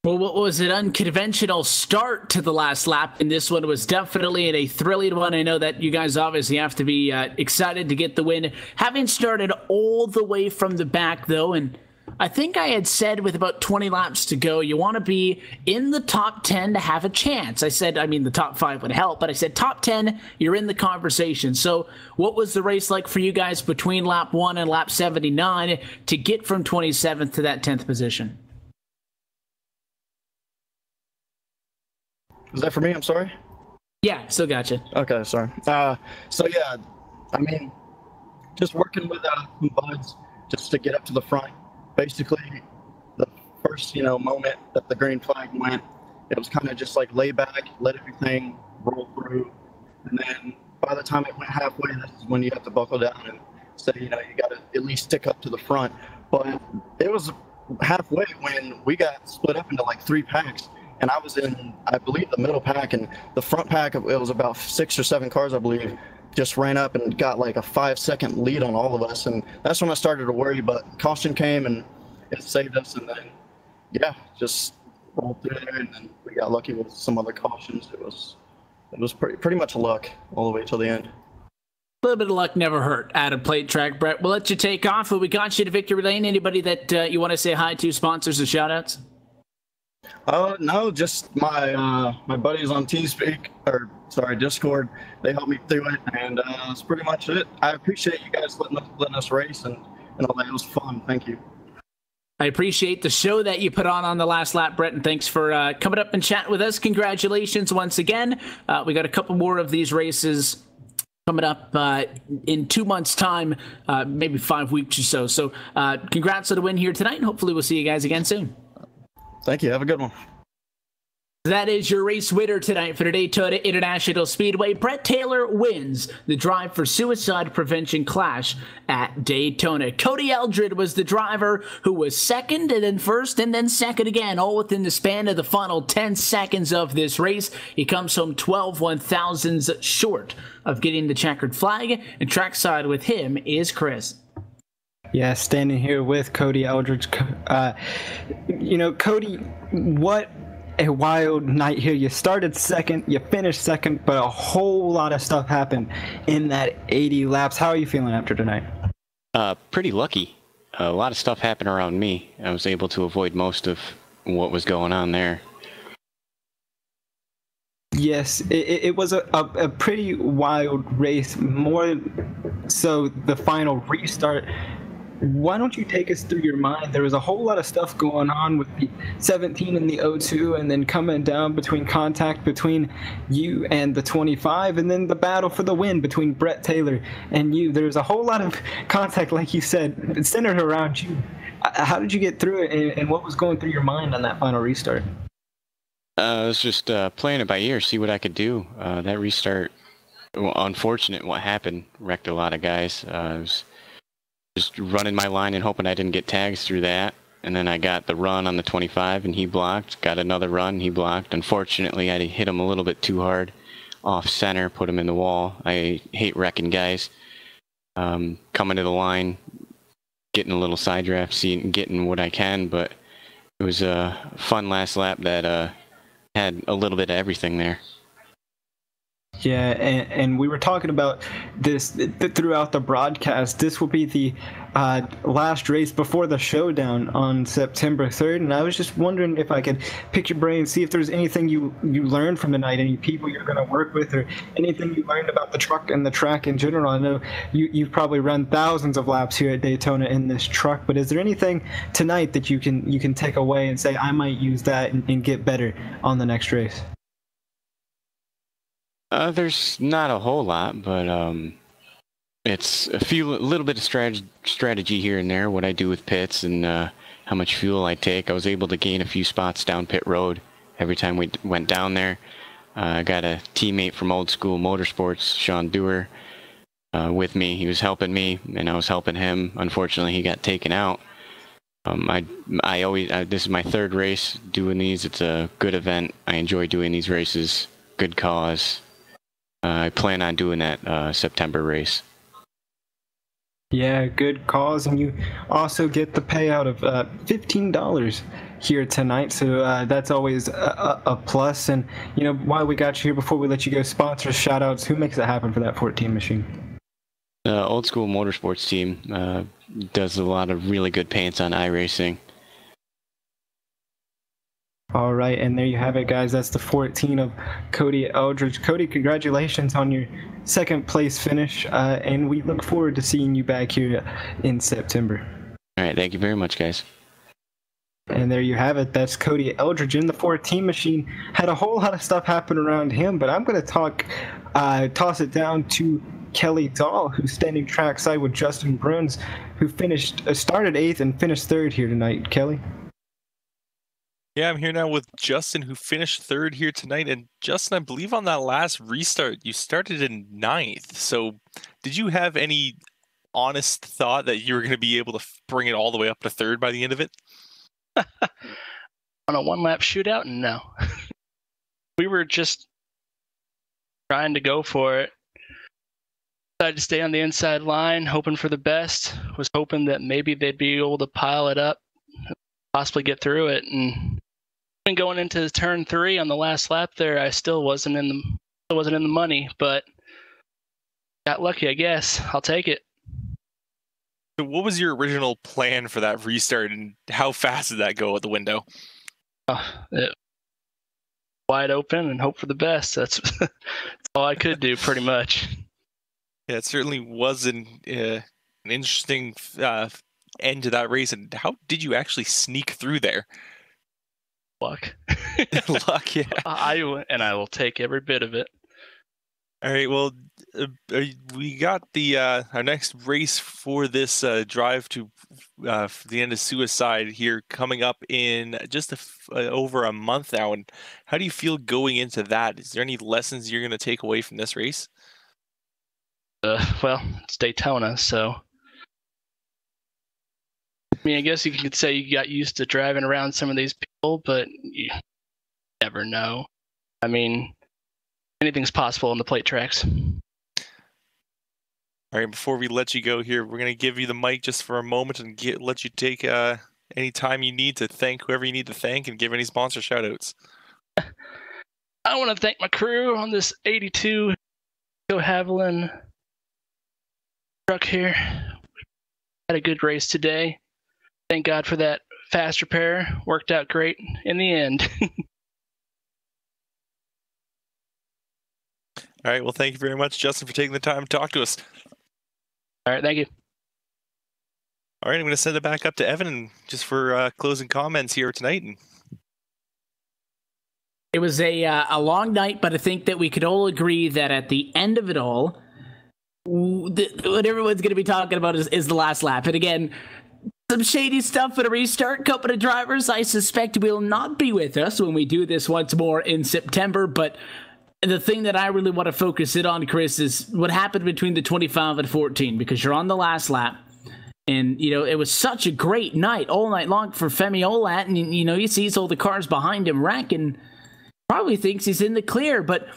Well, what was an unconventional start to the last lap, and this one was definitely a thrilling one. I know that you guys obviously have to be excited to get the win. Having started all the way from the back, though, and I think I had said with about 20 laps to go, you want to be in the top 10 to have a chance. I said, the top 5 would help, but I said top 10, you're in the conversation. So what was the race like for you guys between lap 1 and lap 79 to get from 27th to that 10th position? Was that for me? I'm sorry. Yeah, still gotcha. Okay, sorry. So yeah, just working with some buds just to get up to the front. Basically, the first moment that the green flag went, it was kind of just like lay back, let everything roll through, and then by the time it went halfway, this is when you have to buckle down and say, you got to at least stick up to the front. But it was halfway when we got split up into like 3 packs. And I was in, I believe, the middle pack, and the front pack, it was about 6 or 7 cars, I believe, just ran up and got like a 5-second lead on all of us. And that's when I started to worry, but caution came and it saved us. And then, yeah, just rolled through there, and then we got lucky with some other cautions. It was pretty much luck all the way till the end. A little bit of luck never hurt at a plate track, Brett. We'll let you take off, but we got you to victory lane. Anybody that you want to say hi to, sponsors or shout-outs? No, just my buddies on Discord. They helped me through it, and that's pretty much it. I appreciate you guys letting us race and all that. It was fun. Thank you. I appreciate the show that you put on the last lap, Brett, and thanks for coming up and chatting with us. Congratulations once again. We got a couple more of these races coming up in 2 months' time, maybe 5 weeks or so. So congrats on the win here tonight, and hopefully we'll see you guys again soon. Thank you. Have a good one. That is your race winner tonight for the Daytona International Speedway. Brett Taylor wins the Drive for Suicide Prevention Clash at Daytona. Cody Eldred was the driver who was second, and then first, and then second again, all within the span of the final 10 seconds of this race. He comes home 12 1,000ths short of getting the checkered flag, and trackside with him is Chris. Yeah, standing here with Cody Eldridge. Cody, what a wild night here. You started second, you finished second, but a whole lot of stuff happened in that 80 laps. How are you feeling after tonight? Pretty lucky. A lot of stuff happened around me. I was able to avoid most of what was going on there. Yes, it was a pretty wild race, more so the final restart. why don't you take us through your mind? There was a whole lot of stuff going on with the 17 and the 02, and then coming down between contact between you and the 25, and then the battle for the win between Brett Taylor and you. There was a whole lot of contact, like you said, centered around you. How did you get through it, and what was going through your mind on that final restart? I was just playing it by ear, see what I could do. That restart, well, unfortunate what happened, wrecked a lot of guys. I was just running my line and hoping I didn't get tags through that. And then I got the run on the 25 and he blocked. Got another run, he blocked. Unfortunately, I hit him a little bit too hard off center, put him in the wall. I hate wrecking guys. Coming to the line, getting a little side draft, getting what I can, but it was a fun last lap that had a little bit of everything there. Yeah, and we were talking about this throughout the broadcast. This will be the last race before the Showdown on September 3rd, and I was just wondering if I could pick your brain, see if there's anything you learned from the night, any people you're going to work with, or anything you learned about the truck and the track in general. I know you've probably run thousands of laps here at Daytona in this truck, but is there anything tonight that you can take away and say, I might use that and get better on the next race? There's not a whole lot, but it's a little bit of strategy here and there, what I do with pits and how much fuel I take. I was able to gain a few spots down pit road every time we went down there. I got a teammate from Old School Motorsports, Sean Dewar, with me. He was helping me, and I was helping him. Unfortunately, he got taken out. This is my third race doing these. It's a good event. I enjoy doing these races. Good cause. I plan on doing that September race. Yeah, good cause, and you also get the payout of $15 here tonight, so that's always a plus. And you know, while we got you here, before we let you go, sponsors, shout outs, who makes it happen for that 14 machine? Old School Motorsports team does a lot of really good paints on iRacing. All right, and there you have it, guys. That's the 14 of Cody Eldridge. Cody, congratulations on your second place finish, and we look forward to seeing you back here in September. All right, thank you very much, guys. And there you have it. That's Cody Eldridge in the 14 machine. Had a whole lot of stuff happen around him, but I'm going to toss it down to Kelly Dahl, who's standing trackside with Justin Bruns, who started 8th and finished 3rd here tonight. Kelly? Yeah, I'm here now with Justin, who finished 3rd here tonight. And Justin, I believe on that last restart, you started in 9th. So did you have any honest thought that you were going to be able to bring it all the way up to 3rd by the end of it? On a one-lap shootout? No. We were just trying to go for it. Decided to stay on the inside line, hoping for the best. Was hoping that maybe they'd be able to pile it up, possibly get through it. And going into turn 3 on the last lap there, I still wasn't in the money, but got lucky, I guess. I'll take it. So what was your original plan for that restart, and how fast did that go at the window? Wide open and hope for the best. That's all I could do, pretty much. Yeah, it certainly was an interesting end to that race. And how did you actually sneak through there? Luck. Luck, yeah. I will take every bit of it. All right, well, we got the our next race for this drive to the end of Suicide here coming up in just over a month now. And how do you feel going into that? Is there any lessons you're going to take away from this race? Well, it's Daytona, so I mean, I guess you could say you got used to driving around some of these people, but you never know. I mean, anything's possible on the plate tracks. All right, before we let you go here, we're going to give you the mic just for a moment and let you take any time you need to thank whoever you need to thank and give any sponsor shout-outs. I want to thank my crew on this 82 de Havilland truck here. Had a good race today. Thank God for that fast repair. Worked out great in the end. All right, well, thank you very much, Justin, for taking the time to talk to us. All right, thank you. All right, I'm going to send it back up to Evan just for closing comments here tonight. It was a long night, but I think that we could all agree that at the end of it all, what everyone's going to be talking about is the last lap. And again, some shady stuff at a restart. Couple of drivers I suspect will not be with us when we do this once more in September. But the thing that I really want to focus in on, Chris, is what happened between the 25 and 14, because you're on the last lap. And, you know, it was such a great night all night long for Femi Olat. And, you know, he sees all the cars behind him wreck and probably thinks he's in the clear. But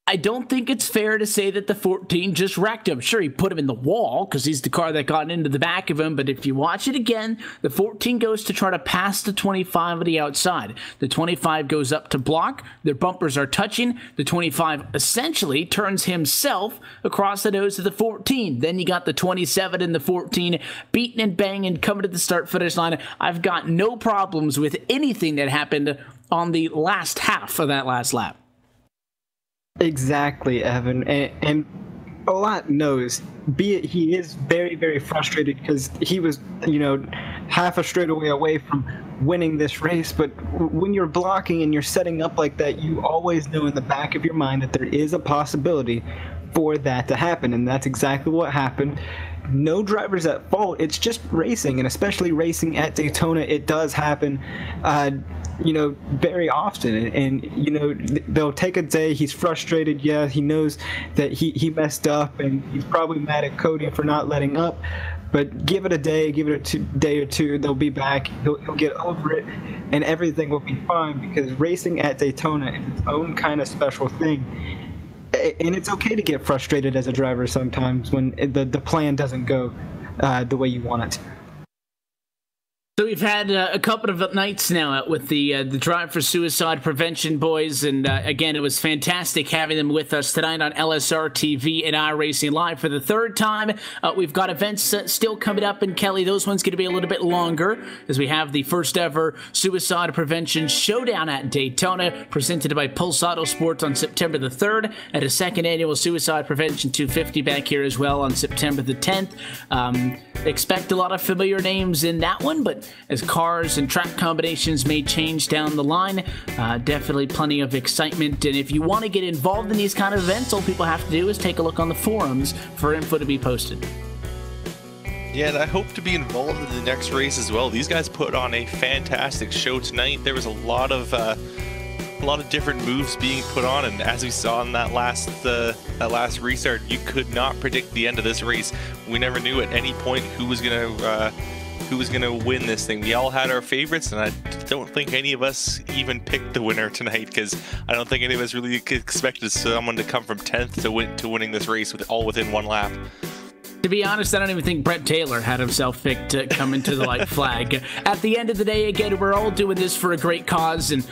I don't think it's fair to say that the 14 just wrecked him. Sure, he put him in the wall because he's the car that got into the back of him. But if you watch it again, the 14 goes to try to pass the 25 on the outside. The 25 goes up to block. Their bumpers are touching. The 25 essentially turns himself across the nose of the 14. Then you got the 27 and the 14 beating and banging, coming to the start-finish line. I've got no problems with anything that happened on the last half of that last lap. Exactly, Evan, and Olat knows, be it he is very, very frustrated because he was, you know, half a straightaway away from winning this race, but when you're blocking and you're setting up like that, you always know in the back of your mind that there is a possibility for that to happen, and that's exactly what happened. No driver's at fault. It's just racing, and especially racing at Daytona, it does happen, you know, very often. And you know, they'll take a day. He's frustrated. Yeah, he knows that he messed up, and he's probably mad at Cody for not letting up. But give it a day, give it a day or two, they'll be back. He'll get over it, and everything will be fine, because racing at Daytona is its own kind of special thing. And it's okay to get frustrated as a driver sometimes when the plan doesn't go the way you want it to. So we've had a couple of nights now out with the Drive for Suicide Prevention boys, and again, it was fantastic having them with us tonight on LSRTV and iRacing Live for the third time. We've got events still coming up, and Kelly, those ones going to be a little bit longer, as we have the first ever Suicide Prevention Showdown at Daytona, presented by Pulse Autosport on September the 3rd, and a second annual Suicide Prevention 250 back here as well on September the 10th. Expect a lot of familiar names in that one, but as cars and track combinations may change down the line, definitely plenty of excitement. And if you want to get involved in these kind of events, all people have to do is take a look on the forums for info to be posted. Yeah, and I hope to be involved in the next race as well. These guys put on a fantastic show tonight. There was a lot of different moves being put on, and as we saw in that last restart, you could not predict the end of this race. We never knew at any point who was gonna win this thing. We all had our favorites, and I don't think any of us even picked the winner tonight, because I don't think any of us really expected someone to come from 10th to winning this race all within one lap. To be honest, I don't even think Brett Taylor had himself picked to come into the white flag. At the end of the day, again, we're all doing this for a great cause, and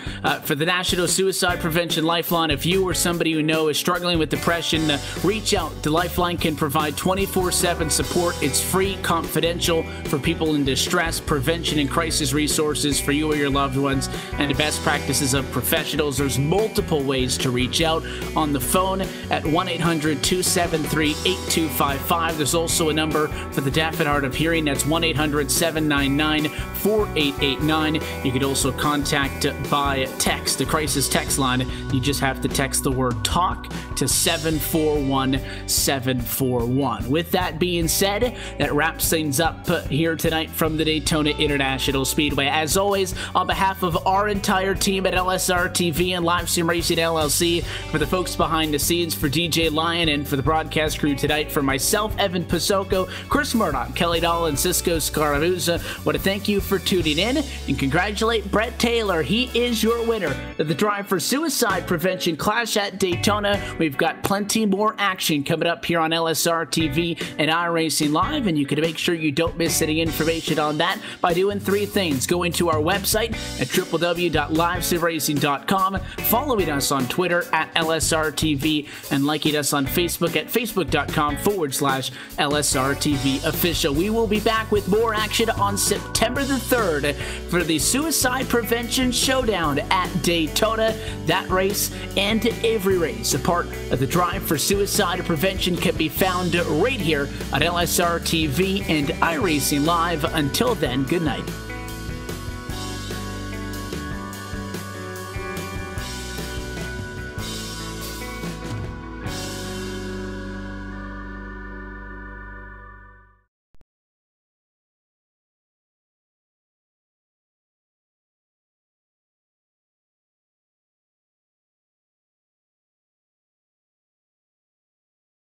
for the National Suicide Prevention Lifeline, if you or somebody you know is struggling with depression, reach out. The Lifeline can provide 24/7 support. It's free, confidential, for people in distress, prevention and crisis resources for you or your loved ones, and the best practices of professionals. There's multiple ways to reach out. On the phone at 1-800-273-8255. There's also a number for the deaf and hard of hearing. That's 1-800-799-4889. You could also contact by text, the crisis text line. You just have to text the word TALK to 741-741. With that being said, that wraps things up here tonight from the Daytona International Speedway. As always, on behalf of our entire team at LSRTV and Live Sim Racing LLC, for the folks behind the scenes, for DJ Lyon, and for the broadcast crew tonight, for myself, Evan Pasoko, Chris Murdoch, Kelly Dahl, and Cisco Scaramuzza, want to thank you for tuning in and congratulate Brett Taylor. He is your winner of the Drive for Suicide Prevention Clash at Daytona. We've got plenty more action coming up here on LSRTV and iRacing Live, and you can make sure you don't miss any information on that by doing three things: going to our website at www.livesimracing.com, following us on Twitter at LSRTV, and liking us on Facebook at facebook.com/LSRTV. LSRTV official. We will be back with more action on September the 3rd for the Suicide Prevention Showdown at Daytona. That race and every race, a part of the Drive for Suicide Prevention, can be found right here on LSRTV and iRacing Live. Until then, good night.